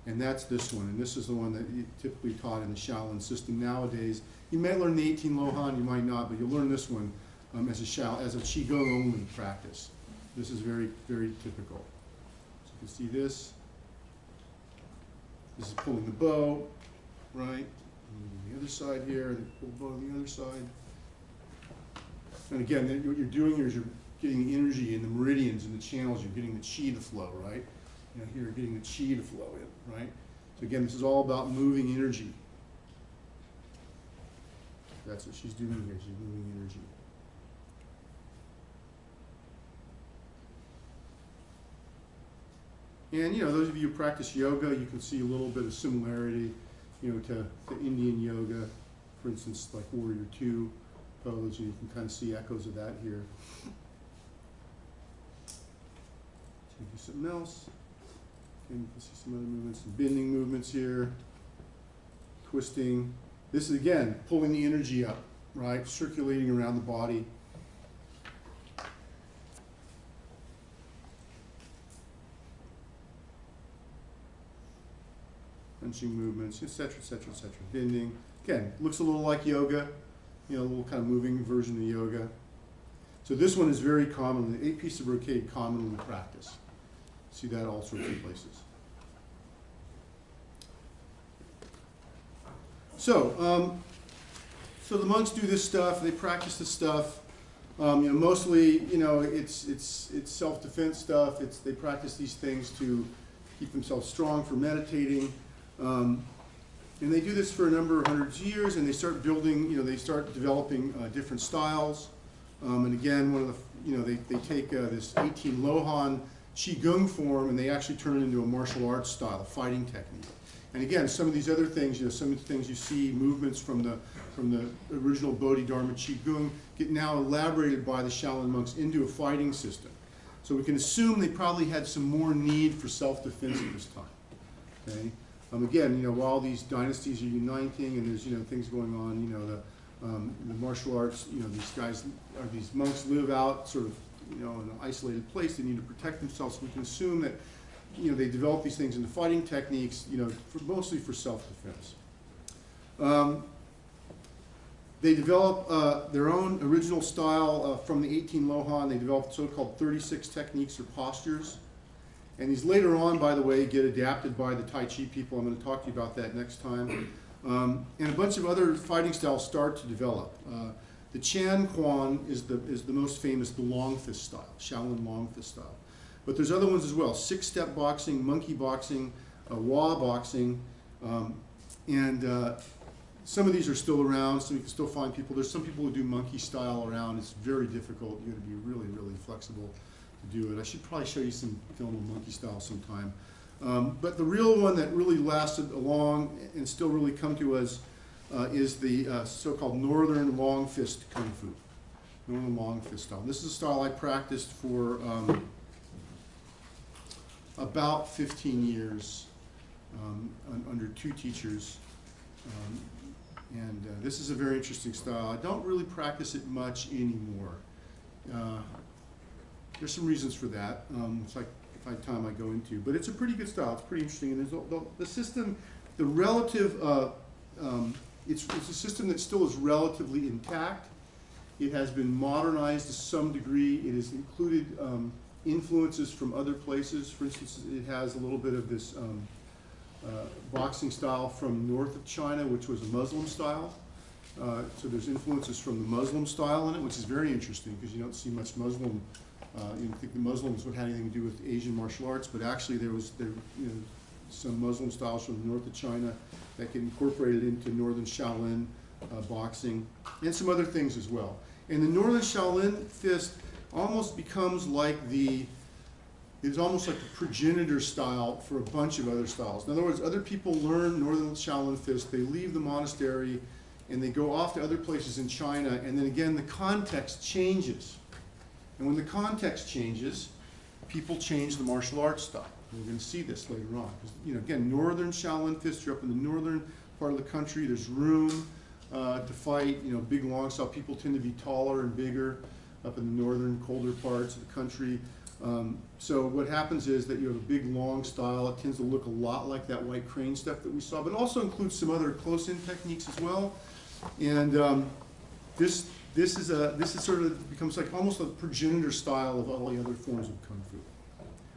And that's this one, and this is the one that you typically taught in the Shaolin system nowadays. You might learn the 18 Lohan, you might not, but you'll learn this one as a Qigong only practice. This is very, very typical. So you can see this. This is pulling the bow, right? And the other side here, and pull the bow on the other side. And again, what you're doing here is you're getting the energy in the meridians and the channels. You're getting the chi to flow, right? You know, here you're getting the chi to flow in, right? So again, this is all about moving energy. That's what she's doing here. She's moving energy. And, you know, those of you who practice yoga, you can see a little bit of similarity, you know, to Indian yoga. For instance, like Warrior II pose, and you can kind of see echoes of that here. So you do something else. And you can see some other movements, some bending movements here, twisting. This is, again, pulling the energy up, right? Circulating around the body. Punching movements, etc., etc., etc. Bending. Again, looks a little like yoga, you know, a little kind of moving version of yoga. So this one is very common, the 8 Pieces of Brocade commonly practiced. See that all sorts of places. So, so the monks do this stuff. They practice this stuff. You know, mostly, you know, it's self-defense stuff. They practice these things to keep themselves strong for meditating. And they do this for a number of hundreds of years, and they start building. You know, they start developing different styles. And again, one of the, they take this 18 Lohan Qigong form and they actually turn it into a martial arts style, a fighting technique. And again, some of these other things, some of the things you see, movements from the original Bodhidharma Qigong get now elaborated by the Shaolin monks into a fighting system. So we can assume they probably had some more need for self-defense at this time. Okay? Again, while these dynasties are uniting and there's things going on, the martial arts, these monks live out sort of in an isolated place. They need to protect themselves. So we can assume that they develop these things into fighting techniques, mostly for self-defense. They develop their own original style from the 18 Lohan. They developed so-called 36 techniques or postures. And these later on, by the way, get adapted by the Tai Chi people. I'm going to talk to you about that next time. And a bunch of other fighting styles start to develop. The Chan Quan is the most famous, the long fist style, Shaolin long fist style. But there's other ones as well, six-step boxing, monkey boxing, Wa boxing, and some of these are still around, so you can still find people. There's some people who do monkey style around. It's very difficult. You got to be really, really flexible to do it. I should probably show you some film of monkey style sometime. But the real one that really lasted along and still really come to us is the so-called Northern Long Fist Kung Fu. Northern Long Fist style. This is a style I practiced for about 15 years under two teachers. This is a very interesting style. I don't really practice it much anymore. There's some reasons for that. It's like if I have time I go into, but it's a pretty good style. It's pretty interesting. And there's the system, the relative, it's a system that still is relatively intact. It has been modernized to some degree. It has included influences from other places. For instance, it has a little bit of this boxing style from north of China, which was a Muslim style. So there's influences from the Muslim style in it, which is very interesting because you don't see much Muslim. You don't think the Muslims would have anything to do with Asian martial arts, but actually there some Muslim styles from the north of China that get incorporated into Northern Shaolin boxing and some other things as well. And the Northern Shaolin fist almost becomes like it's almost like the progenitor style for a bunch of other styles. In other words, other people learn Northern Shaolin fist, they leave the monastery, and they go off to other places in China, and then again the context changes. And when the context changes, people change the martial arts style. And we're going to see this later on. Again, Northern Shaolin fist, you're up in the northern part of the country, there's room to fight, big long style. People tend to be taller and bigger up in the northern, colder parts of the country. So what happens is that you have a big long style. It tends to look a lot like that white crane stuff that we saw, but it also includes some other close-in techniques as well. And this is sort of becomes like almost a progenitor style of all the other forms of Kung Fu.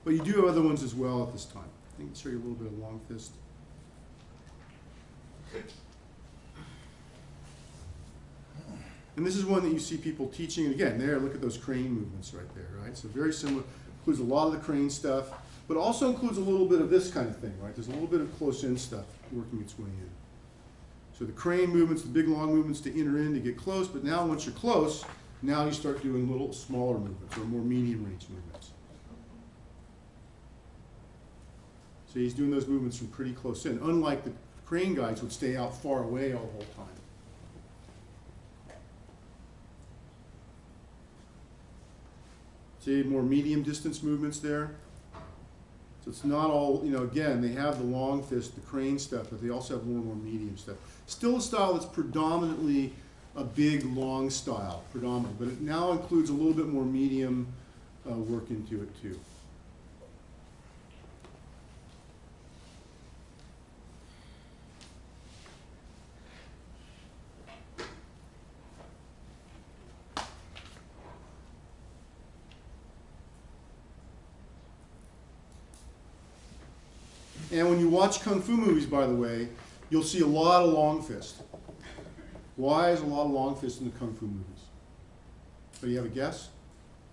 But you do have other ones as well at this time. I can show you a little bit of long fist. And this is one that you see people teaching. And again, there, look at those crane movements right there, right? So very similar. Includes a lot of the crane stuff, but also includes a little bit of this kind of thing, right? There's a little bit of close-in stuff working its way in. So the crane movements, the big long movements to enter in to get close, but now once you're close, now you start doing little smaller movements or more medium range movements. So he's doing those movements from pretty close in, unlike the crane guys would stay out far away all the whole time. See, more medium distance movements there. So it's not all, again, they have the long fist, the crane stuff, but they also have more medium stuff. Still a style that's predominantly a big, long style, but it now includes a little bit more medium work into it too. And when you watch Kung Fu movies, by the way, you'll see a lot of long fist. Why is a lot of long fist in the Kung Fu movies? So you have a guess?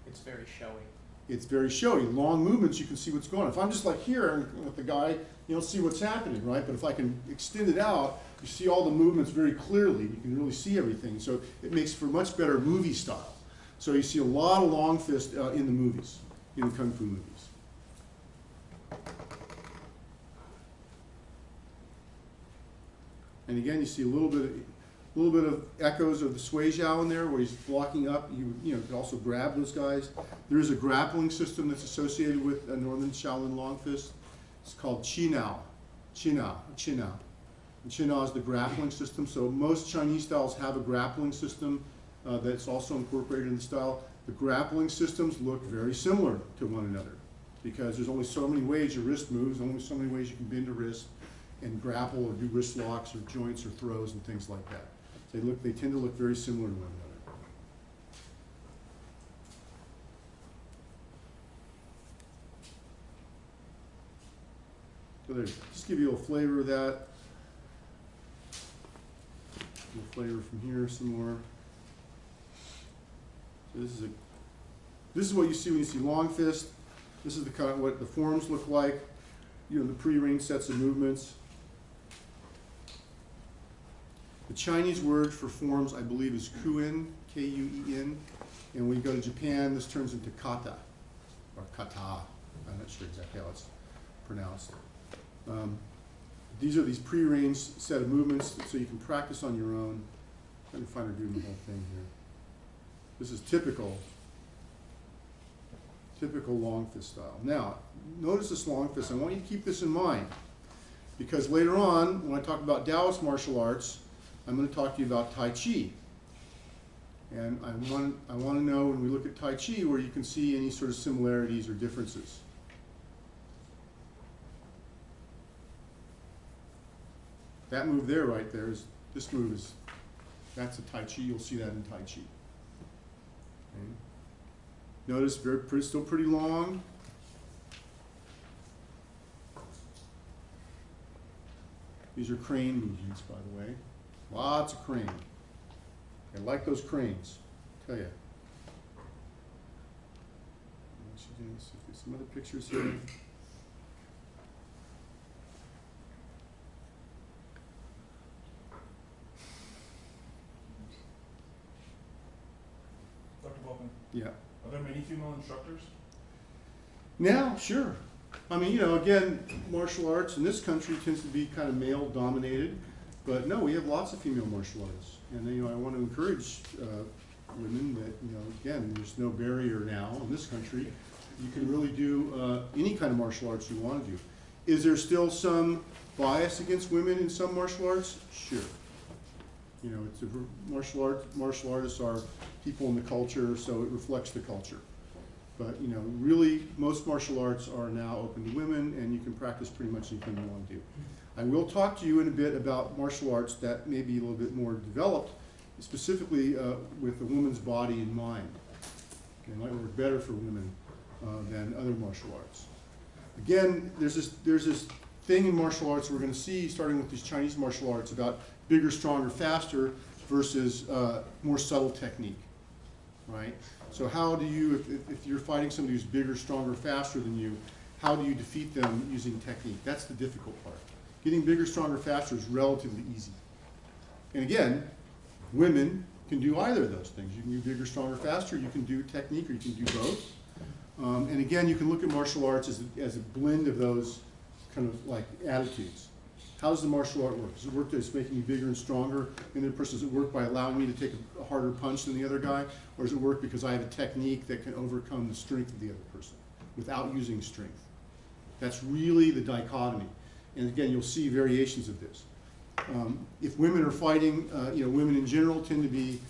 It's very showy. It's very showy. Long movements, you can see what's going on. If I'm just like here with the guy, you don't see what's happening, right? But if I can extend it out, you see all the movements very clearly. You can really see everything. So it makes for much better movie style. So you see a lot of long fist in the movies, in the Kung Fu movies. And again, you see a little bit of echoes of the Sui Jiao in there, where he's blocking up. You can also grab those guys. There is a grappling system that's associated with a Northern Shaolin long fist. It's called Qinao. And Qinao is the grappling system. So most Chinese styles have a grappling system that's also incorporated in the style. The grappling systems look very similar to one another because there's only so many ways your wrist moves, only so many ways you can bend a wrist and grapple or do wrist locks or joints or throws and things like that. They tend to look very similar to one another. So there, just give you a little flavor of that. A little flavor from here, some more. So this is what you see when you see long fist. This is the kind of what the forms look like. You know, the pre-arranged sets of movements. The Chinese word for forms, I believe, is Kuin, K-U-E-N. And when you go to Japan, this turns into kata, or kata. I'm not sure exactly how it's pronounced. These are these pre-arranged set of movements so you can practice on your own. I'm trying to find her doing the whole thing here. This is typical long fist style. Now, notice this long fist. I want you to keep this in mind because later on, when I talk about Taoist martial arts, I'm going to talk to you about Tai Chi. And I want to know when we look at Tai Chi where you can see any sort of similarities or differences. That move there, right there, this move is, that's a Tai Chi. You'll see that in Tai Chi. Okay. Notice still pretty long. These are crane movements, by the way. Lots of crane. I like those cranes, I tell you. Some other pictures here. Dr. Balkan, Yeah. are there many female instructors? Now, sure. I mean, again, martial arts in this country tends to be kind of male dominated, but no, we have lots of female martial artists. And, I want to encourage women that, again, there's no barrier now in this country. You can really do any kind of martial arts you want to do. Is there still some bias against women in some martial arts? Sure. It's martial artists are people in the culture, so it reflects the culture. But, really, most martial arts are now open to women, and you can practice pretty much anything you want to do. I will talk to you in a bit about martial arts that may be a little bit more developed, specifically with the woman's body in mind. It might work better for women than other martial arts. Again, there's this thing in martial arts we're going to see, starting with these Chinese martial arts, about bigger, stronger, faster versus more subtle technique, right? So how do you, if you're fighting somebody who's bigger, stronger, faster than you, how do you defeat them using technique? That's the difficult part. Getting bigger, stronger, faster is relatively easy. And again, women can do either of those things. You can do bigger, stronger, faster. You can do technique, or you can do both. And again, you can look at martial arts as a blend of those kind of like attitudes. How does the martial art work? Does it work that it's making me bigger and stronger? And the person, does it work by allowing me to take a harder punch than the other guy? Or does it work because I have a technique that can overcome the strength of the other person without using strength? That's really the dichotomy. And again, you'll see variations of this. If women are fighting, women in general tend to be,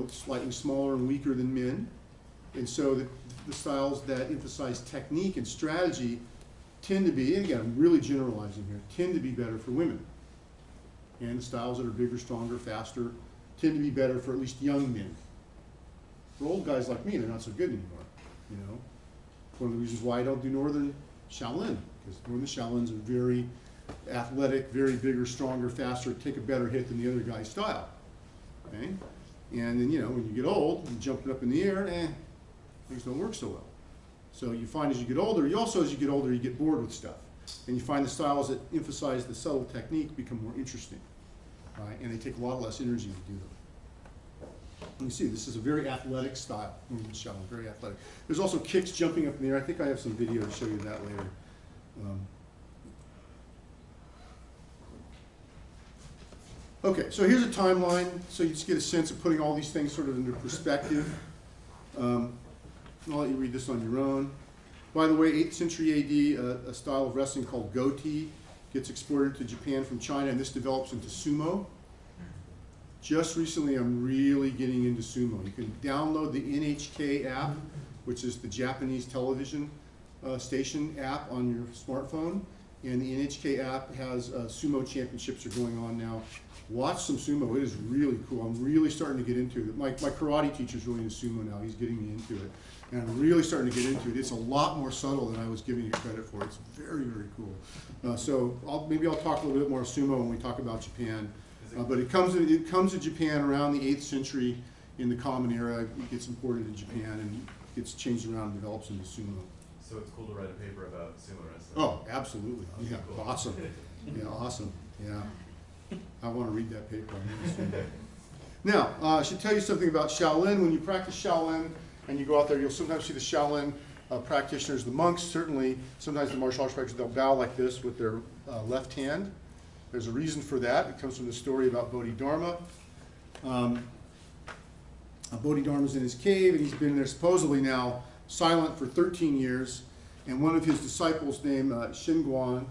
slightly smaller and weaker than men. And so the styles that emphasize technique and strategy tend to be, and again, I'm really generalizing here, tend to be better for women. And the styles that are bigger, stronger, faster tend to be better for at least young men. For old guys like me, they're not so good anymore, One of the reasons why I don't do Northern Shaolin, because Northern Shaolins are very athletic, very bigger, stronger, faster, take a better hit than the other guy's style, okay? And then, when you get old, and jumping up in the air, things don't work so well. So you find as you get older, you get bored with stuff. And you find the styles that emphasize the subtle technique become more interesting, right? And they take a lot less energy to do them. You see, this is a very athletic style, Shaolin, very athletic. There's also kicks jumping up in the air. I think I have some video to show you that later. Okay, so here's a timeline, so you just get a sense of putting all these things sort of into perspective. I'll let you read this on your own. By the way, 8th century AD, a style of wrestling called Go-Ti gets exported to Japan from China, and this develops into sumo. Just recently, I'm really getting into sumo. You can download the NHK app, which is the Japanese television station app on your smartphone, and the NHK app has sumo championships are going on now. Watch some sumo. It is really cool. I'm really starting to get into it. My karate teacher's really into sumo now. He's getting me into it. And I'm really starting to get into it. It's a lot more subtle than I was giving it credit for. It's very, very cool. So maybe I'll talk a little bit more sumo when we talk about Japan. But it comes to Japan around the 8th century in the Common Era. It gets imported to Japan and gets changed around and develops into sumo. So it's cool to write a paper about sumo wrestling. Oh, absolutely. Yeah, Cool. awesome. Yeah, awesome. Yeah. I want to read that paper. Now, I should tell you something about Shaolin. When you practice Shaolin and you go out there, you'll sometimes see the Shaolin practitioners, the monks certainly, sometimes the martial arts practitioners, they'll bow like this with their left hand. There's a reason for that. It comes from the story about Bodhidharma. Bodhidharma's in his cave, and he's been there supposedly now silent for 13 years. And one of his disciples named Xinguan,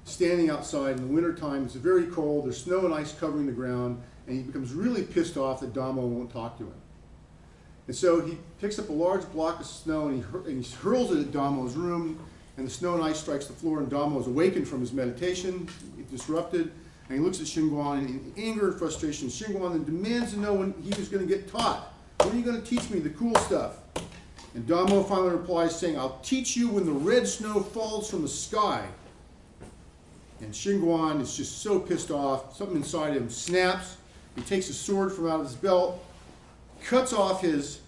standing outside in the wintertime, it's very cold, there's snow and ice covering the ground, and he becomes really pissed off that Dhammo won't talk to him. And so he picks up a large block of snow and he hurls it at Dhammo's room, and the snow and ice strikes the floor, and Dhammo is awakened from his meditation, disrupted, and he looks at Xinguan in anger and frustration. Xinguan then demands to know when he was going to get taught. When are you going to teach me the cool stuff? And Dhammo finally replies saying, I'll teach you when the red snow falls from the sky. And Xinguan is just so pissed off, something inside him snaps. He takes a sword from out of his belt, cuts off his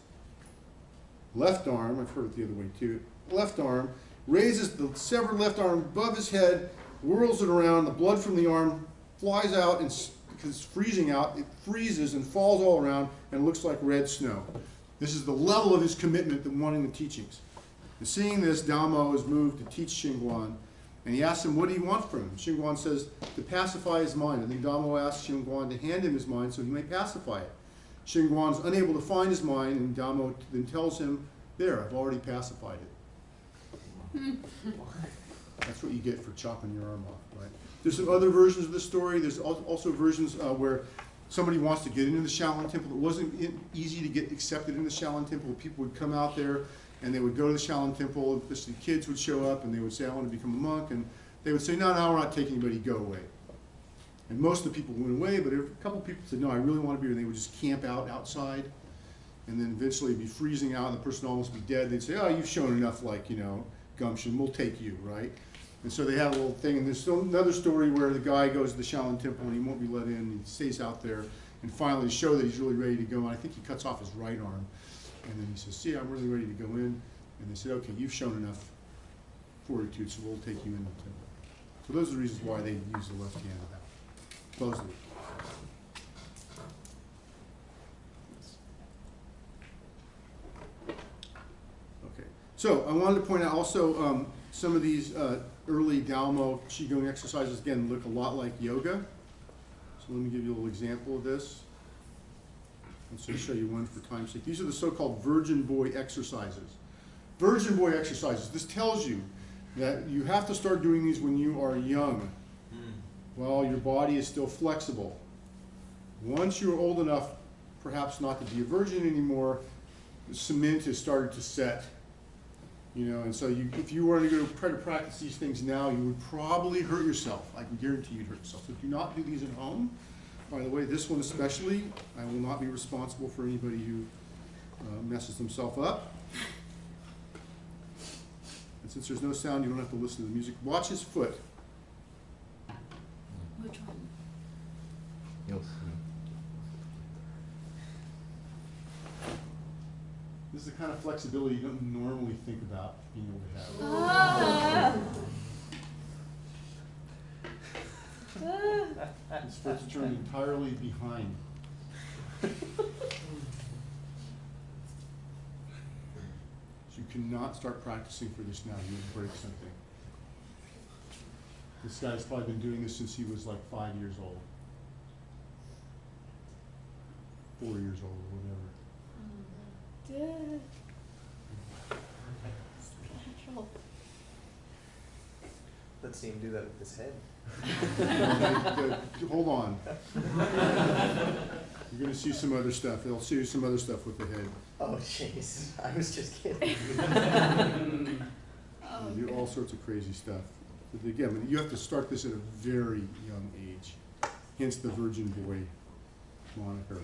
left arm, I've heard it the other way too, left arm, raises the severed left arm above his head, whirls it around, the blood from the arm flies out, and because it's freezing out, it freezes and falls all around and looks like red snow. This is the level of his commitment to wanting the teachings. And seeing this, Dhammo is moved to teach Xinguan, and he asks him, what do you want from him? Xinguan says, to pacify his mind. And then Dhammo asks Xinguan to hand him his mind so he may pacify it. Xinguan is unable to find his mind, and Dhammo then tells him, there, I've already pacified it. That's what you get for chopping your arm off, right? There's some other versions of the story. There's also versions where somebody wants to get into the Shaolin Temple. It wasn't easy to get accepted in the Shaolin Temple. People would come out there and they would go to the Shaolin Temple, especially kids would show up and they would say, I want to become a monk. And they would say, no, we're not taking anybody, go away. And most of the people went away, but a couple people said, no, I really want to be here. And they would just camp out outside. And then eventually it'd be freezing out and the person would almost be dead. They'd say, oh, you've shown enough, like, gumption, we'll take you, right? And so they have a little thing, and there's still another story where the guy goes to the Shaolin Temple and he won't be let in, and he stays out there, and finally to show that he's really ready to go, and I think he cuts off his right arm, and then he says, see, I'm really ready to go in, and they said, okay, you've shown enough fortitude, so we'll take you in the temple. So those are the reasons why they use the left hand now, supposedly. Okay, so I wanted to point out also some of these early Dhammo Qigong exercises, again, look a lot like yoga. So let me give you a little example of this. Let's just show you one for time's sake. These are the so-called virgin boy exercises. Virgin boy exercises. This tells you that you have to start doing these when you are young, while your body is still flexible. Once you're old enough, perhaps not to be a virgin anymore, the cement has started to set. And so if you were to go try to practice these things now, you would probably hurt yourself. I can guarantee you'd hurt yourself. So do not do these at home. By the way, this one especially, I will not be responsible for anybody who messes themselves up. And since there's no sound, you don't have to listen to the music. Watch his foot. Which one? You'll see. This is the kind of flexibility you don't normally think about being able to have. His foot's turned entirely behind. cannot start practicing for this now. You would break something. This guy's probably been doing this since he was like 5 years old. 4 years old or whatever. Let's see him do that with his head. Hold on. You're going to see some other stuff. They'll see some other stuff with the head. Oh, jeez. I was just kidding. You do all sorts of crazy stuff. But again, you have to start this at a very young age. Hence the virgin boy moniker.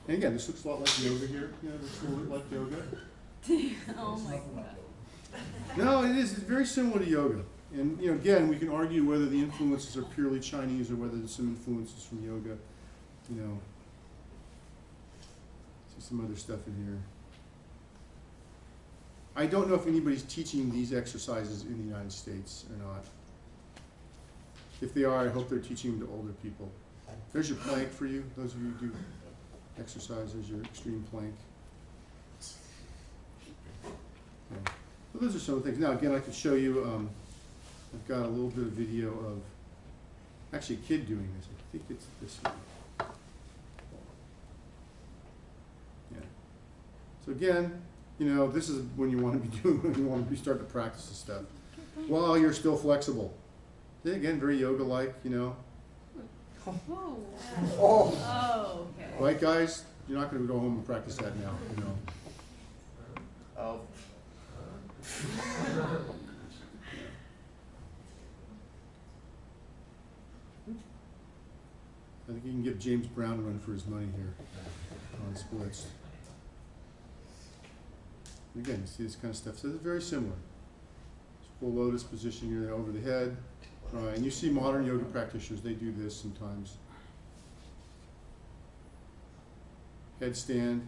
And again, this looks a lot like yoga here. You know, this looks a little bit like yoga. Oh my god. No, it is. It's very similar to yoga. And you know, again, we can argue whether the influences are purely Chinese or whether there's some influences from yoga. You know, see some other stuff in here. I don't know if anybody's teaching these exercises in the United States or not. If they are, I hope they're teaching them to older people. There's your plank for you. Those of you who do exercise, there's your extreme plank. Okay. So those are some of the things. Now, again, I can show you, I've got a little bit of video of actually a kid doing this. I think it's this one. Yeah. So again, you know, this is when you want to be doing, when you want to be starting to practice this stuff. While you're still flexible. Yeah, again, very yoga-like, you know. Whoa. Oh. Oh, okay. Right, guys? You're not going to go home and practice that now, you know. Oh. I think you can give James Brown a run for his money here on splits. Again, you see this kind of stuff. So it's very similar. It's full lotus position here over the head. And you see modern yoga practitioners, they do this sometimes. Headstand.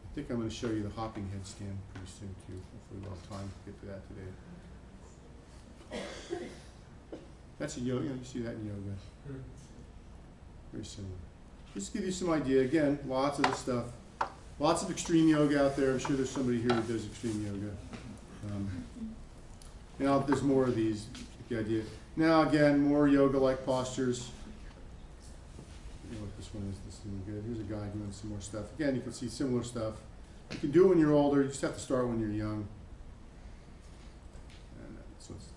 I think I'm going to show you the hopping headstand pretty soon too. Hopefully we'll have time to get to that today. That's a yoga, you see that in yoga. Very similar. Just to give you some idea, again, lots of this stuff. Lots of extreme yoga out there. I'm sure there's somebody here who does extreme yoga. You know, there's more of these, the idea. Now again, more yoga-like postures. You know what this one is, this is really good. Here's a guy doing some more stuff. Again, you can see similar stuff. You can do it when you're older, you just have to start when you're young. And this one's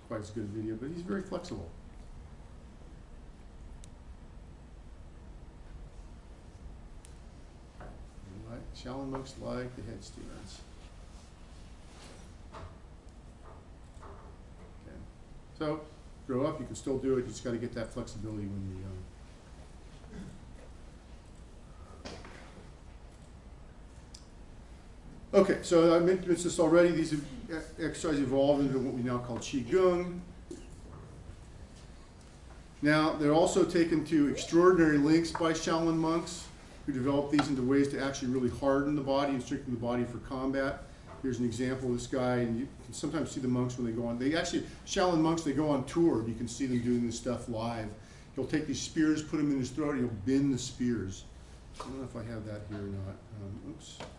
quite as good a video, but he's very flexible. Shaolin monks like the headstands. Okay. So, grow up, you can still do it, you just got to get that flexibility when you're young. Okay, so I mentioned this already. These exercises evolved into what we now call Qigong. Now, they're also taken to extraordinary lengths by Shaolin monks, who developed these into ways to actually really harden the body and strengthen the body for combat. Here's an example of this guy, and you can sometimes see the monks when they go on. They actually, Shaolin monks, they go on tour. You can see them doing this stuff live. He'll take these spears, put them in his throat, and he'll bend the spears. I don't know if I have that here or not. Oops. Sorry.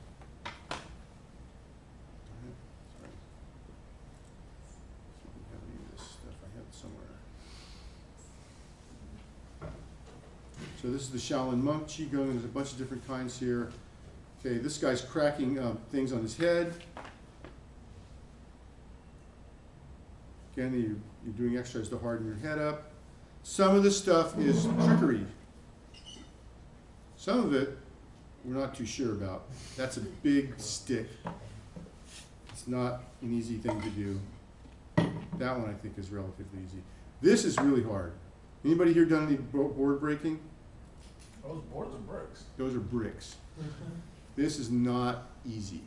I don't have any of this stuff. I have it somewhere. So this is the Shaolin monk, Qigong, there's a bunch of different kinds here. Okay, this guy's cracking things on his head. Again, you're doing exercise to harden your head up. Some of this stuff is trickery. Some of it, we're not too sure about. That's a big stick. It's not an easy thing to do. That one I think is relatively easy. This is really hard. Anybody here done any board breaking? Those boards are bricks. Those are bricks. This is not easy.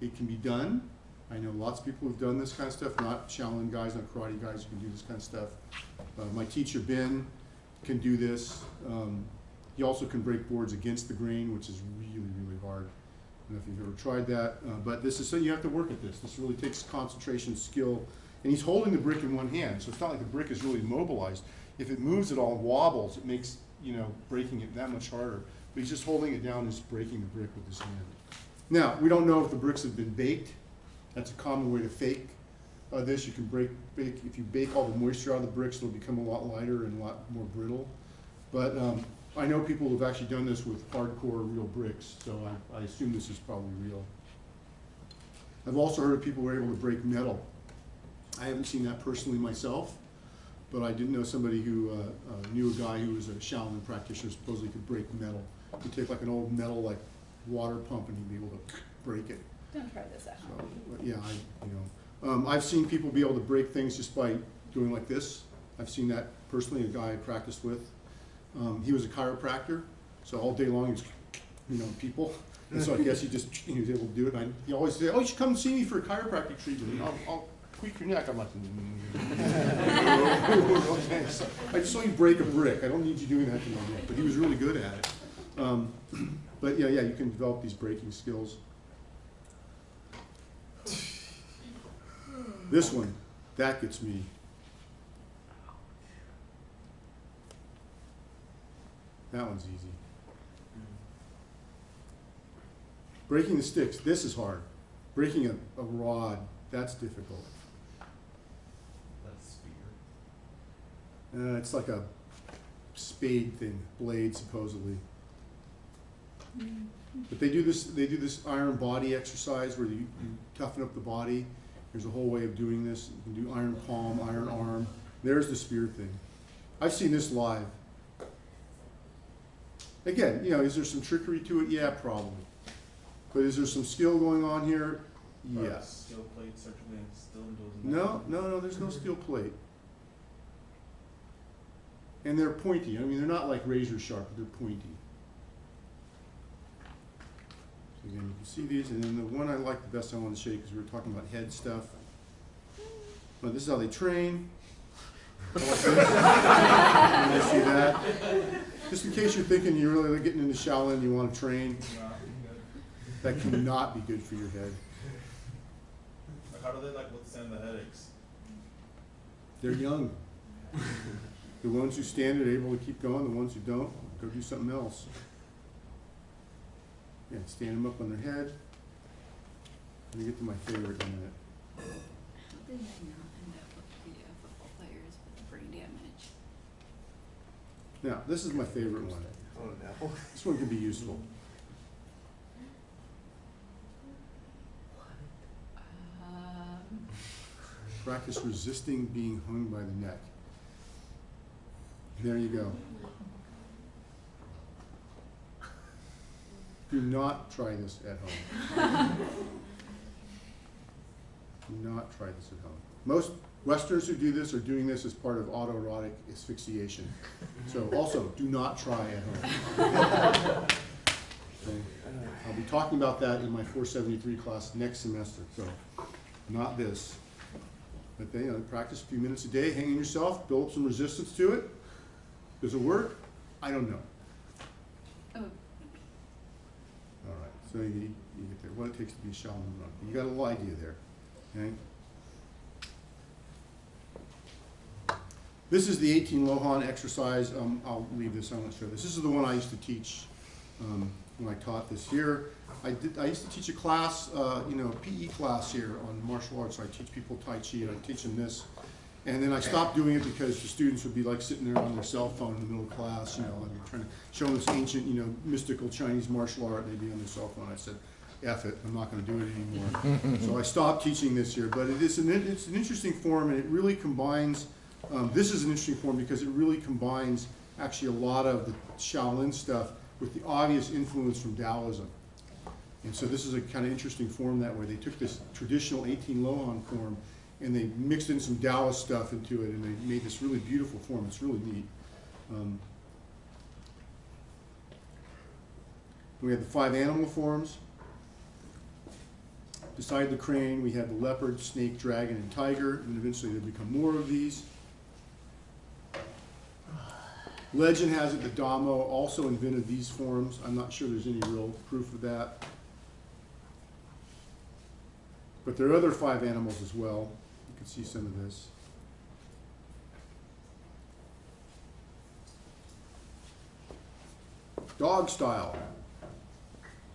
It can be done. I know lots of people who've done this kind of stuff, not Shaolin guys, not karate guys who can do this kind of stuff. My teacher, Ben, can do this. He also can break boards against the grain, which is really, really hard. I don't know if you've ever tried that, but this is so you have to work at this. This really takes concentration, skill. And he's holding the brick in one hand, so it's not like the brick is really mobilized. If it moves at all and wobbles, it makes, you know, breaking it that much harder. But he's just holding it down and just breaking the brick with his hand. Now, we don't know if the bricks have been baked. That's a common way to fake this. You can bake, if you bake all the moisture out of the bricks, they'll become a lot lighter and a lot more brittle. But I know people who have actually done this with hardcore real bricks, so I assume this is probably real. I've also heard of people who were able to break metal. I haven't seen that personally myself, but I did know somebody who knew a guy who was a Shaolin practitioner, supposedly could break metal. He'd take like an old metal like water pump and he'd be able to break it. Don't try this at home. So, yeah, I've seen people be able to break things just by doing like this. I've seen that personally, a guy I practiced with. He was a chiropractor, so all day long he was, people. And so I guess he was able to do it. And he always said, "Oh, you should come see me for a chiropractic treatment. I'll tweak your neck." I'm like, okay. So I just saw you break a brick. I don't need you doing that to my neck. But he was really good at it. But yeah, you can develop these breaking skills. This one, that gets me. That one's easy. Breaking the sticks, this is hard. Breaking a rod, that's difficult. That's spear. It's like a spade thing, blade supposedly. But they do this iron body exercise where you toughen up the body. There's a whole way of doing this. You can do iron palm, iron arm. There's the spear thing. I've seen this live. Again, is there some trickery to it? Yeah, probably. But is there some skill going on here? Yes. Steel plate surgically instilled into his neck. No, there's no steel plate. And they're pointy. I mean, they're not like razor sharp, but they're pointy. So again, you can see these, and then the one I like the best I want to show you, because we were talking about head stuff. Well, this is how they train. Like this. You see that? Just in case you're thinking you're really getting into Shaolin and you want to train, that cannot be good for your head. Like, how do they withstand the headaches? They're young. The ones who stand it are able to keep going. The ones who don't, go do something else. Yeah, stand them up on their head. Let me get to my favorite in a minute. How did I not end up with the football players with brain damage? Now, this is my favorite one. Oh no. This one can be useful. Practice resisting being hung by the neck. There you go. Do not try this at home. Do not try this at home. Most Westerners who do this are doing this as part of autoerotic asphyxiation. So also, do not try at home. Okay. I'll be talking about that in my 473 class next semester. So, not this. But then, practice a few minutes a day, hanging yourself, build up some resistance to it. Does it work? I don't know. Oh. All right, so you get there. What it takes to be a Shaolin monk. You got a little idea there. Okay. This is the 18 Lohan exercise. I'll leave this. I won't show this. This is the one I used to teach when I taught this here. I used to teach a class, PE class here on martial arts. So I teach people Tai Chi, and I teach them this. And then I stopped doing it because the students would be like sitting there on their cell phone in the middle of class, and trying to show them this ancient, mystical Chinese martial art. They'd be on their cell phone. I said, F it, I'm not going to do it anymore. So I stopped teaching this here. But it's an interesting form, and it really combines. This is an interesting form because it really combines actually a lot of the Shaolin stuff with the obvious influence from Taoism. And so this is a kind of interesting form that way. They took this traditional 18 Lohan form and they mixed in some Taoist stuff into it, and they made this really beautiful form. It's really neat. We had the 5 animal forms. Beside the crane, we had the leopard, snake, dragon, and tiger, and eventually there become more of these. Legend has it that Damo also invented these forms. I'm not sure there's any real proof of that. But there are other 5 animals as well. You can see some of this. Dog style.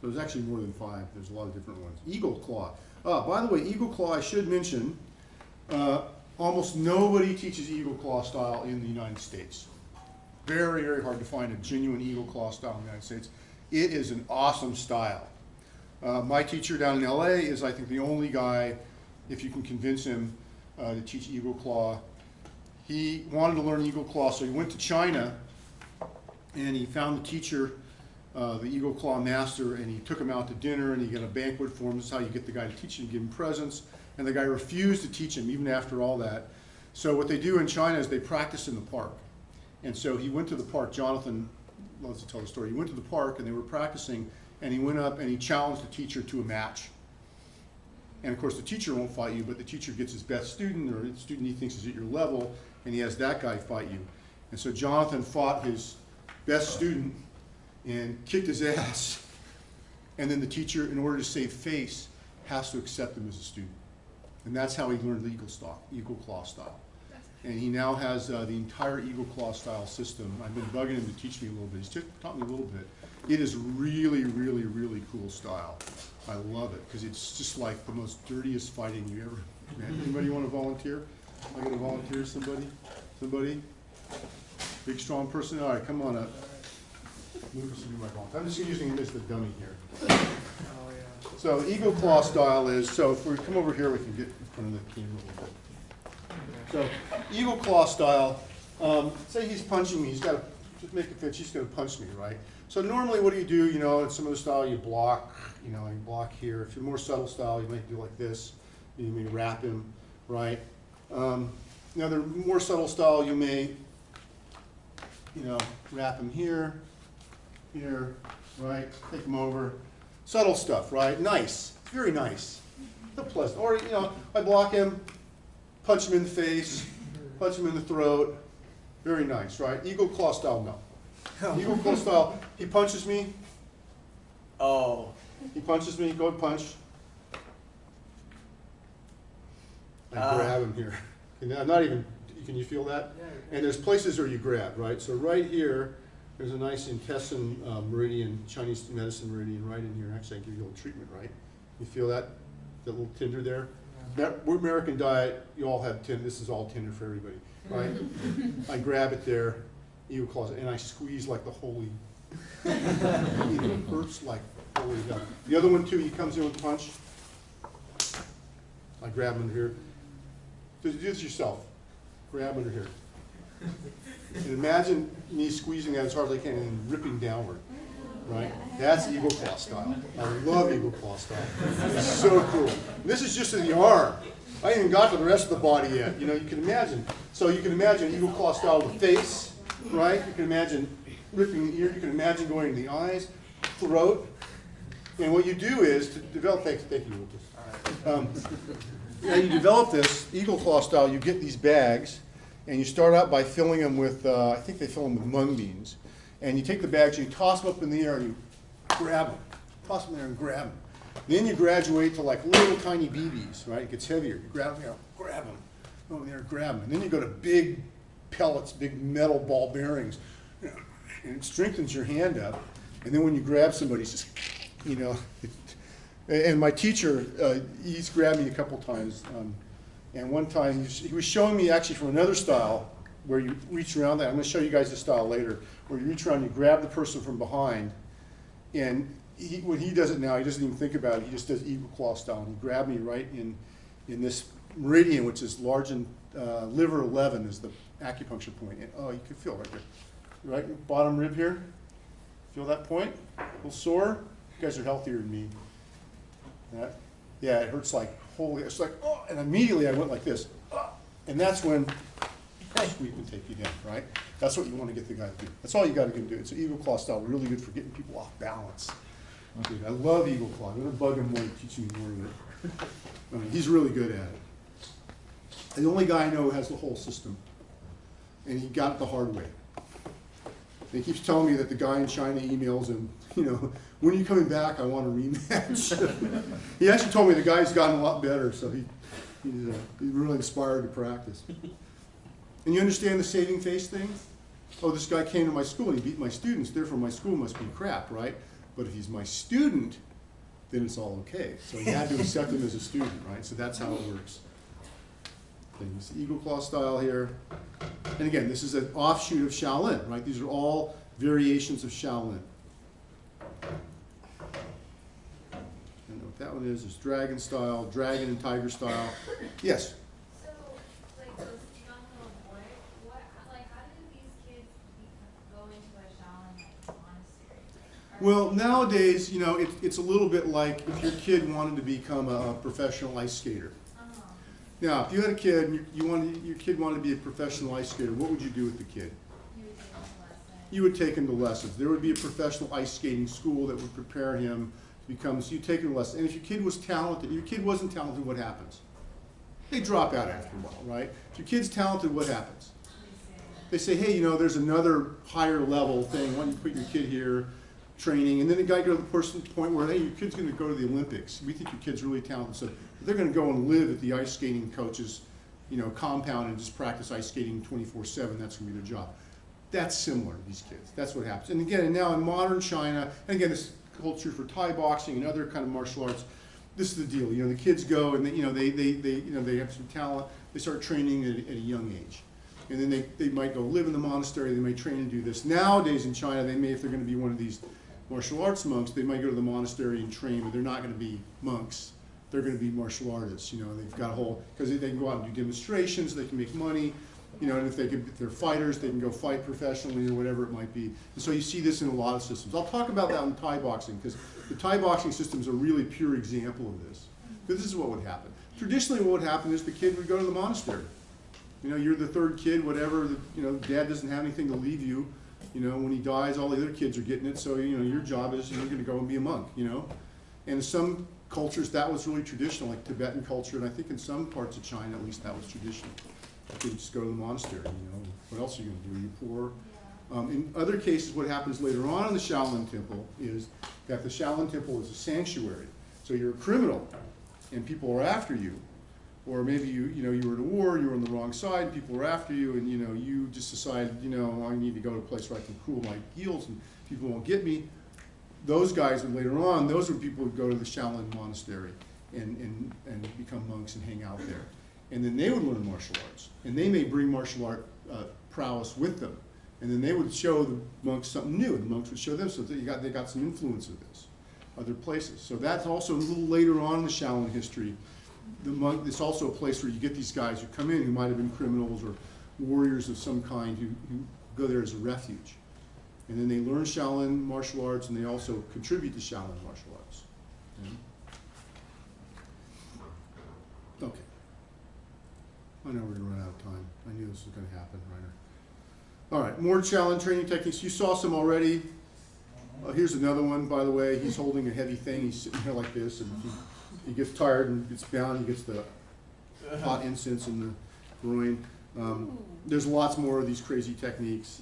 There's actually more than 5. There's a lot of different ones. Eagle claw. By the way, eagle claw, I should mention, almost nobody teaches eagle claw style in the United States. Very, very hard to find a genuine eagle claw style in the United States. It is an awesome style. My teacher down in LA is, I think, the only guy, if you can convince him to teach eagle claw. He wanted to learn eagle claw, so he went to China and he found the teacher, the eagle claw master, and he took him out to dinner and he got a banquet for him. This is how you get the guy to teach you, you give him presents. And the guy refused to teach him even after all that. So what they do in China is they practice in the park. And so he went to the park. Jonathan loves to tell the story. He went to the park and they were practicing, and he went up and he challenged the teacher to a match. And of course the teacher won't fight you, but the teacher gets his best student, or the student he thinks is at your level, and he has that guy fight you. And so Jonathan fought his best student and kicked his ass. And then the teacher, in order to save face, has to accept him as a student. And that's how he learned the eagle claw style. And he now has the entire eagle claw style system. I've been bugging him to teach me a little bit. He's just taught me a little bit. It is really, really, really cool style. I love it because it's just like the most dirtiest fighting you ever met. Anybody want to volunteer? Am I going to volunteer somebody? Somebody? Big, strong person? All right, come on up. Lucas will be my volunteer. I'm just using him as the dummy here. Oh, yeah. So eagle claw style is, so if we come over here, we can get in front of the camera a little bit. So eagle claw style, say he's punching me, he's got to, just make it fit, he's going to punch me, right? So normally what do? You know, in some of the style you block, you know, you block here. If you're more subtle style, you might do like this. You may wrap him, right? Now the more subtle style, you may, you know, wrap him here, here, right? Take him over. Subtle stuff, right? Nice, very nice. So pleasant. Or, you know, I block him, punch him in the face, punch him in the throat. Very nice, right? Eagle claw style, no. Eagle claw style, he punches me. Oh. He punches me, go and punch. I grab him here. And I'm not even, can you feel that? And there's places where you grab, right? So right here, there's a nice intestine meridian, Chinese medicine meridian right in here. Actually, I can give you a little treatment, right? You feel that? That little tinder there? We're American diet, you all have tinder. This is all tinder for everybody, right? I grab it there, eagle claws, and I squeeze like the holy. It hurts like holy hell. The other one too, he comes in with a punch. I grab him under here. Do this yourself. Grab under here. And imagine me squeezing that as hard as I can and ripping downward. Right? That's eagle claw style. I love eagle claw style. It's so cool. This is just in the arm. I ain't even got to the rest of the body yet. You know, you can imagine. So you can imagine eagle claw style of the face, right? You can imagine ripping the ear. You can imagine going to the eyes, throat. And what you do is to develop, thank you, Lucas. Now you develop this eagle claw style, you get these bags, and you start out by filling them with, I think they fill them with mung beans. And you take the bags, and you toss them up in the air, and you grab them. Toss them there and grab them. Then you graduate to like little tiny BBs, right? It gets heavier. You grab them, grab them. Go in there, grab them. And then you go to big pellets, big metal ball bearings. And it strengthens your hand up. And then when you grab somebody, it's just, you know. And my teacher, he's grabbed me a couple times. And one time, he was showing me actually from another style where you reach around that. I'm going to show you guys the style later. Where you reach around, you grab the person from behind. And when he does it now, he doesn't even think about it. He just does eagle claw style. And he grabbed me right in this meridian, which is large and liver 11 is the acupuncture point. And oh, you can feel right there. Right bottom rib here. Feel that point? A little sore? You guys are healthier than me. That, yeah, it hurts like holy. It's like, oh, and immediately I went like this. Oh, and that's when sweep and take you down, right? That's what you want to get the guy to do. That's all you got to do. It's an eagle claw style, really good for getting people off balance. Dude, I love eagle claw. I'm going to bug him more to teach me more of it. I mean, he's really good at it. And the only guy I know who has the whole system. And he got it the hard way. And he keeps telling me that the guy in China emails him, you know, when are you coming back? I want a rematch. He actually told me the guy's gotten a lot better, so he's really inspired to practice. And you understand the saving face thing? oh, this guy came to my school and he beat my students, therefore my school must be crap, right? But if he's my student, then it's all okay. So you had to accept him as a student, right? So that's how it works. Things, Eagle Claw style here. And again, this is an offshoot of Shaolin, right? These are all variations of Shaolin. I don't know what that one is. There's dragon style, dragon and tiger style. Yes? So, like those young little boys, how do these kids go into a Shaolin monastery? Well, nowadays, you know, it's a little bit like if your kid wanted to become a professional ice skater. Now, if you had a kid and your kid wanted to be a professional ice skater, what would you do with the kid? You would take him to lessons. There would be a professional ice skating school that would prepare him to become, so you take him to lessons. And if your kid was talented, your kid wasn't talented, what happens? They drop out after a while, right? If your kid's talented, what happens? They say, hey, you know, there's another higher level thing. Why don't you put your kid here, training? And then the guy goes to the point where, hey, your kid's going to go to the Olympics. We think your kid's really talented. So they're going to go and live at the ice skating coach's, you know, compound and just practice ice skating 24/7. That's going to be their job. That's similar to these kids. That's what happens. And again, now in modern China, and again, this culture for Thai boxing and other kind of martial arts, this is the deal. You know, the kids go and they have some talent. They start training at a young age, and then they might go live in the monastery. They may train and do this. Nowadays in China, they may, if they're going to be one of these martial arts monks, they might go to the monastery and train, but they're not going to be monks. They're going to be martial artists. You know, they've got a whole, because they can go out and do demonstrations. They can make money. You know, and if they're fighters, they can go fight professionally or whatever it might be. And so you see this in a lot of systems. I'll talk about that in Thai boxing, because the Thai boxing system is a really pure example of this. Because this is what would happen. Traditionally, what would happen is the kid would go to the monastery. You know, you're the third kid, whatever. You know, dad doesn't have anything to leave you. You know, when he dies, all the other kids are getting it. So you know, your job is you're going to go and be a monk. You know, and in some cultures that was really traditional, like Tibetan culture, and I think in some parts of China, at least, that was traditional. You just go to the monastery, you know. What else are you going to do? Are you poor? In other cases, what happens later on in the Shaolin Temple is that the Shaolin Temple is a sanctuary. So you're a criminal, and people are after you. Or maybe you were at a war, you were on the wrong side, and people were after you, and you know, you just decided, you know, I need to go to a place where I can cool my heels and people won't get me. Those guys, and later on, those were people who would go to the Shaolin monastery and become monks and hang out there. And then they would learn martial arts. And they may bring martial art prowess with them. And then they would show the monks something new, and the monks would show them, so they got some influence of this, other places. So that's also a little later on in the Shaolin history. It's also a place where you get these guys who come in who might have been criminals or warriors of some kind who go there as a refuge. And then they learn Shaolin martial arts, and they also contribute to Shaolin martial arts. Okay. I know we're going to run out of time. I knew this was going to happen, Reiner. All right, more Shaolin training techniques. You saw some already. Here's another one, by the way. He's holding a heavy thing. He's sitting here like this, and he gets tired and gets bound. He gets the hot incense in the groin. There's lots more of these crazy techniques.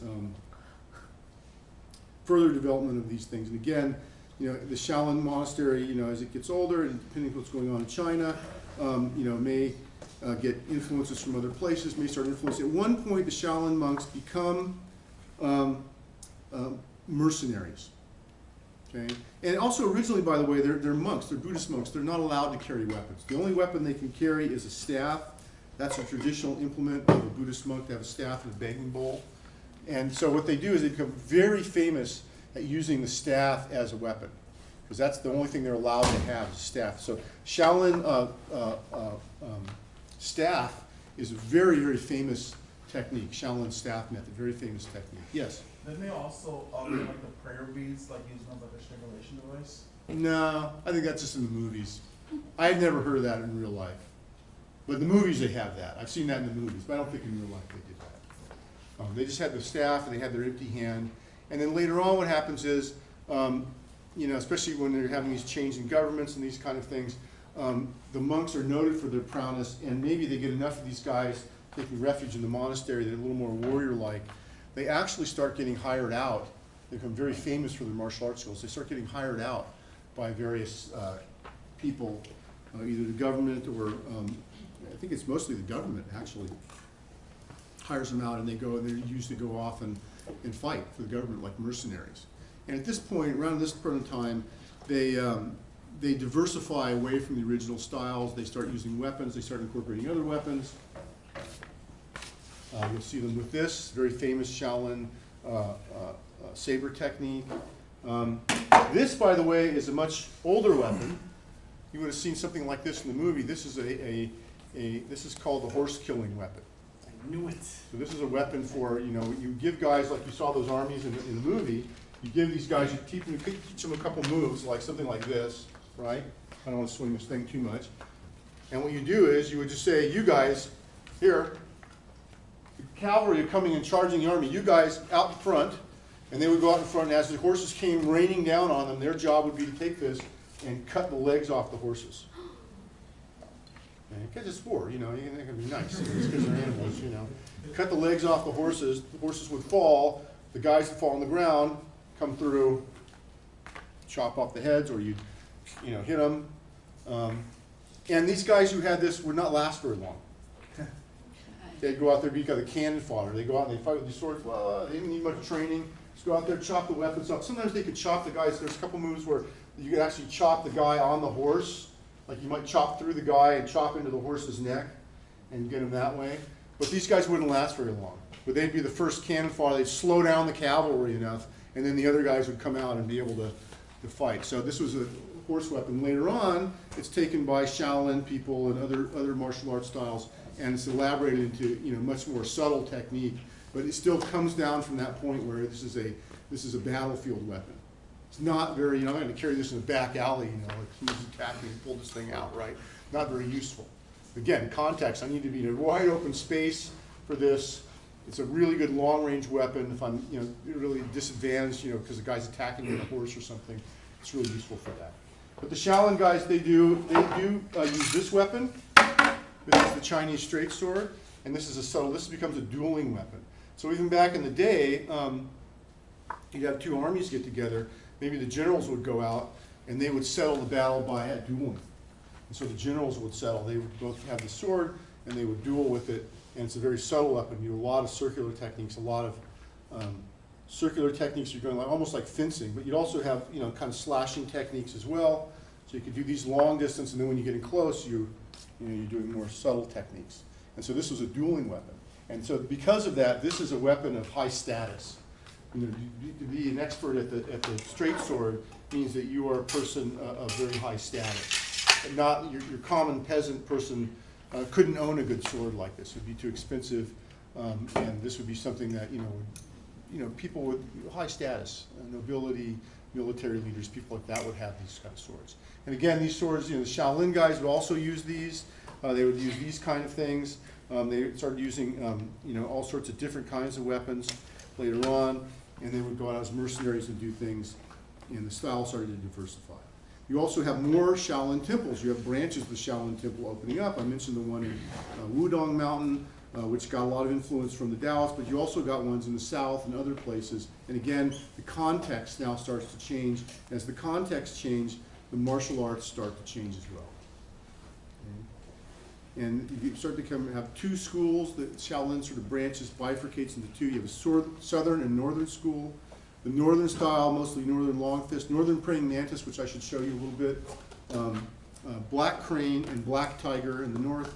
Further development of these things. And again, you know, the Shaolin monastery, you know, as it gets older, and depending on what's going on in China, you know, may get influences from other places, may start influencing. At one point, the Shaolin monks become mercenaries. Okay? And also originally, by the way, they're monks, they're Buddhist monks. They're not allowed to carry weapons. The only weapon they can carry is a staff. That's a traditional implement of a Buddhist monk, to have a staff and a begging bowl. And so what they do is they become very famous at using the staff as a weapon, because that's the only thing they're allowed to have, is a staff. So Shaolin staff is a very, very famous technique. Shaolin staff method, very famous technique. Yes? Then they also like the prayer beads, like using them like a strangulation device. No, I think that's just in the movies. I've never heard of that in real life. But in the movies they have that. I've seen that in the movies, but I don't think in real life they did that. They just had the staff and they had their empty hand. And then later on what happens is, you know, especially when they're having these changes in governments and these kind of things, the monks are noted for their prowess, and maybe they get enough of these guys taking refuge in the monastery that are a little more warrior-like. They actually start getting hired out. They become very famous for their martial arts skills. They start getting hired out by various people, either the government or, I think it's mostly the government actually, hires them out, and they go, and they're used to go off and and fight for the government like mercenaries. And at this point, around this point in time, they diversify away from the original styles. They start using weapons. They start incorporating other weapons. You'll see them with this very famous Shaolin saber technique. This, by the way, is a much older weapon. You would have seen something like this in the movie. This is this is called the horse killing weapon. I knew it. So this is a weapon for, you know, you give guys, like you saw those armies in the movie, you give these guys, you teach them a couple moves, like something like this, right? I don't want to swing this thing too much. And what you do is you would just say, you guys, here, the cavalry are coming and charging the army, you guys out in front, and they would go out in front, and as the horses came raining down on them, their job would be to take this and cut the legs off the horses. Because it's war, you know, you're going to be nice. It's because they're animals, you know. Cut the legs off the horses would fall, the guys would fall on the ground, come through, chop off the heads, or you'd, you know, hit them. And these guys who had this would not last very long. They'd go out there, be kind of cannon fodder. They go out and they fight with these swords. Well, they didn't need much training. Just go out there, chop the weapons off. Sometimes they could chop the guys. There's a couple moves where you could actually chop the guy on the horse. Like you might chop through the guy and chop into the horse's neck and get him that way. But these guys wouldn't last very long. But they'd be the first cannon fodder. They'd slow down the cavalry enough, and then the other guys would come out and be able to fight. So this was a horse weapon. Later on, it's taken by Shaolin people and other martial arts styles, and it's elaborated into, you know, much more subtle technique. But it still comes down from that point where this is a battlefield weapon. It's not very, you know, I'm going to carry this in a back alley, you know, like who's attacking and pull this thing out, right? Not very useful. Again, context, I need to be in a wide open space for this. It's a really good long-range weapon. If I'm, you know, really disadvantaged, you know, because the guy's attacking me on a horse or something, it's really useful for that. But the Shaolin guys, they do use this weapon. This is the Chinese straight sword, and this is a subtle. This becomes a dueling weapon. So even back in the day, you'd have two armies get together. Maybe the generals would go out, and they would settle the battle by dueling. And so the generals would settle. They would both have the sword, and they would duel with it. And it's a very subtle weapon. You do a lot of circular techniques, a lot of circular techniques. You're going like, almost like fencing, but you'd also have, you know, kind of slashing techniques as well. So you could do these long distance, and then when you get in close, you're doing more subtle techniques. And so this was a dueling weapon. And so because of that, this is a weapon of high status. You know, to be an expert at the straight sword means that you are a person of very high status. Not your common peasant person couldn't own a good sword like this. It would be too expensive, and this would be something that, people with high status, nobility, military leaders, people like that would have these kind of swords. And again, these swords, the Shaolin guys would also use these. They would use these kind of things. They started using, all sorts of different kinds of weapons later on, and they would go out as mercenaries and do things, and the style started to diversify. You also have more Shaolin temples. You have branches of the Shaolin temple opening up. I mentioned the one in Wudong Mountain, which got a lot of influence from the Taoists, but you also got ones in the south and other places. And again, the context now starts to change. As the context changes, the martial arts start to change as well. Okay. And you start to have two schools. The Shaolin sort of branches, bifurcates into two. You have a southern and northern school. The northern style, mostly northern long fist, northern praying mantis, which I should show you a little bit. Black crane and black tiger in the north.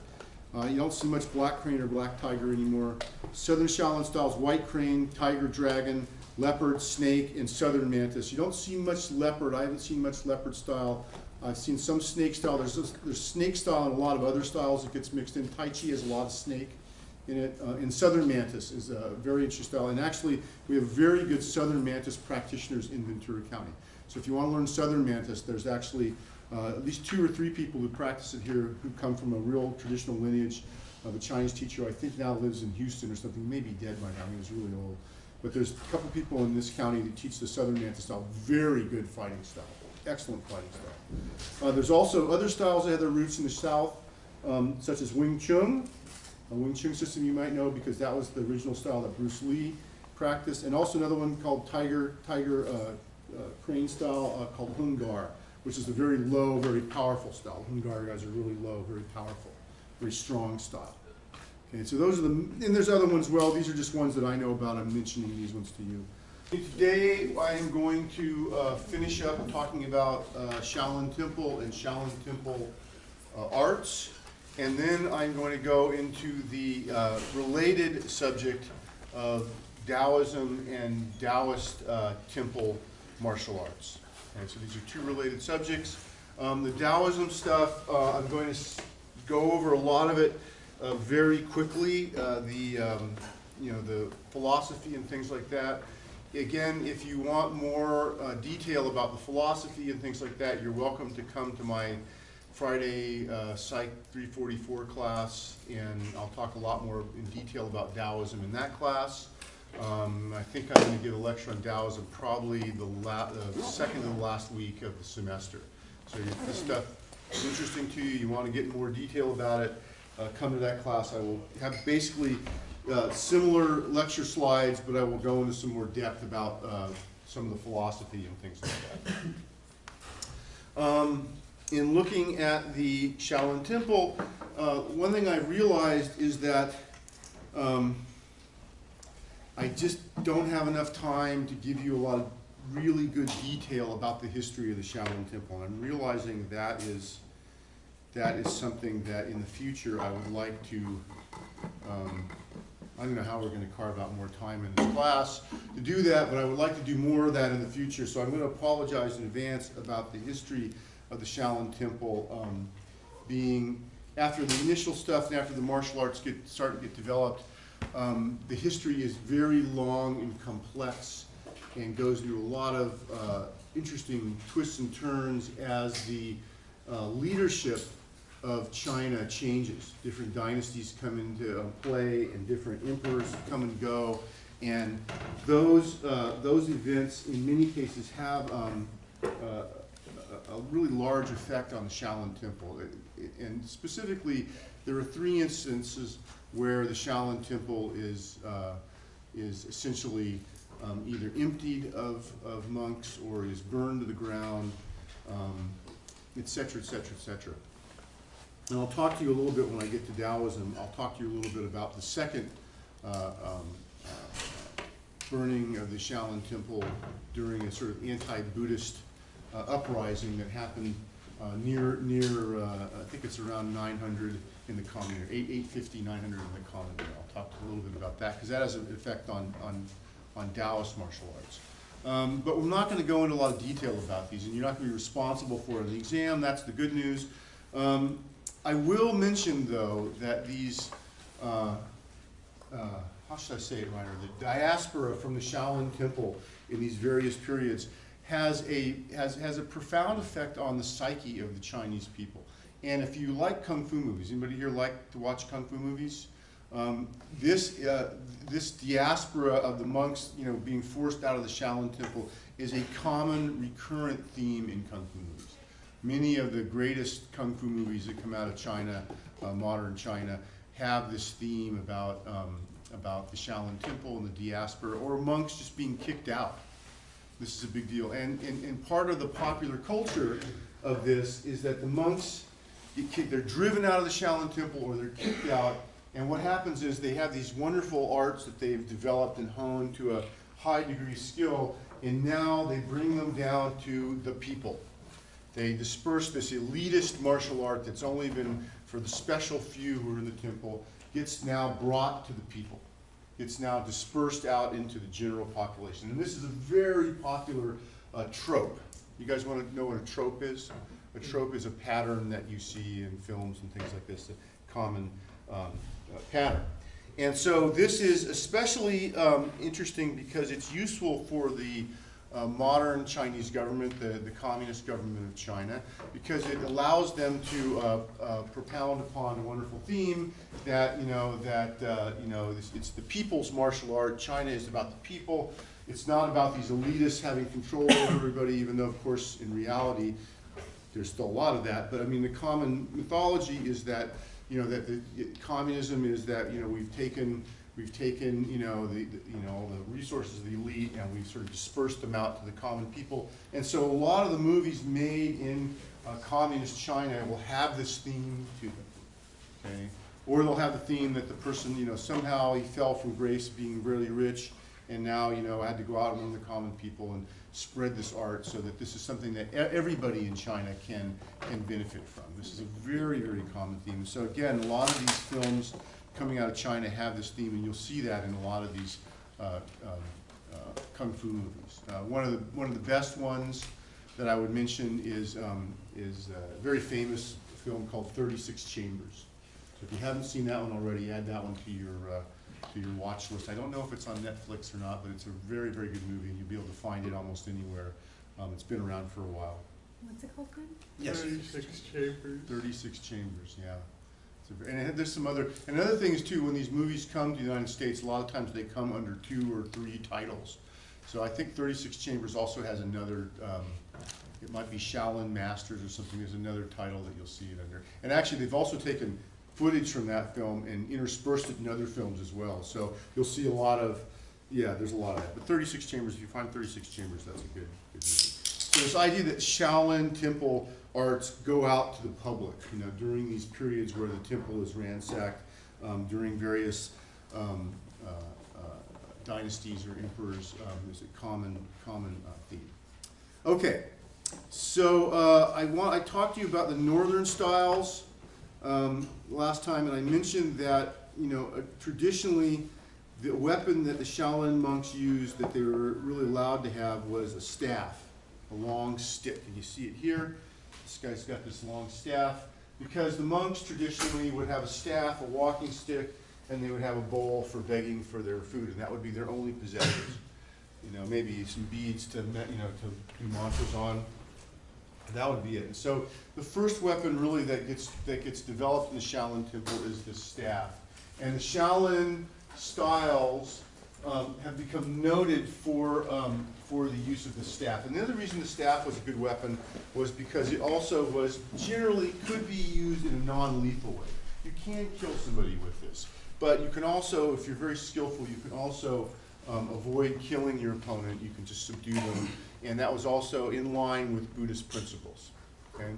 You don't see much black crane or black tiger anymore. Southern Shaolin styles, white crane, tiger, dragon, leopard, snake, and southern mantis. You don't see much leopard. I haven't seen much leopard style. I've seen some snake style. There's snake style and a lot of other styles that gets mixed in. Tai Chi has a lot of snake in it. And southern mantis is a very interesting style. And actually, we have very good southern mantis practitioners in Ventura County. So if you want to learn southern mantis, there's actually at least 2 or 3 people who practice it here who come from a real traditional lineage of a Chinese teacher. I think now lives in Houston or something. He may be dead by now. He was really old. But there's a couple people in this county that teach the southern mantis style. Very good fighting style. Excellent fighting style. There's also other styles that have their roots in the south, such as Wing Chun. A Wing Chun system you might know because that was the original style that Bruce Lee practiced. And also another one called tiger crane style called Hungar, which is a very low, very powerful style. Hungar guys are really low, very powerful, very strong style. Okay, so those are the, and there's other ones as well. These are just ones that I know about. I'm mentioning these ones to you. Today I am going to finish up talking about Shaolin Temple and Shaolin Temple arts, and then I'm going to go into the related subject of Taoism and Taoist temple martial arts. Okay, so these are two related subjects. The Taoism stuff, I'm going to go over a lot of it very quickly. The philosophy and things like that. Again, if you want more detail about the philosophy and things like that, you're welcome to come to my Friday Psych 344 class, and I'll talk a lot more in detail about Taoism in that class. I think I'm going to give a lecture on Taoism probably the second to the last week of the semester. So if this stuff is interesting to you, you want to get more detail about it, come to that class. I will have basically similar lecture slides, but I will go into some more depth about some of the philosophy and things like that. In looking at the Shaolin Temple, one thing I realized is that I just don't have enough time to give you a lot of really good detail about the history of the Shaolin Temple. And I'm realizing that is something that in the future I would like to, I don't know how we're going to carve out more time in this class to do that, but I would like to do more of that in the future. So I'm going to apologize in advance about the history of the Shaolin Temple being, after the initial stuff and after the martial arts start to get developed, the history is very long and complex and goes through a lot of interesting twists and turns as the leadership of China changes. Different dynasties come into play and different emperors come and go, and those events in many cases have a really large effect on the Shaolin Temple. And specifically, there are 3 instances where the Shaolin Temple is essentially either emptied of monks or is burned to the ground, et cetera, et cetera, et cetera. And I'll talk to you a little bit when I get to Taoism. I'll talk to you a little bit about the second burning of the Shaolin Temple during a sort of anti-Buddhist uprising that happened near I think it's around 900 in the common era, 850, 900 in the common era. I'll talk a little bit about that because that has an effect on Taoist martial arts. But we're not going to go into a lot of detail about these, and you're not going to be responsible for it in the exam. That's the good news. I will mention, though, that these, how should I say it, Reiner? The diaspora from the Shaolin Temple in these various periods has a profound effect on the psyche of the Chinese people. And if you like kung fu movies, anybody here like to watch kung fu movies? This diaspora of the monks, being forced out of the Shaolin Temple is a common recurrent theme in kung fu movies. Many of the greatest kung fu movies that come out of China, modern China, have this theme about the Shaolin Temple and the diaspora, or monks just being kicked out. This is a big deal. And part of the popular culture of this is that the monks, they're driven out of the Shaolin Temple or they're kicked out, and what happens is they have these wonderful arts that they've developed and honed to a high degree of skill, and now they bring them down to the people. They disperse this elitist martial art that's only been for the special few who are in the temple, gets now brought to the people. It's now dispersed out into the general population. And this is a very popular trope. You guys want to know what a trope is? A trope is a pattern that you see in films and things like this, a common pattern. And so this is especially interesting because it's useful for the modern Chinese government, the Communist government of China, because it allows them to propound upon a wonderful theme that it's the people's martial art. China is about the people. It's not about these elitists having control over everybody, even though, of course, in reality, there's still a lot of that. But I mean, the common mythology is that the communism is that we've taken all the resources of the elite and we've sort of dispersed them out to the common people. And so a lot of the movies made in communist China will have this theme to them. Okay? Or they'll have the theme that the person, you know, somehow he fell from grace being really rich, and now, you know, had to go out among the common people and spread this art so that this is something that everybody in China can benefit from. This is a very, very common theme. So again, a lot of these films coming out of China have this theme, and you'll see that in a lot of these kung fu movies. One of the best ones that I would mention is a very famous film called 36 Chambers. So if you haven't seen that one already, add that one to your watch list. I don't know if it's on Netflix or not, but it's a very, very good movie, and you'll be able to find it almost anywhere. It's been around for a while. What's it called again? Yes. 36 Chambers. 36 Chambers, yeah. And there's some other things too, when these movies come to the United States, a lot of times they come under 2 or 3 titles. So I think 36 Chambers also has another, it might be Shaolin Masters or something, there's another title that you'll see it under. And actually they've also taken footage from that film and interspersed it in other films as well. So you'll see a lot of, yeah, there's a lot of that. But 36 Chambers, if you find 36 Chambers, that's a good movie. So this idea that Shaolin temple arts go out to the public, you know, during these periods where the temple is ransacked, during various dynasties or emperors, is a common theme. Okay, so I talked to you about the northern styles last time, and I mentioned that, you know, traditionally the weapon that the Shaolin monks used that they were really allowed to have was a staff, a long stick, and you see it here. This guy's got this long staff, because the monks traditionally would have a staff, a walking stick, and they would have a bowl for begging for their food, and that would be their only possessions. You know, maybe some beads to, you know, to do mantras on. And that would be it. And so the first weapon really that gets developed in the Shaolin temple is this staff. And the Shaolin styles have become noted for the use of the staff. And the other reason the staff was a good weapon was because it also was generally could be used in a non-lethal way. You can kill somebody with this, but you can also, if you're very skillful, you can also avoid killing your opponent. You can just subdue them, and that was also in line with Buddhist principles. Okay,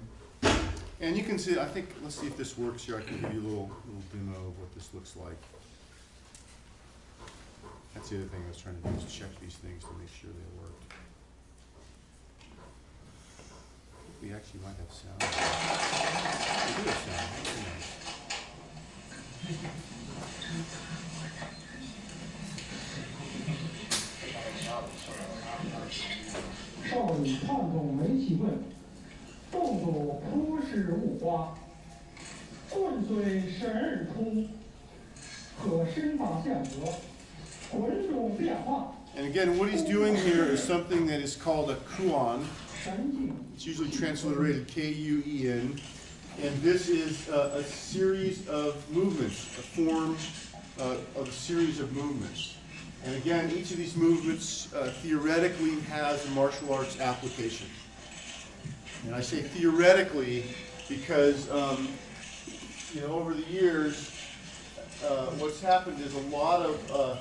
and you can see. I think let's see if this works here. I can give you a little demo of what this looks like. That's the other thing I was trying to do, is check these things to make sure they worked. We actually might have sound. We do have sound. Very nice. 少女胖总没起棍，动作朴实无华，棍虽神而出，可身法相合，滚动变化。 And again, what he's doing here is something that is called a Qun. 神境 It's usually transliterated K-U-E-N. And this is a series of movements, a form of a series of movements. And again, each of these movements theoretically has a martial arts application. And I say theoretically because, you know, over the years, what's happened is a lot of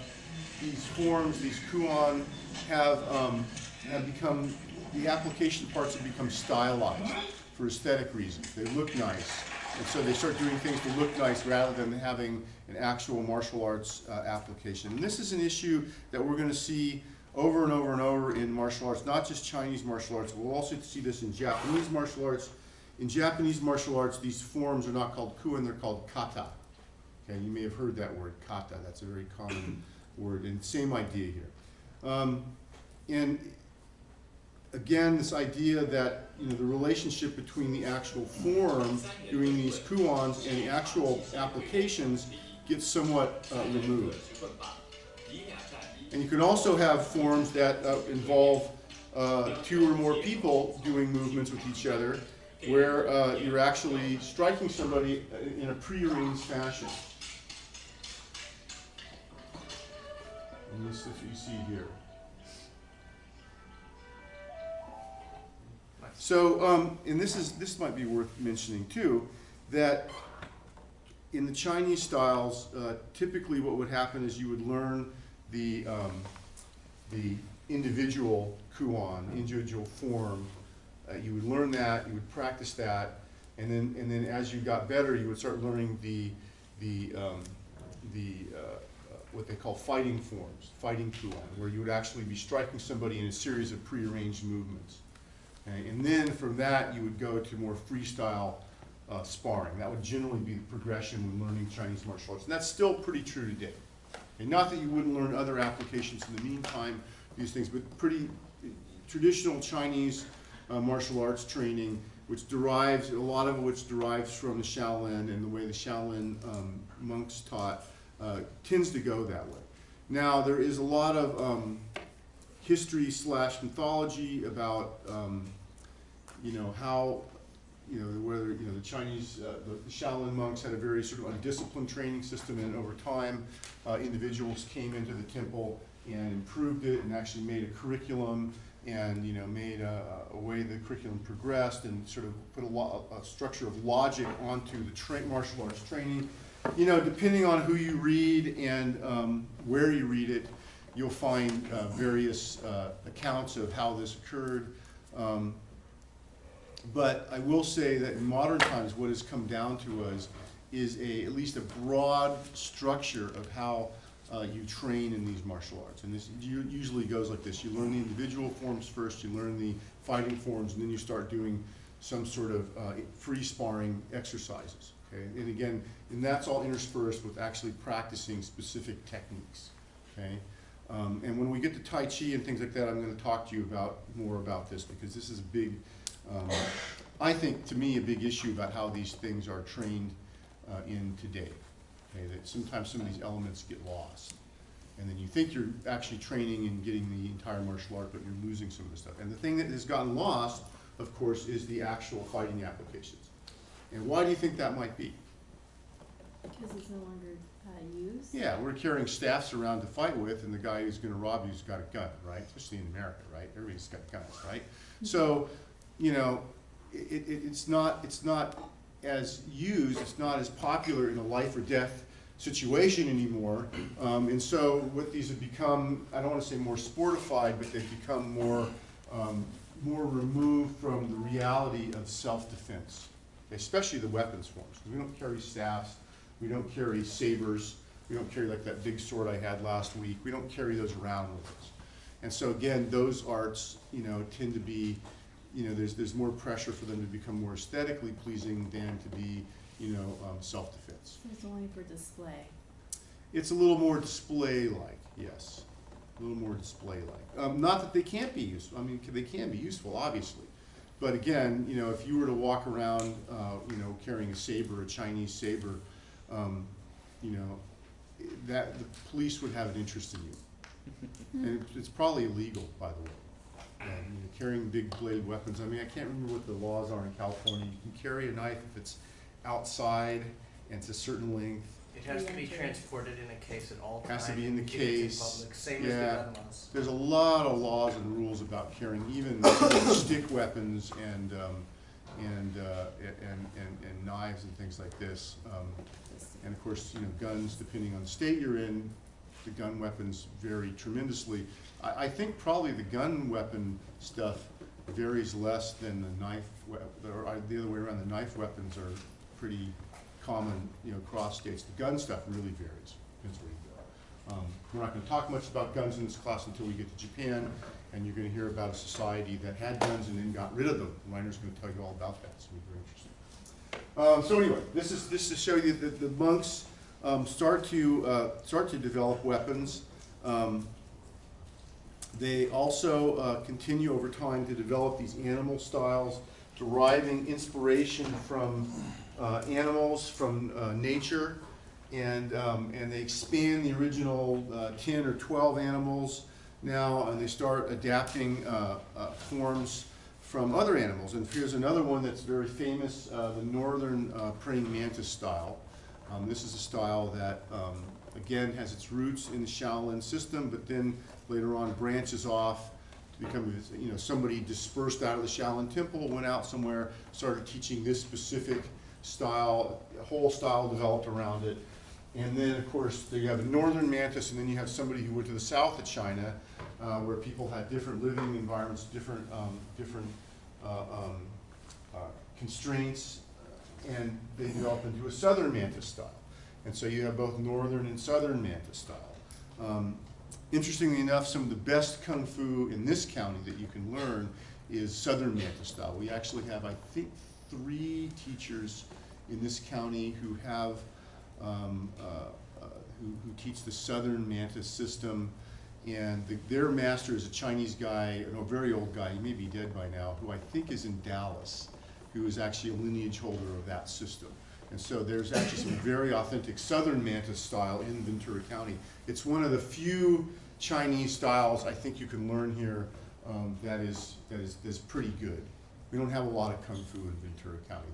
these forms, these Qun, have become, the application parts have become stylized for aesthetic reasons. They look nice. And so they start doing things to look nice rather than having an actual martial arts application. And this is an issue that we're going to see over and over and over in martial arts, not just Chinese martial arts. We'll also see this in Japanese martial arts. In Japanese martial arts, these forms are not called Qun, they're called kata. Okay, you may have heard that word, kata. That's a very common word, and same idea here. And again, this idea that, you know, the relationship between the actual form doing these Quans and the actual applications gets somewhat removed. And you can also have forms that involve 2 or more people doing movements with each other, where you're actually striking somebody in a pre-arranged fashion. And this is what you see here. So, and this might be worth mentioning too, that in the Chinese styles, typically what would happen is you would learn the individual Qun, individual form. You would learn that, you would practice that, and then as you got better, you would start learning the what they call fighting forms, fighting Qigong, where you would actually be striking somebody in a series of prearranged movements. Okay? And then from that, you would go to more freestyle sparring. That would generally be the progression when learning Chinese martial arts. And that's still pretty true today. And not that you wouldn't learn other applications in the meantime, these things, but pretty traditional Chinese martial arts training, which derives, a lot of which derives from the Shaolin and the way the Shaolin monks taught, tends to go that way. Now, there is a lot of history / mythology about, you know, how, you know, whether, you know, the Chinese, the Shaolin monks had a very sort of undisciplined training system, and over time, individuals came into the temple and improved it and actually made a curriculum and, you know, made a way the curriculum progressed and sort of put a structure of logic onto the martial arts training. You know, depending on who you read and where you read it, you'll find various accounts of how this occurred. But I will say that in modern times, what has come down to us is at least a broad structure of how you train in these martial arts. And this usually goes like this. You learn the individual forms first, you learn the fighting forms, and then you start doing some sort of free sparring exercises. Okay? And again, and that's all interspersed with actually practicing specific techniques. Okay? And when we get to Tai Chi and things like that, I'm going to talk to you more about this, because this is a big, I think, to me, a big issue about how these things are trained in today. Okay, that sometimes some of these elements get lost. And then you think you're actually training and getting the entire martial art, but you're losing some of the stuff. And the thing that has gotten lost, of course, is the actual fighting applications. And why do you think that might be? Because it's no longer used? Yeah, we're carrying staffs around to fight with, and the guy who's going to rob you's got a gun, right? Especially in America, right? Everybody's got guns, right? So, you know, it's not as used, it's not as popular in a life or death situation anymore. And so what these have become, I don't want to say more sportified, but they've become more removed from the reality of self-defense, especially the weapons forms. We don't carry staffs, we don't carry sabers, we don't carry like that big sword I had last week. We don't carry those around with us. And so again, those arts, you know, tend to be, you know, there's more pressure for them to become more aesthetically pleasing than to be, you know, self-defense. So it's only for display. It's a little more display-like, yes. A little more display-like. Not that they can't be useful. I mean, they can be useful, obviously. But again, you know, if you were to walk around, you know, carrying a saber, a Chinese saber, you know, that the police would have an interest in you. And it's probably illegal, by the way. You know, carrying big bladed weapons. I mean, I can't remember what the laws are in California. You can carry a knife if it's outside and it's a certain length. It has to be transported in a case at all times. Has to be in the Keep it in case. public, same as the Yeah. gun laws. There's a lot of laws and rules about carrying even stick weapons and knives and things like this. And of course, you know, guns, depending on the state you're in, the gun weapons vary tremendously. I think probably the gun weapon stuff varies less than the knife, or the other way around. The knife weapons are pretty common, you know, across states. The gun stuff really varies. Depends where you go. We're not going to talk much about guns in this class until we get to Japan, and you're going to hear about a society that had guns and then got rid of them. Reiner's going to tell you all about that. It's going to be very interesting. So anyway, this is to show you that the monks start to develop weapons. They also continue over time to develop these animal styles, deriving inspiration from animals, from nature, and they expand the original 10 or 12 animals now, and they start adapting forms from other animals. And here's another one that's very famous, the northern praying mantis style. This is a style that, again, has its roots in the Shaolin system, but then later on branches off to become, you know, somebody dispersed out of the Shaolin temple, went out somewhere, started teaching this specific style, a whole style developed around it. And then, of course, you have a northern mantis, and then you have somebody who went to the south of China, where people had different living environments, different constraints, and they developed into a southern mantis style. And so you have both northern and southern Mantis style. Interestingly enough, some of the best Kung Fu in this county that you can learn is southern Mantis style. We actually have, I think, 3 teachers in this county who have, who teach the southern Mantis system. And their master is a Chinese guy, a very old guy, he may be dead by now, who I think is in Dallas, who is actually a lineage holder of that system. And so there's actually some very authentic southern Mantis style in Ventura County. It's one of the few Chinese styles I think you can learn here that is pretty good. We don't have a lot of Kung Fu in Ventura County.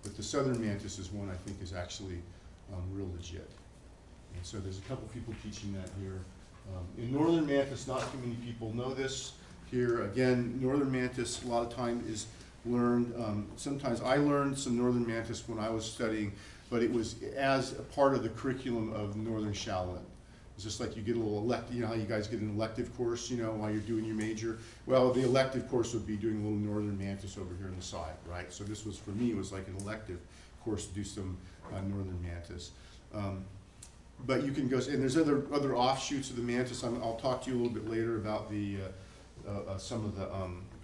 But the southern Mantis is one I think is actually real legit. And so there's a couple people teaching that here. In northern Mantis, not too many people know this. Here, again, northern Mantis a lot of time is learned. Sometimes I learned some northern Mantis when I was studying, but it was as a part of the curriculum of northern Shaolin. It's just like you get a little elective, you know how you guys get an elective course, you know, while you're doing your major? Well, the elective course would be doing a little northern Mantis over here on the side, right? So this was, for me, it was like an elective course to do some northern Mantis. But you can go, and there's other offshoots of the Mantis. I'll talk to you a little bit later about the some of the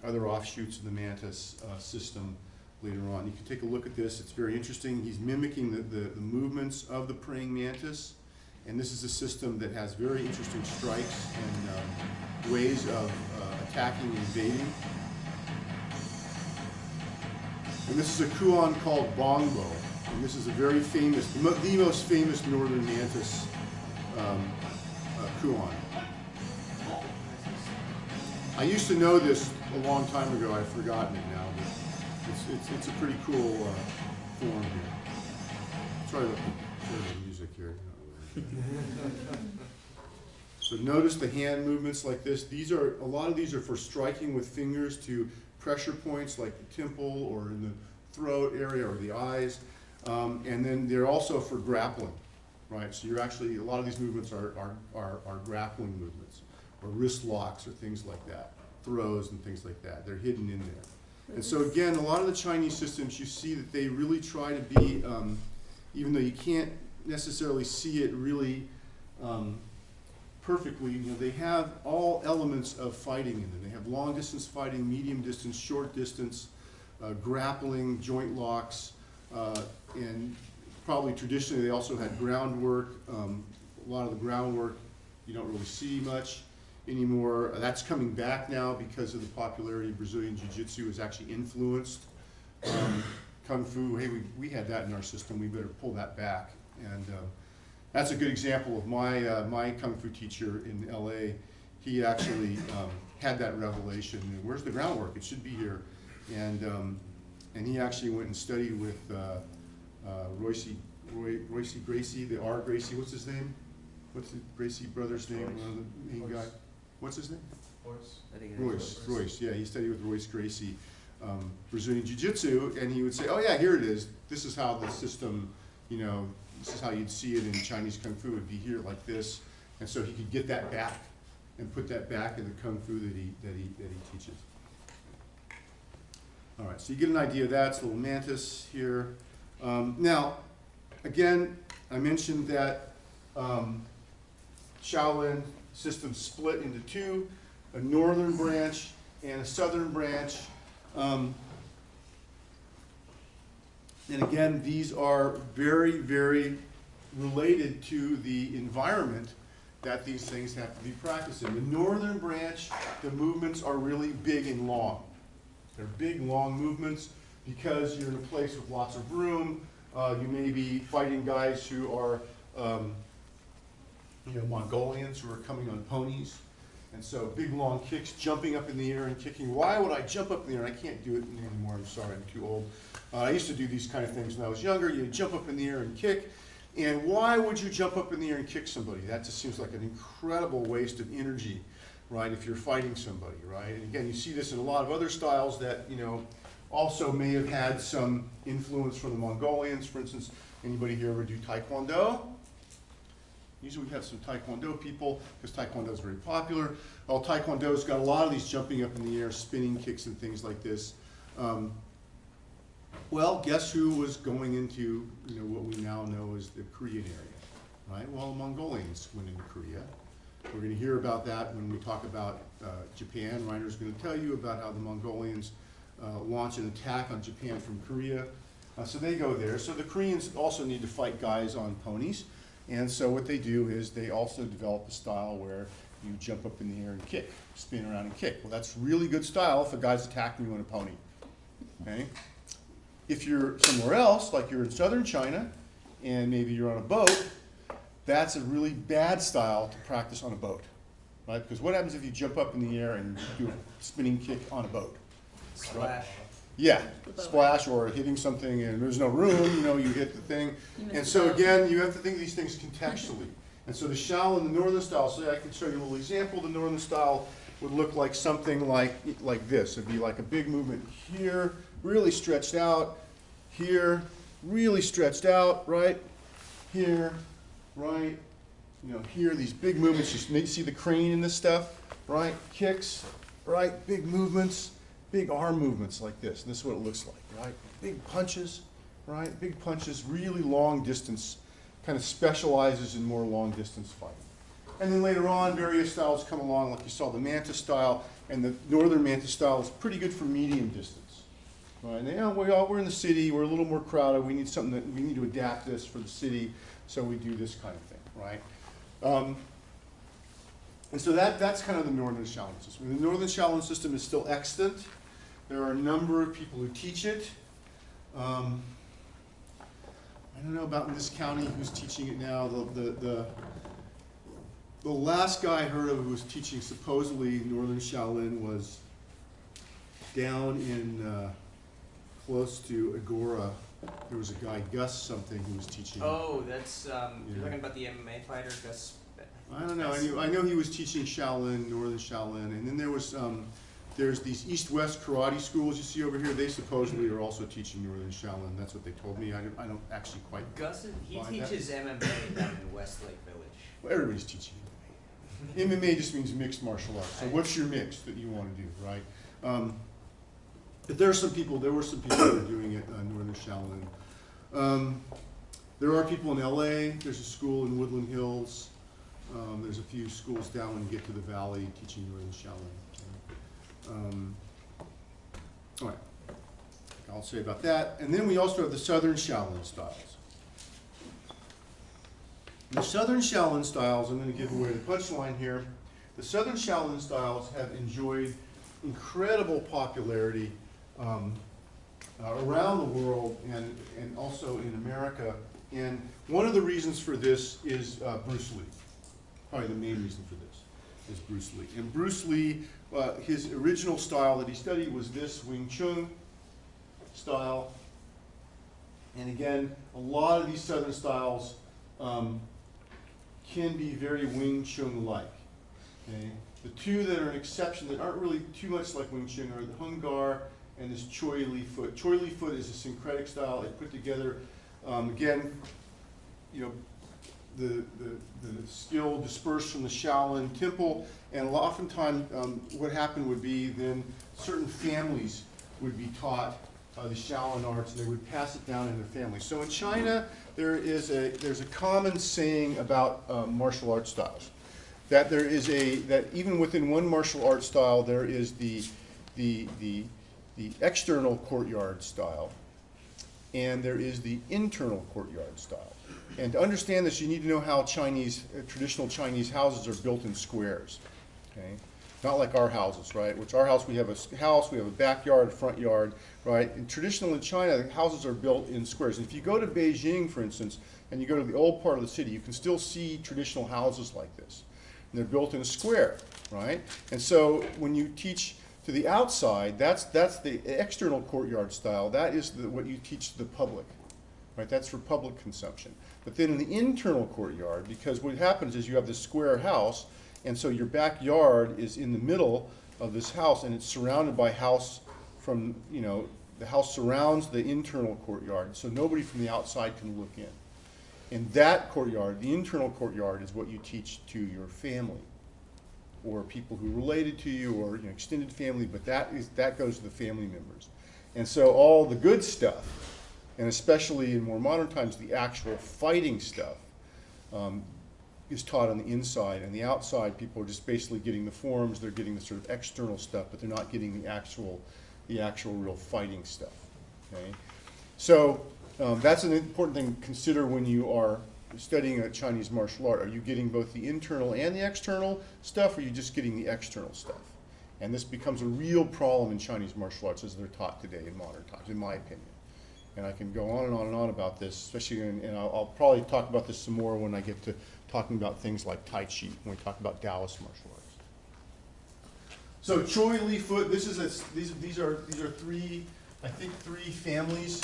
other offshoots of the Mantis system later on. You can take a look at this. It's very interesting. He's mimicking the movements of the praying mantis. And this is a system that has very interesting strikes and ways of attacking and evading. And this is a Kuan called Bongbo. And this is a very famous, the most famous northern Mantis Kuan. I used to know this a long time ago. I've forgotten it now, but it's a pretty cool form here. Sorry about the music here. So notice the hand movements like this. A lot of these are for striking with fingers to pressure points like the temple or in the throat area or the eyes. And then they're also for grappling, right? So you're actually, a lot of these movements are grappling movements, or wrist locks or things like that, throws and things like that. They're hidden in there. And so again, a lot of the Chinese systems, you see that they really try to be, even though you can't necessarily see it really perfectly, you know, they have all elements of fighting in them. They have long distance fighting, medium distance, short distance, grappling, joint locks, and probably traditionally they also had groundwork. A lot of the groundwork you don't really see much anymore. That's coming back now because of the popularity of Brazilian Jiu-Jitsu has actually influenced Kung Fu. Hey, we had that in our system, we better pull that back. And that's a good example of my Kung Fu teacher in LA. He actually had that revelation. Where's the groundwork? It should be here. And he actually went and studied with Royce Gracie, the R. Gracie. What's his name? What's the Gracie brother's name? One of the main guy. What's his name? Royce. Yeah, he studied with Royce Gracie, Brazilian Jiu-Jitsu, and he would say, "Oh yeah, here it is. This is how the system, you know, this is how you'd see it in Chinese Kung Fu. It'd be here like this." And so he could get that back and put that back in the Kung Fu that he teaches. All right, so you get an idea of that. It's a little mantis here. Now, again, I mentioned that Shaolin system split into two, a northern branch and a southern branch. And again, these are very, very related to the environment that these things have to be practiced in. The northern branch, the movements are really big and long. They're big, long movements because you're in a place with lots of room. You may be fighting guys who are, Mongolians who are coming on ponies. And so big, long kicks, jumping up in the air and kicking. Why would I jump up in the air? I can't do it anymore. I'm sorry, I'm too old. I used to do these kind of things when I was younger. You jump up in the air and kick. And why would you jump up in the air and kick somebody? That just seems like an incredible waste of energy, right, if you're fighting somebody, right? And again, you see this in a lot of other styles that, you know, also may have had some influence from the Mongolians. For instance, anybody here ever do Taekwondo? Usually we have some Taekwondo people because Taekwondo is very popular. Well, Taekwondo's got a lot of these jumping up in the air, spinning kicks and things like this. Well, guess who was going into, what we now know as the Korean area, right? Well, Mongolians went into Korea. We're going to hear about that when we talk about Japan. Reiner's going to tell you about how the Mongolians launch an attack on Japan from Korea. So they go there. So the Koreans also need to fight guys on ponies. And so what they do is they also develop a style where you jump up in the air and kick, spin around and kick. Well, that's really good style if a guy's attacking you on a pony. Okay? If you're somewhere else, like you're in southern China, and maybe you're on a boat, that's a really bad style to practice on a boat, right? Because what happens if you jump up in the air and do a spinning kick on a boat? Splash. Yeah, splash or hitting something and there's no room, you hit the thing. And so again, you have to think of these things contextually. And so the Shaolin, the northern style, so I can show you a little example. The northern style would look like something like this. It'd be like a big movement here, really stretched out, here, really stretched out, right? Here, right? Here, these big movements. You see the crane in this stuff, right? Kicks, right? Big movements. Big arm movements like this, and this is what it looks like, right? Big punches, right? Big punches, really long distance, kind of specializes in more long distance fighting. And then later on, various styles come along, like you saw the Manta style, and the northern Manta style is pretty good for medium distance. Right? And we're in the city, we're a little more crowded, we need to adapt this for the city, so we do this kind of thing, right? And so that's kind of the northern Shaolin system. The northern Shaolin system is still extant. There are a number of people who teach it. I don't know about in this county who's teaching it now. The last guy I heard of who was teaching supposedly northern Shaolin was down in close to Agora. There was a guy, Gus something, who was teaching. Oh, that's, you're talking about the MMA fighter, Gus? I don't know. I know he was teaching Shaolin, northern Shaolin, and then there was there's these East-West karate schools you see over here. They supposedly are also teaching northern Shaolin. That's what they told me. I don't actually quite. Gus, he buy teaches that. MMA down in Westlake Village. Well, everybody's teaching MMA. MMA just means mixed martial arts. So what's your mix that you want to do, right? But there were some people that are doing it northern Shaolin. There are people in LA. There's a school in Woodland Hills. There's a few schools down when you get to the valley teaching northern Shaolin. All right, I'll say about that. And then we also have the southern Shaolin styles. The southern Shaolin styles, I'm going to give away the punchline here. The southern Shaolin styles have enjoyed incredible popularity around the world and also in America. And one of the reasons for this is Bruce Lee. Probably the main reason for this is Bruce Lee. And Bruce Lee, his original style that he studied was this Wing Chun style. And again, a lot of these southern styles can be very Wing Chun-like. Okay? The two that are an exception that aren't really too much like Wing Chun are the Hung Gar and this Choi Li Foot. Choi Li Foot is a syncretic style. They put together, again, the skill dispersed from the Shaolin temple, and oftentimes what happened would be then certain families would be taught the Shaolin arts, and they would pass it down in their families. So in China, there's a common saying about martial arts styles, that that even within one martial art style there is the external courtyard style, and there is the internal courtyard style. And to understand this, you need to know how traditional Chinese houses are built in squares. Okay, not like our houses, right? Which our house, we have a house, we have a backyard, a front yard, right? And traditional in China, the houses are built in squares. And if you go to Beijing, for instance, and you go to the old part of the city, you can still see traditional houses like this. And they're built in a square, right? And so when you teach to the outside, that's the external courtyard style. That is what you teach to the public, right? That's for public consumption. But then in the internal courtyard, because what happens is you have this square house, and so your backyard is in the middle of this house, and it's surrounded by house from, the house surrounds the internal courtyard, so nobody from the outside can look in. And that courtyard, the internal courtyard, is what you teach to your family, or people who are related to you, or extended family, but that goes to the family members. And so all the good stuff, and especially in more modern times, the actual fighting stuff, is taught on the inside, and the outside people are just basically getting the forms, they're getting the sort of external stuff, but they're not getting the actual real fighting stuff, okay? So that's an important thing to consider when you are studying a Chinese martial art. Are you getting both the internal and the external stuff, or are you just getting the external stuff? And this becomes a real problem in Chinese martial arts as they're taught today in modern times, in my opinion. And I can go on and on and on about this, especially and I'll probably talk about this some more when I get to talking about things like Tai Chi, when we talk about Taoist martial arts. So Choi, Li, Foot, these are three, I think three families,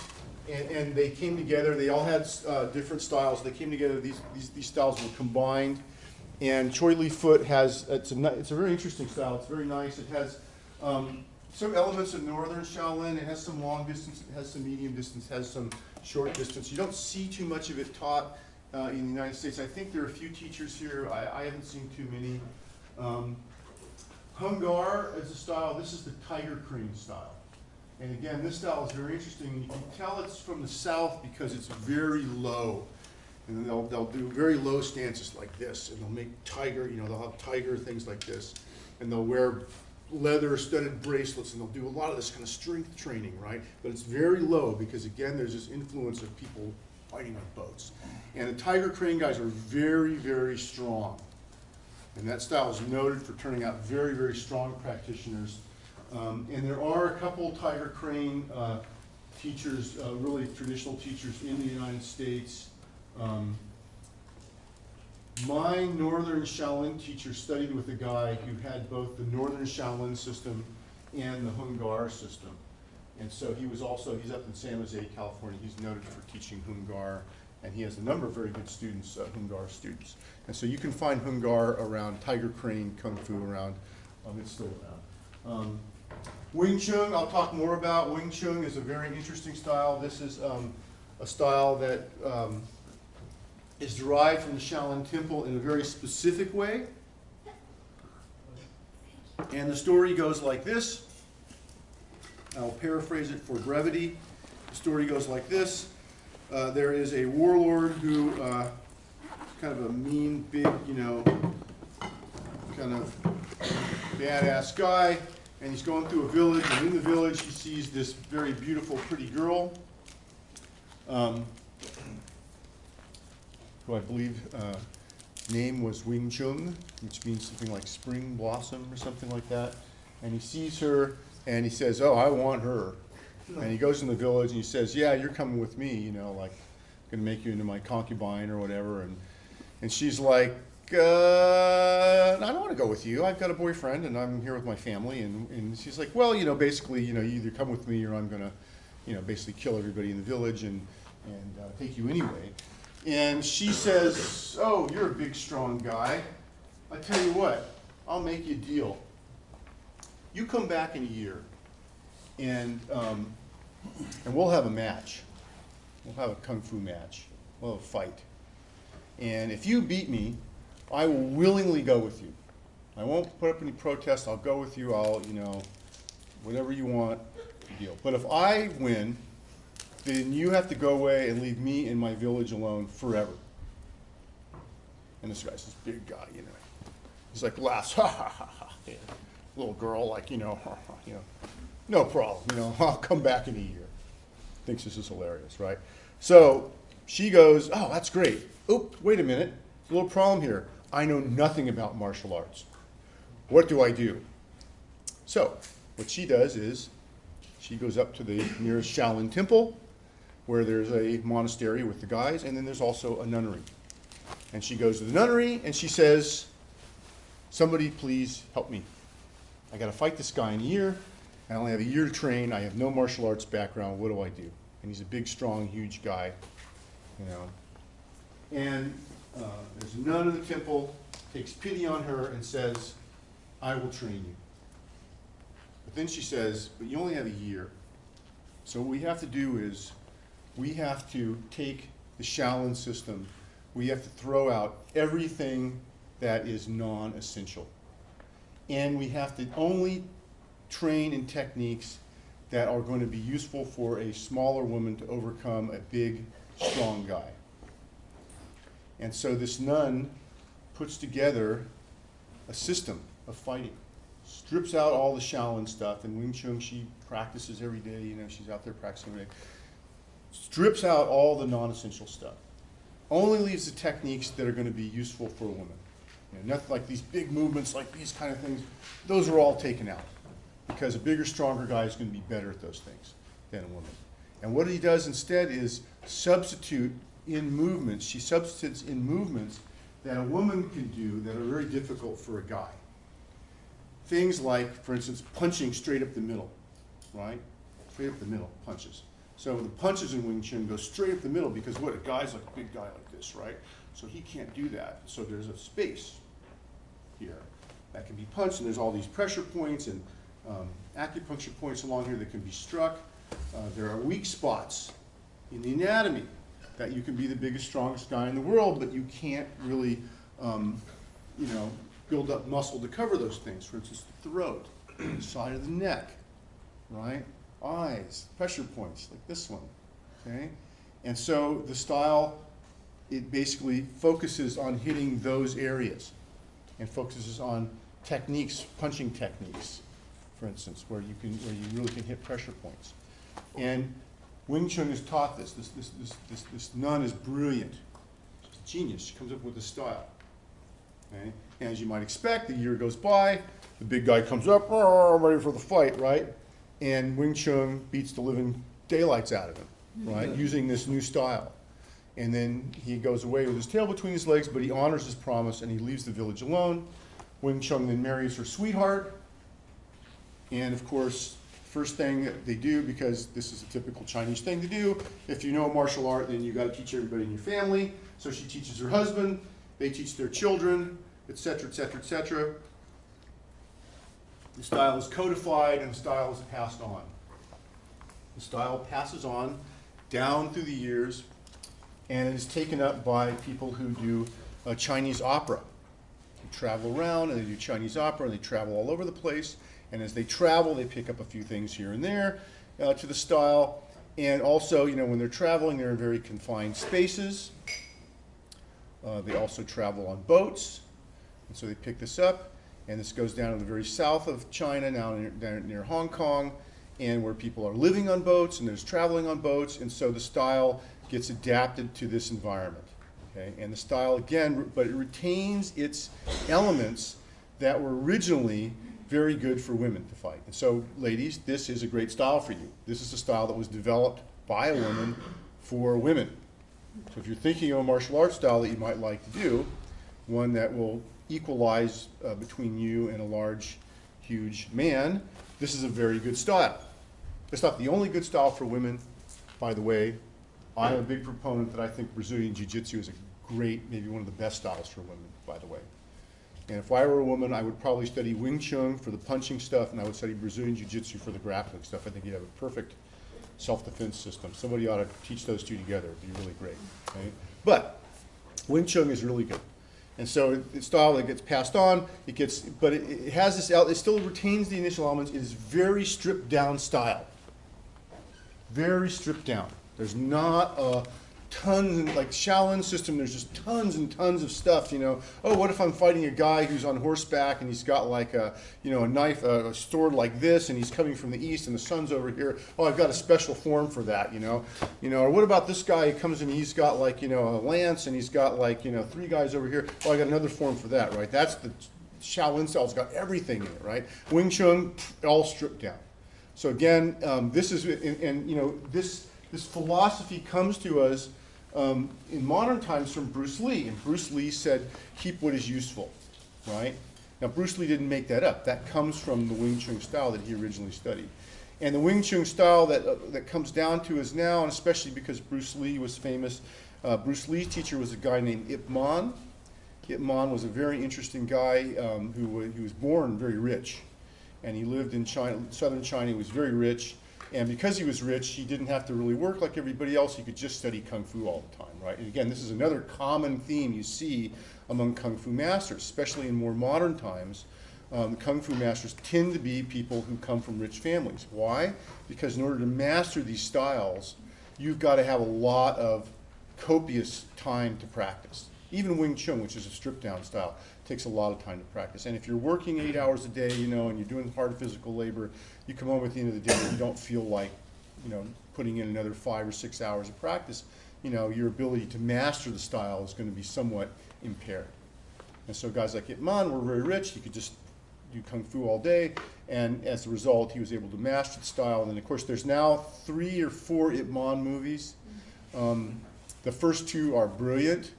and they came together. They all had different styles. They came together. These styles were combined. And Choi, Li, Foot has, it's a very interesting style. It's very nice. It has some elements of Northern Shaolin. It has some long distance. It has some medium distance. It has some short distance. You don't see too much of it taught in the United States. I think there are a few teachers here. I haven't seen too many. Hungar is a style. This is the tiger crane style. And again, this style is very interesting. You can tell it's from the south because it's very low. And they'll do very low stances like this, and they'll make tiger, they'll have tiger things like this. And they'll wear leather studded bracelets, and they'll do a lot of this kind of strength training, right? But it's very low because, again, there's this influence of people fighting on boats. And the tiger crane guys are very, very strong. And that style is noted for turning out very, very strong practitioners. And there are a couple tiger crane teachers, really traditional teachers in the United States. My Northern Shaolin teacher studied with a guy who had both the Northern Shaolin system and the Hungar system. And so he's up in San Jose, California. He's noted for teaching Hungar, and he has a number of very good students, Hungar students. And so you can find Hungar around tiger crane, kung fu around, it's still around. Wing Chun, I'll talk more about. Wing Chun is a very interesting style. This is a style that is derived from the Shaolin Temple in a very specific way. And the story goes like this. I'll paraphrase it for brevity. The story goes like this. There is a warlord who kind of a mean, big, kind of badass guy. And he's going through a village, and in the village he sees this very beautiful, pretty girl, who I believe name was Wing Chun, which means something like spring blossom or something like that. And he sees her, and he says, "Oh, I want her." And he goes in the village, and he says, "Yeah, you're coming with me, like, I'm going to make you into my concubine or whatever." And she's like, I don't want to go with you. I've got a boyfriend, and I'm here with my family. And she's like, well, basically, you either come with me or I'm going to, basically kill everybody in the village and take you anyway. And she says, oh, you're a big, strong guy. I tell you what, I'll make you a deal. You come back in a year, and we'll have a match. We'll have a kung fu match. We'll have a fight. And if you beat me, I will willingly go with you. I won't put up any protest. I'll go with you. I'll, whatever you want, deal. But if I win, then you have to go away and leave me in my village alone forever. And this guy's this big guy, He's like laughs, ha ha ha ha. Yeah. Little girl, like, no problem, I'll come back in a year. Thinks this is hilarious, right? So she goes, oh, that's great. Oop, wait a minute. There's a little problem here. I know nothing about martial arts. What do I do? So what she does is she goes up to the nearest Shaolin temple, where there's a monastery with the guys, and then there's also a nunnery. And she goes to the nunnery, and she says, somebody please help me. I got to fight this guy in a year. I only have a year to train. I have no martial arts background. What do I do? And he's a big, strong, huge guy, And there's a nun in the temple, takes pity on her and says, I will train you. But then she says, but you only have a year. So what we have to do is we have to take the Shaolin system. We have to throw out everything that is non-essential. And we have to only train in techniques that are going to be useful for a smaller woman to overcome a big, strong guy. And so this nun puts together a system of fighting, strips out all the Shaolin stuff, and Wing Chun she practices every day, you know, she's out there practicing every day. Strips out all the non-essential stuff. Only leaves the techniques that are going to be useful for a woman. You know, nothing like these big movements, like these kind of things, those are all taken out. Because a bigger, stronger guy is going to be better at those things than a woman. And what he does instead is substitute in movements, she substitutes in movements that a woman can do that are very difficult for a guy. Things like, for instance, punching straight up the middle, right? Straight up the middle, punches. So the punches in Wing Chun go straight up the middle because what, a guy's like a big guy like this, right? So he can't do that. So there's a space here that can be punched, and there's all these pressure points and acupuncture points along here that can be struck. There are weak spots in the anatomy that you can be the biggest, strongest guy in the world, but you can't really, you know, build up muscle to cover those things. For instance, the throat, the side of the neck, right? Eyes, pressure points like this one, okay? And so the style, it basically focuses on hitting those areas and focuses on techniques, punching techniques, for instance, where you really can hit pressure points. And Wing Chun is taught this. This nun is brilliant. She's a genius. She comes up with a style. Okay? And as you might expect, the year goes by, the big guy comes up, ready for the fight, right? And Wing Chun beats the living daylights out of him, right? Using this new style. And then he goes away with his tail between his legs, but he honors his promise and he leaves the village alone. Wing Chun then marries her sweetheart. And of course, first thing that they do, because this is a typical Chinese thing to do, if you know martial art, then you got to teach everybody in your family. So she teaches her husband, they teach their children, etc., etc., etc. The style is codified and the style is passed on. The style passes on down through the years and it is taken up by people who do Chinese opera. They travel around and they do Chinese opera and they travel all over the place. And as they travel, they pick up a few things here and there to the style. And also, you know, when they're traveling, they're in very confined spaces. They also travel on boats. And so they pick this up. And this goes down to the very south of China, now down near Hong Kong, and where people are living on boats and there's traveling on boats. And so the style gets adapted to this environment. Okay? And the style, again, but it retains its elements that were originally very good for women to fight. And so, ladies, this is a great style for you. This is a style that was developed by a woman for women. So if you're thinking of a martial arts style that you might like to do, one that will equalize between you and a large, huge man, this is a very good style. It's not the only good style for women, by the way. I'm a big proponent that I think Brazilian Jiu-Jitsu is a great, maybe one of the best styles for women, by the way. And if I were a woman, I would probably study Wing Chun for the punching stuff, and I would study Brazilian Jiu-Jitsu for the grappling stuff. I think you'd have a perfect self-defense system. Somebody ought to teach those two together. It'd be really great. Okay? But Wing Chun is really good. And so it's style that gets passed on, but it has this, it still retains the initial elements. It is very stripped down style. Very stripped down. There's not a tons, like Shaolin system, there's just tons and tons of stuff, you know. Oh, what if I'm fighting a guy who's on horseback and he's got like a, you know, a knife, a sword like this, and he's coming from the east and the sun's over here. Oh, I've got a special form for that, you know. Or what about this guy who comes in, he's got like, you know, a lance and he's got like, you know, 3 guys over here. Oh, I got another form for that, right? That's the Shaolin style. It's got everything in it, right? Wing Chun, all stripped down. So again, this is, and you know, this philosophy comes to us in modern times from Bruce Lee, and Bruce Lee said, keep what is useful, right? Now, Bruce Lee didn't make that up. That comes from the Wing Chun style that he originally studied. And the Wing Chun style that comes down to us now, and especially because Bruce Lee was famous, Bruce Lee's teacher was a guy named Ip Man. Ip Man was a very interesting guy who was born very rich. And he lived in China, southern China. He was very rich. And because he was rich, he didn't have to really work like everybody else. He could just study Kung Fu all the time, right? And again, this is another common theme you see among Kung Fu masters, especially in more modern times, Kung Fu masters tend to be people who come from rich families. Why? Because in order to master these styles, you've got to have a lot of copious time to practice. Even Wing Chun, which is a stripped down style, takes a lot of time to practice. And if you're working 8 hours a day, you know, and you're doing hard physical labor, you come home at the end of the day and you don't feel like, you know, putting in another 5 or 6 hours of practice, you know, your ability to master the style is going to be somewhat impaired. And so guys like Ip Man were very rich. He could just do Kung Fu all day, and as a result, he was able to master the style. And then, of course, there's now 3 or 4 Ip Man movies. The first 2 are brilliant.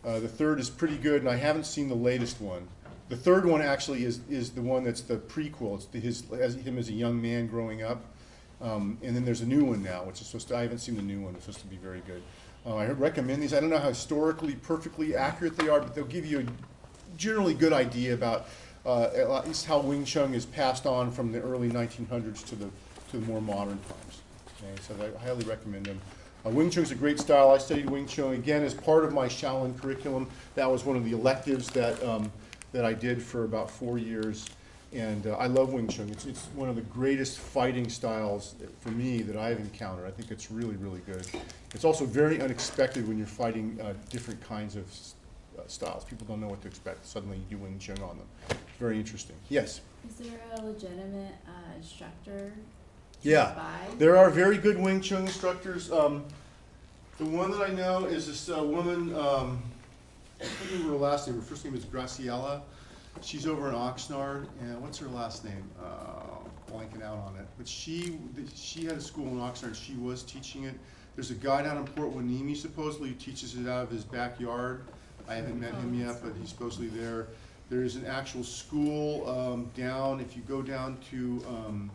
The third is pretty good, and I haven't seen the latest one. The third one actually is the one that's the prequel. It's him as a young man growing up. And then there's a new one now, which is supposed to, I haven't seen the new one, it's supposed to be very good. I recommend these. I don't know how historically perfectly accurate they are, but they'll give you a generally good idea about at least how Wing Chun is passed on from the early 1900s to the more modern times. Okay, so I highly recommend them. Wing Chun is a great style. I studied Wing Chun, again, as part of my Shaolin curriculum. That was one of the electives that, that I did for about 4 years. And I love Wing Chun. It's one of the greatest fighting styles for me that I've encountered. I think it's really, really good. It's also very unexpected when you're fighting different kinds of styles. People don't know what to expect. Suddenly you do Wing Chun on them. It's very interesting. Yes? Is there a legitimate instructor? Yeah, By? there are very good Wing Chun instructors. The one that I know is this woman, I can't remember her last name. Her first name is Graciela. She's over in Oxnard, and what's her last name? Blanking out on it. But she had a school in Oxnard. She was teaching it. There's a guy down in Port Hueneme supposedly who teaches it out of his backyard. I haven't met him yet, but he's supposedly there. There's an actual school down, if you go down to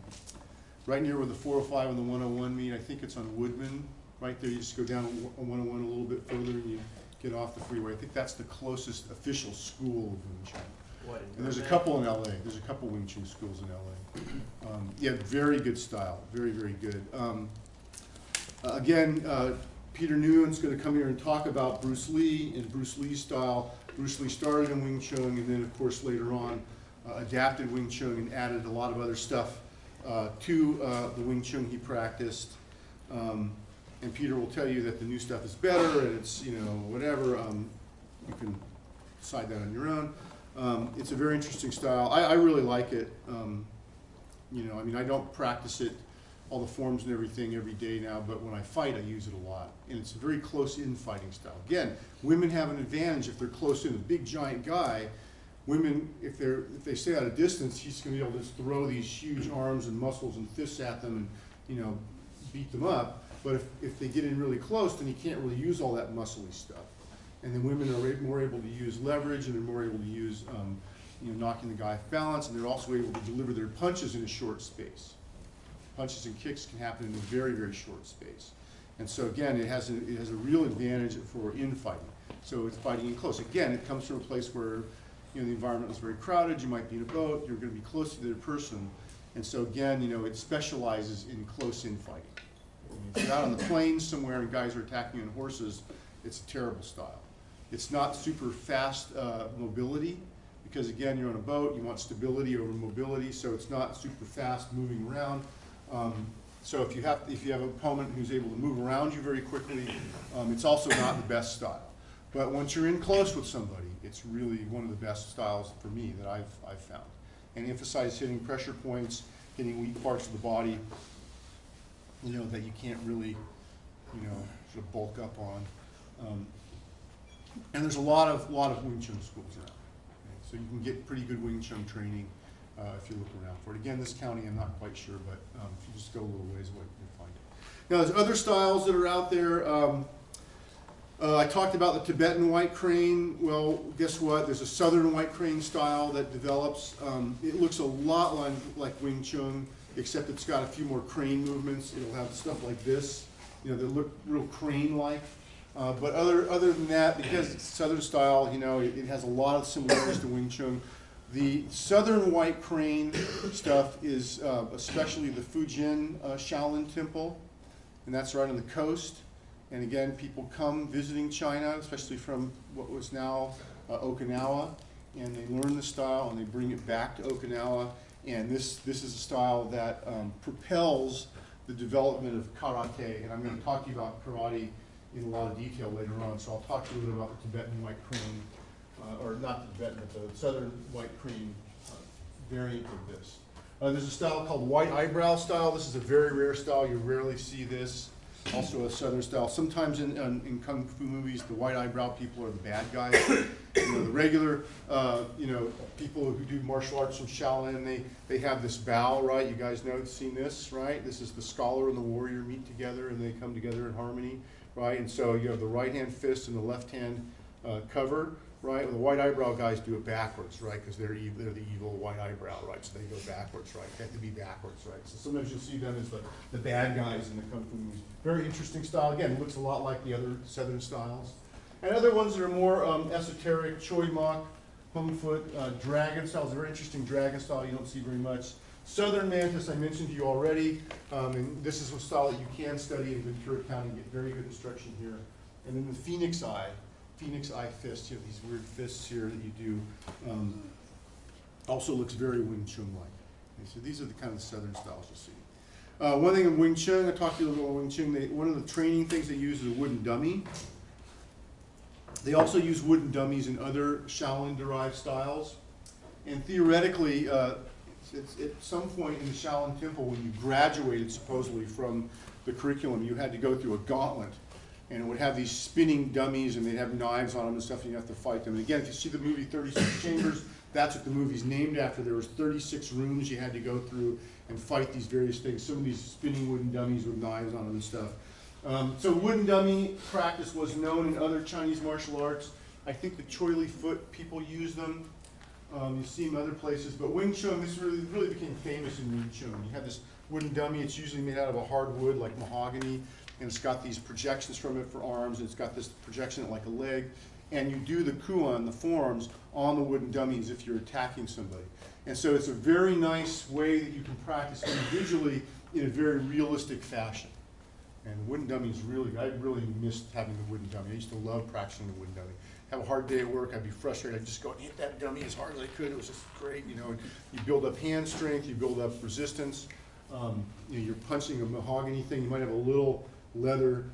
right near where the 405 and the 101 meet. I think it's on Woodman. Right there, you just go down on 101 a little bit further and you get off the freeway. I think that's the closest official school of Wing Chun. What, in And there's a Burbank? couple in LA. There's a couple Wing Chun schools in LA. Yeah, very good style. Very, very good. Again, Peter Nguyen's going to come here and talk about Bruce Lee and Bruce Lee's style. Bruce Lee started in Wing Chun and then, of course, later on adapted Wing Chun and added a lot of other stuff to the Wing Chun he practiced. And Peter will tell you that the new stuff is better and it's, you know, whatever. You can decide that on your own. It's a very interesting style. I really like it. You know, I mean, I don't practice it, all the forms and everything every day now, but when I fight, I use it a lot. And it's a very close-in fighting style. Again, women have an advantage if they're close in. A big, giant guy, women, if they stay at a distance, he's going to be able to just throw these huge arms and muscles and fists at them and, you know, beat them up. But if they get in really close, then you can't really use all that muscly stuff. And then women are more able to use leverage, and they're more able to use, you know, knocking the guy off balance, and they're also able to deliver their punches in a short space. Punches and kicks can happen in a very, very short space. And so again, it has a real advantage for infighting. So it's fighting in close. Again, it comes from a place where, you know, the environment is very crowded. You might be in a boat. You're going to be close to the other person. And so again, you know, it specializes in close-in fighting. If you're out on the plains somewhere and guys are attacking on horses, it's a terrible style. It's not super fast mobility because, again, you're on a boat, you want stability over mobility, so it's not super fast moving around. So if you have an opponent who's able to move around you very quickly, it's also not the best style. But once you're in close with somebody, it's really one of the best styles for me that I've found. And emphasize hitting pressure points, hitting weak parts of the body, you know, that you can't really, you know, sort of bulk up on. And there's a lot of Wing Chun schools around. Okay? So you can get pretty good Wing Chun training if you look around for it. Again, this county, I'm not quite sure, but if you just go a little ways away, you'll find it. Now, there's other styles that are out there. I talked about the Tibetan white crane. Well, guess what? There's a southern white crane style that develops. It looks a lot like Wing Chun, except it's got a few more crane movements. It'll have stuff like this, you know, that look real crane-like. But other than that, because it's southern style, you know, it has a lot of similarities to Wing Chun. The southern white crane stuff is especially the Fujin Shaolin Temple, and that's right on the coast. And again, people come visiting China, especially from what was now Okinawa, and they learn the style and they bring it back to Okinawa. And this is a style that propels the development of karate. And I'm going to talk to you about karate in a lot of detail later on. So I'll talk to you a little bit about the Tibetan white crane, or not the Tibetan, but the southern white crane variant of this. There's a style called white eyebrow style. This is a very rare style. You rarely see this. Also a southern style. Sometimes in kung fu movies, the white eyebrow people are the bad guys. The regular, people who do martial arts from Shaolin, they have this bow, right? You guys know, seen this, right? This is the scholar and the warrior meet together and they come together in harmony, right? And so you have the right hand fist and the left hand cover, right? The white eyebrow guys do it backwards, right? Because they're the evil white eyebrow, right? So they go backwards, right? They have to be backwards, right? So sometimes you'll see them as the bad guys in the kung fu movies. Very interesting style. Again, it looks a lot like the other southern styles. And other ones that are more esoteric, Choi Mok, Hung Foot, dragon style is a very interesting dragon style you don't see very much. Southern Mantis, I mentioned to you already, and this is a style that you can study in Ventura County and get very good instruction here. And then the Phoenix Eye fist, you have these weird fists here that you do, also looks very Wing Chun-like. Okay, so these are the kind of southern styles you'll see. One thing in Wing Chun, I talked to you a little about Wing Chun, one of the training things they use is a wooden dummy. They also use wooden dummies in other Shaolin-derived styles. And theoretically, at some point in the Shaolin Temple, when you graduated supposedly from the curriculum, you had to go through a gauntlet. And it would have these spinning dummies, and they'd have knives on them and stuff, and you have to fight them. And again, if you see the movie 36 Chambers, that's what the movie's named after. There was 36 rooms you had to go through and fight these various things. Some of these spinning wooden dummies with knives on them and stuff. So wooden dummy practice was known in other Chinese martial arts. I think the Choi Li Foot people use them. You see them other places. But Wing Chun, this really became famous in Wing Chun. You have this wooden dummy. It's usually made out of a hard wood like mahogany. And it's got these projections from it for arms, and it's got this projection like a leg. And you do the kuan, the forms, on the wooden dummy as if you're attacking somebody. And so it's a very nice way that you can practice individually in a very realistic fashion. And the wooden dummy is really, I really missed having the wooden dummy. I used to love practicing the wooden dummy. Have a hard day at work, I'd be frustrated. I'd just go and hit that dummy as hard as I could. It was just great, And you build up hand strength, you build up resistance. You're punching a mahogany thing. You might have a little leather,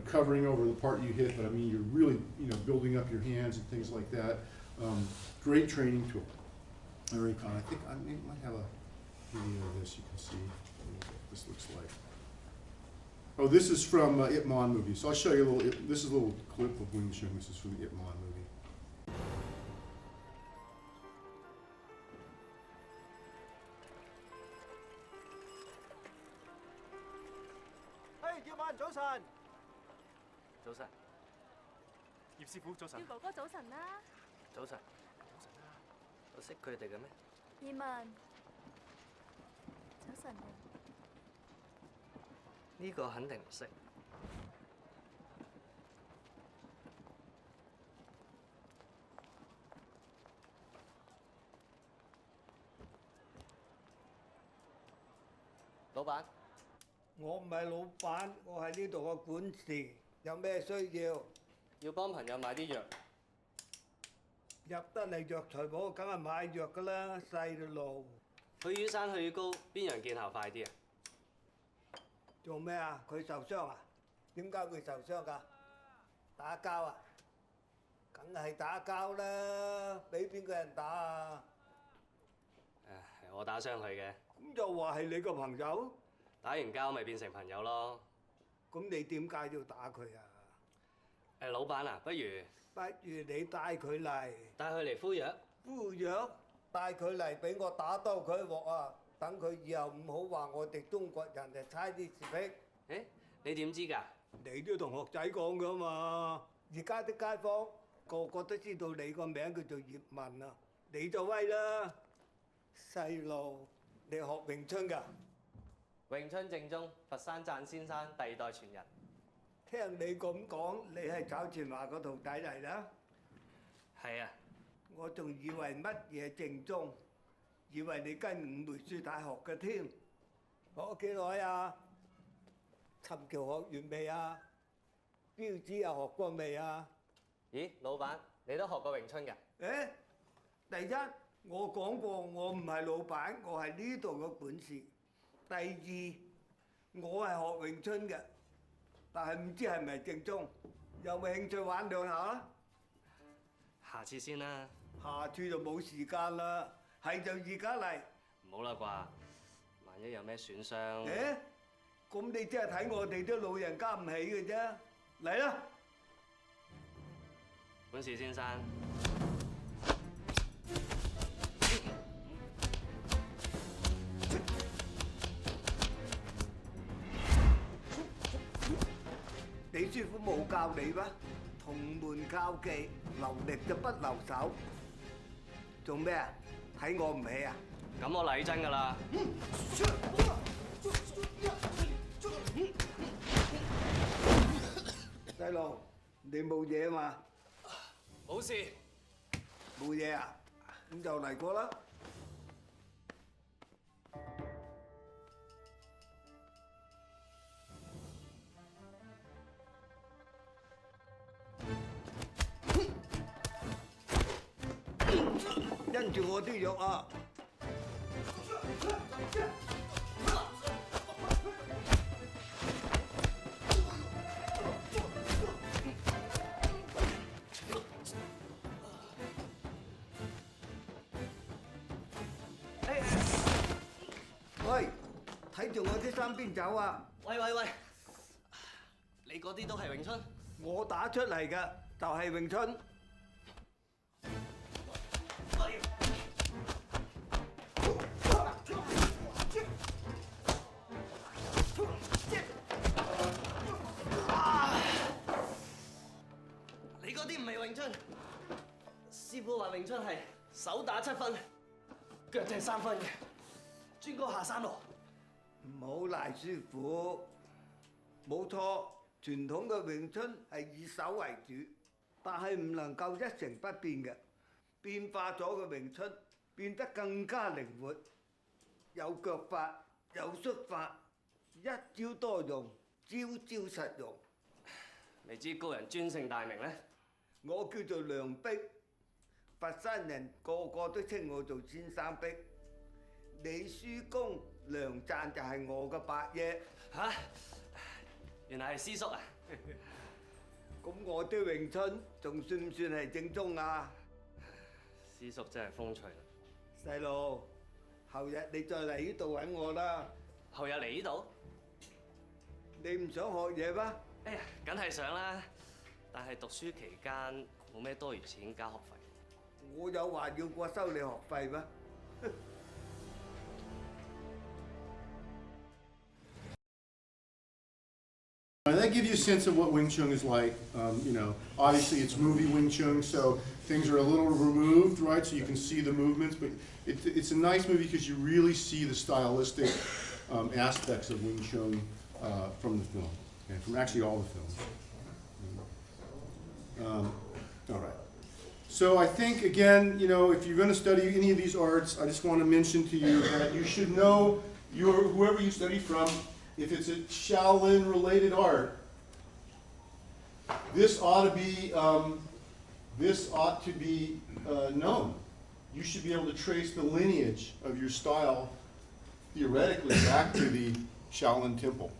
covering over the part you hit, but I mean, you're really, building up your hands and things like that. Great training tool. Very common. I think I might have a video of this you can see what this looks like. Oh, this is from Ip Man movie. So I'll show you this is a little clip of Wing Chun. This is from the Ip Man movie. 早晨，早晨，葉師傅早晨。要哥哥早晨啦。早晨，早晨啦。我識佢哋嘅咩？葉問，早晨啊。呢個肯定唔識。老闆。 我唔係老闆，我係呢度嘅管事，有咩需要？要幫朋友買啲藥。入得嚟藥材鋪，梗係買藥㗎啦，細路。去雨山去雨高，邊樣見效快啲啊？做咩啊？佢受傷啊？點解會受傷㗎？打交啊？梗係打交啦，俾邊個人打啊？我打傷佢嘅。咁就話係你個朋友？ 打完交咪變成朋友咯。咁你點解要打佢啊？老闆啊，不如你帶佢嚟。帶佢嚟敷藥。敷藥？帶佢嚟俾我打多佢一鑊啊！等佢以後唔好話我哋中國人係猜啲是非。誒，你點知㗎？你都同學仔講㗎嘛。而家啲街坊個個都知道你個名叫做葉問啊，你就威啦。細路，你學詠春㗎？ 詠春正宗，佛山贊先生第二代傳人。聽你咁講，你係炒全華個徒弟嚟啦？係啊，我仲以為乜嘢正宗，以為你跟五梅書大學嘅添。學咗幾耐啊？琴橋學完未啊？標指又學過未啊？咦，老闆，你都學過詠春㗎？誒，第一，我講過我唔係老闆，我係呢度嘅管事。第二，我係學詠春嘅，但係唔知係咪正宗，有冇興趣玩兩下啊？下次先啦。下次就冇時間啦，係就而家嚟。唔好啦啩，萬一有咩損傷。誒，咁你即係睇我哋啲老人家唔起嘅啫，嚟啦！本事先生。你師傅冇教你咩？同門靠技，留力就不留手。做咩啊？睇我唔起啊？咁我嚟真㗎啦。細路，你冇嘢嘛？冇事。冇嘢啊？咁就嚟過啦。跟住我啲藥啊！喂，睇住我啲衫邊走啊！喂，你嗰啲都係詠春？我打出嚟嘅就係詠春。你嗰啲唔係詠春，師傅話詠春係手打7分，腳踢3分嘅，專攻下山路。唔好賴師傅，冇錯，傳統嘅詠春係以手為主，但係唔能夠一成不變嘅，變化咗嘅詠春變得更加靈活，有腳法，有術法，一招多用，招招實用。你知高人尊姓大名咧？我叫做梁碧，佛山人個個都稱我做先生碧。李書公梁贊就係我嘅伯爺。嚇！原來係師叔啊！咁我啲詠春仲算唔算係正宗啊？師叔真係風趣啦！細路，後日你再嚟呢度揾我啦。後日嚟呢度？你唔想學嘢咩？哎呀，梗係想啦！但係讀書期間冇咩多餘錢交學費。我有話要我收你學費咩？And that gives you a sense of what Wing Chun is like. You know, obviously it's movie Wing Chun, so things are a little removed, right? So you can see the movements, but it's a nice movie because you really see the stylistic aspects of Wing Chun from the film, and from actually all the films. All right. So I think, again, you know, if you're going to study any of these arts, I just want to mention to you that you should know whoever you study from. If it's a Shaolin-related art, this ought to be known. You should be able to trace the lineage of your style theoretically back to the Shaolin temple.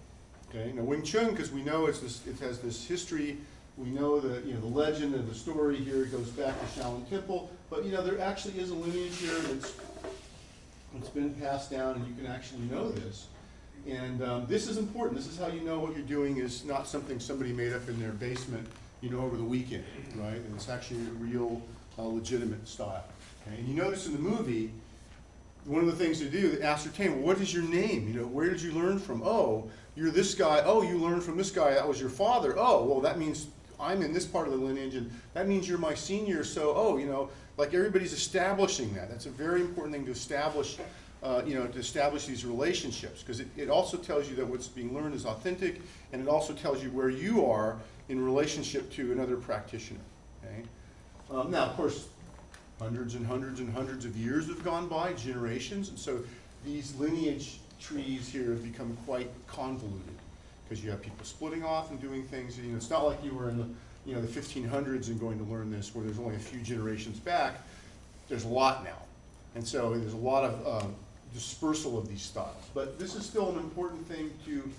Okay. Now Wing Chun, because we know it has this history. We know the the legend and the story here goes back to Shaolin temple. But there actually is a lineage here that's been passed down, and you can actually know this. And this is important. This is how you know what you're doing is not something somebody made up in their basement, over the weekend, right? And it's actually a real, legitimate style. Okay? And you notice in the movie, one of the things they do, they ascertain, well, what is your name? Where did you learn from? Oh, you're this guy. Oh, you learned from this guy. That was your father. Oh, well, that means I'm in this part of the lineage, and that means you're my senior. So, like everybody's establishing that. That's a very important thing to establish. To establish these relationships, because it also tells you that what's being learned is authentic, and it also tells you where you are in relationship to another practitioner. Okay? Now, of course, hundreds and hundreds and hundreds of years have gone by, generations, and so these lineage trees here have become quite convoluted, because you have people splitting off and doing things. It's not like you were in the 1500s and going to learn this, where there's only a few generations back. there's a lot now. And so there's a lot of dispersal of these styles. But this is still an important thing to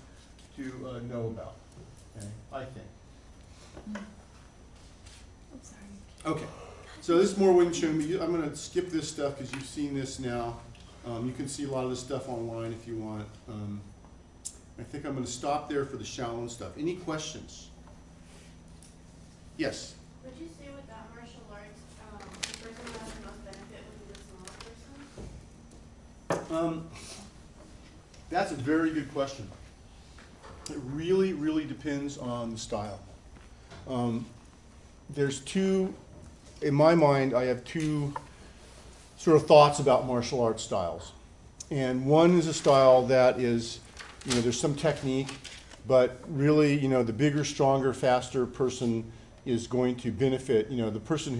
know about, okay, I think. I'm sorry. Okay, so this is more Wing Chun. I'm going to skip this stuff because you've seen this now. You can see a lot of this stuff online if you want. I think I'm going to stop there for the Shaolin stuff. Any questions? Yes? Would you say with that martial arts, the person who has the most benefit would be the smaller person? That's a very good question. It really, really depends on the style. There's two, in my mind, I have two sort of thoughts about martial arts styles. And one is a style that is, there's some technique, but really, the bigger, stronger, faster person is going to benefit. The person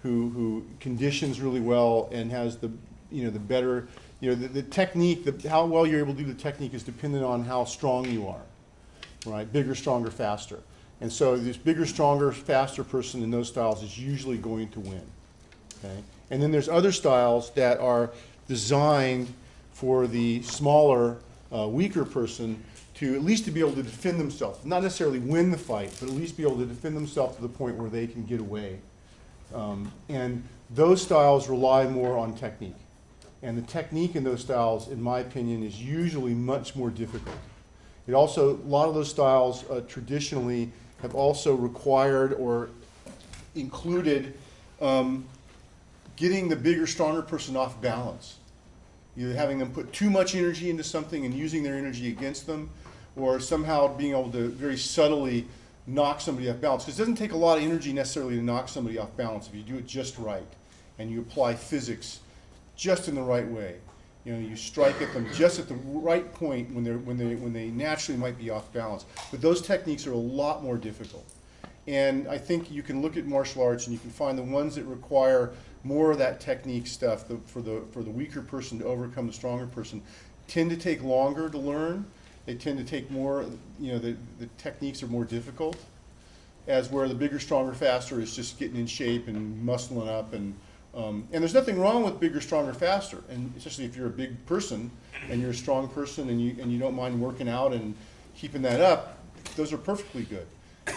who conditions really well and has the better, the technique, how well you're able to do the technique is dependent on how strong you are, right? Bigger, stronger, faster. And so this bigger, stronger, faster person in those styles is usually going to win, okay? And then there's other styles that are designed for the smaller, weaker person to at least to be able to defend themselves. Not necessarily win the fight, but at least be able to defend themselves to the point where they can get away. And those styles rely more on technique. And the technique in those styles, in my opinion, is usually much more difficult. It also, a lot of those styles traditionally have also required or included getting the bigger, stronger person off balance. Either having them put too much energy into something and using their energy against them, or somehow being able to very subtly knock somebody off balance. Because it doesn't take a lot of energy necessarily to knock somebody off balance if you do it just right and you apply physics just in the right way. You strike at them just at the right point when they naturally might be off balance. But those techniques are a lot more difficult. And I think you can look at martial arts and you can find the ones that require more of that technique stuff for the weaker person to overcome the stronger person tend to take longer to learn. They tend to take more, the techniques are more difficult, as where the bigger, stronger, faster is just getting in shape and muscling up. And there's nothing wrong with bigger, stronger, faster, and especially if you're a big person and you're a strong person and you don't mind working out and keeping that up, those are perfectly good.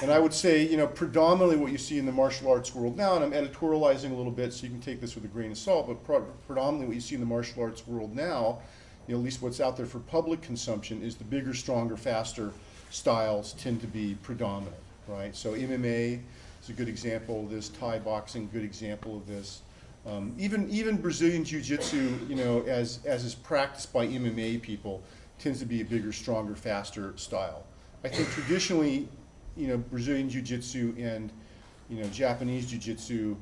And I would say, predominantly what you see in the martial arts world now, and I'm editorializing a little bit so you can take this with a grain of salt, but predominantly what you see in the martial arts world now, at least what's out there for public consumption, is the bigger, stronger, faster styles tend to be predominant, right? So MMA is a good example of this, Thai boxing, good example of this. Even Brazilian Jiu-Jitsu, as is practiced by MMA people, tends to be a bigger, stronger, faster style. I think traditionally, Brazilian Jiu-Jitsu and, Japanese Jiu-Jitsu,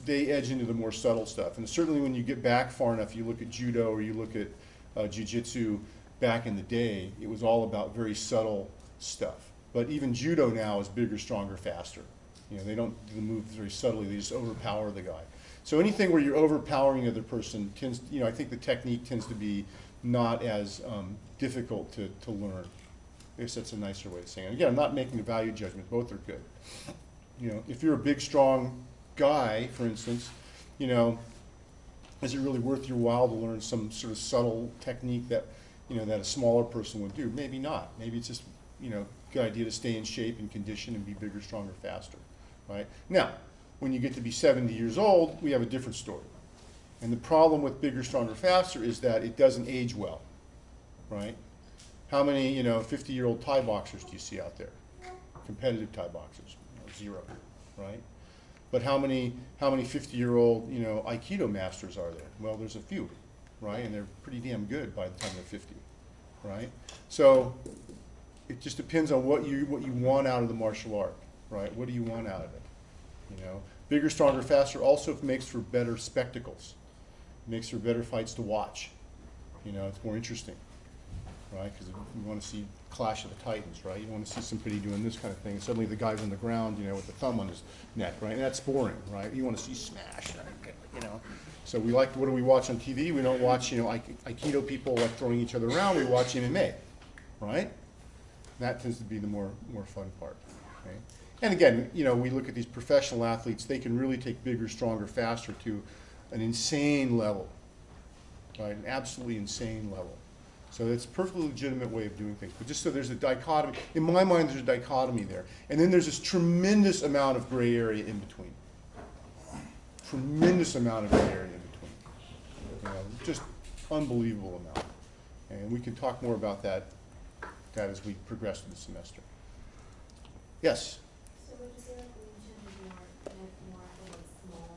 they edge into the more subtle stuff. And certainly when you get back far enough, you look at Judo or you look at Jiu-Jitsu back in the day, it was all about very subtle stuff. But even Judo now is bigger, stronger, faster. They don't do the moves very subtly, they just overpower the guy. So anything where you're overpowering the other person tends, I think the technique tends to be not as difficult to learn. I guess that's a nicer way of saying it. Again, I'm not making a value judgment, both are good. If you're a big, strong guy, for instance, is it really worth your while to learn some sort of subtle technique that, that a smaller person would do? Maybe not. Maybe it's just, good idea to stay in shape and condition and be bigger, stronger, faster, right? Now, when you get to be 70 years old, we have a different story. And the problem with bigger, stronger, faster is that it doesn't age well, right? How many, 50-year-old Thai boxers do you see out there? Competitive Thai boxers, 0, right? But how many 50-year-old, Aikido masters are there? Well, there's a few, right? And they're pretty damn good by the time they're 50, right? So it just depends on what you want out of the martial art, right? What do you want out of it? Bigger, stronger, faster also makes for better spectacles. It makes for better fights to watch. It's more interesting, right? Because you want to see Clash of the Titans, right? You want to see somebody doing this kind of thing. And suddenly the guy's on the ground, with the thumb on his neck, right? And that's boring, right? You want to see smash, So what do we watch on TV? We don't watch, Aikido people like throwing each other around. We watch MMA, right? That tends to be the more fun part, okay? And again, you know, we look at these professional athletes, they can really take bigger, stronger, faster to an insane level, right? An absolutely insane level. So it's a perfectly legitimate way of doing things. But just so there's a dichotomy, in my mind there's a dichotomy there. And then there's this tremendous amount of gray area in between. Tremendous amount of gray area in between. You know, just unbelievable amount. And we can talk more about that as we progress through the semester. Yes? So would you say like Wing Chun is more for like small?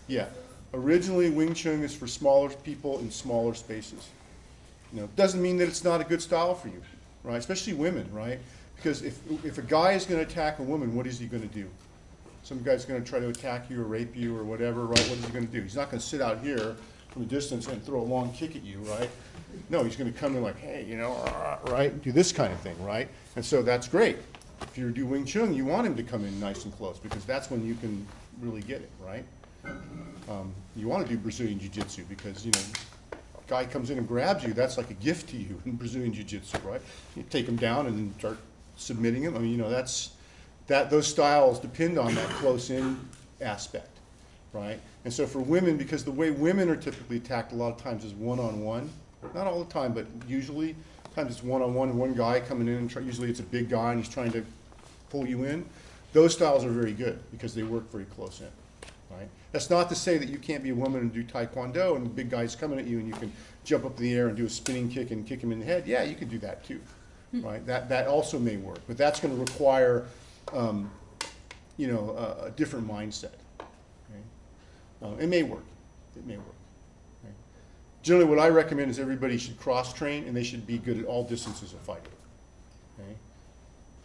Yeah. Originally, Wing Chun is for smaller people in smaller spaces. You know, it doesn't mean that it's not a good style for you, right? Especially women, right? Because if a guy is going to attack a woman, what is he going to do? Some guy's going to try to attack you or rape you or whatever, right? What is he going to do? He's not going to sit out here from a distance and throw a long kick at you, right? No, he's going to come in like, hey, you know, right? Do this kind of thing, right? And so that's great. If you do Wing Chun, you want him to come in nice and close because that's when you can really get it, right? You want to do Brazilian Jiu-Jitsu because, you know, guy comes in and grabs you, that's like a gift to you in Brazilian Jiu-Jitsu, right? You take him down and then start submitting him. I mean, you know, those styles depend on that close-in aspect, right? And so for women, because the way women are typically attacked a lot of times is one-on-one, not all the time, but usually, sometimes it's one-on-one, one guy coming in, and usually it's a big guy and he's trying to pull you in. Those styles are very good because they work very close in. Right? That's not to say that you can't be a woman and do Taekwondo and the big guy's coming at you and you can jump up in the air and do a spinning kick and kick him in the head. Yeah, you can do that too, right? That also may work, but that's going to require, you know, a different mindset. Okay? It may work. It may work. Okay? Generally, what I recommend is everybody should cross-train and they should be good at all distances of fighting. Okay?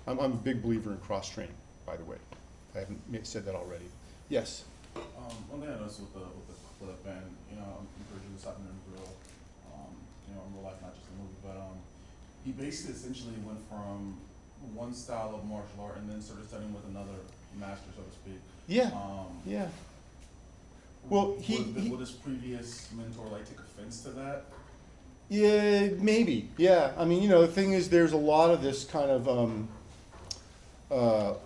I'm a big believer in cross-training, by the way. I haven't said that already. Yes? One thing I noticed with the clip, and you know, I'm pretty sure this happened in real, you know, in real life, not just the movie, but he basically essentially went from one style of martial art and then started studying with another master, so to speak. Yeah. Yeah. Well, would his previous mentor like take offense to that? Yeah, maybe. Yeah. I mean, you know, the thing is, there's a lot of this kind of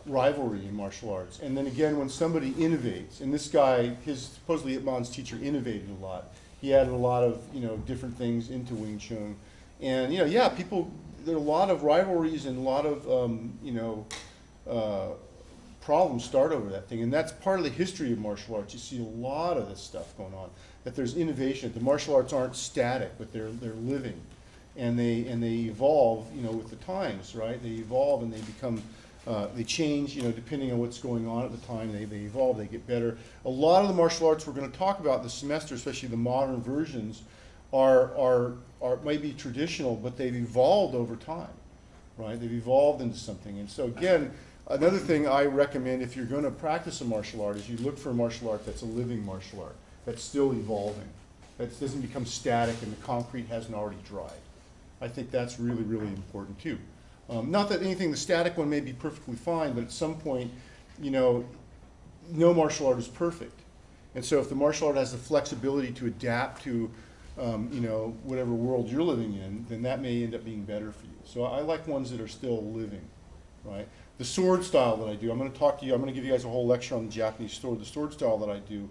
rivalry in martial arts. And then again, when somebody innovates, and this guy, supposedly Ip Man's teacher innovated a lot. He added a lot of, you know, different things into Wing Chun. And, you know, yeah, there are a lot of rivalries and a lot of, you know, problems start over that thing. And that's part of the history of martial arts. You see a lot of this stuff going on, that there's innovation. The martial arts aren't static, but they're living. And they evolve, you know, with the times, right? They evolve and they become, they change, you know, depending on what's going on at the time. They evolve, they get better. A lot of the martial arts we're going to talk about this semester, especially the modern versions, are maybe traditional, but they've evolved over time, right? They've evolved into something. And so again, another thing I recommend if you're going to practice a martial art is you look for a martial art that's a living martial art, that's still evolving, that doesn't become static and the concrete hasn't already dried. I think that's really, really important too. Not that anything, the static one may be perfectly fine, but at some point, you know, no martial art is perfect. And so if the martial art has the flexibility to adapt to, you know, whatever world you're living in, then that may end up being better for you. So I like ones that are still living, right? The sword style that I do, I'm going to talk to you, I'm going to give you guys a whole lecture on the Japanese sword. The sword style that I do,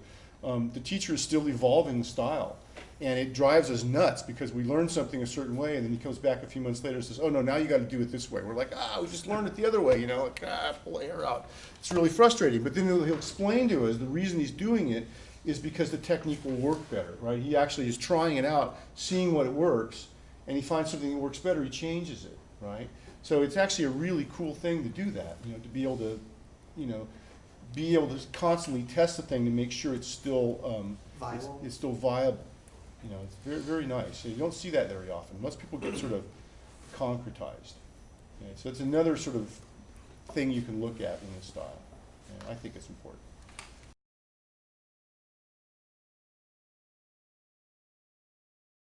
the teacher is still evolving the style. And it drives us nuts because we learn something a certain way and then he comes back a few months later and says, oh no, now you got to do it this way. We're like, we just learned it the other way, you know, like, pull the hair out. It's really frustrating. But then he'll explain to us the reason he's doing it is because the technique will work better, right? He actually is trying it out, seeing what it works, and he finds something that works better, he changes it, right? So it's actually a really cool thing to do that, you know, to be able to, you know, be able to constantly test the thing to make sure it's still viable. It's still viable. You know, it's very, very nice. So you don't see that very often. Most people get sort of concretized. Okay? So it's another sort of thing you can look at in this style. And I think it's important.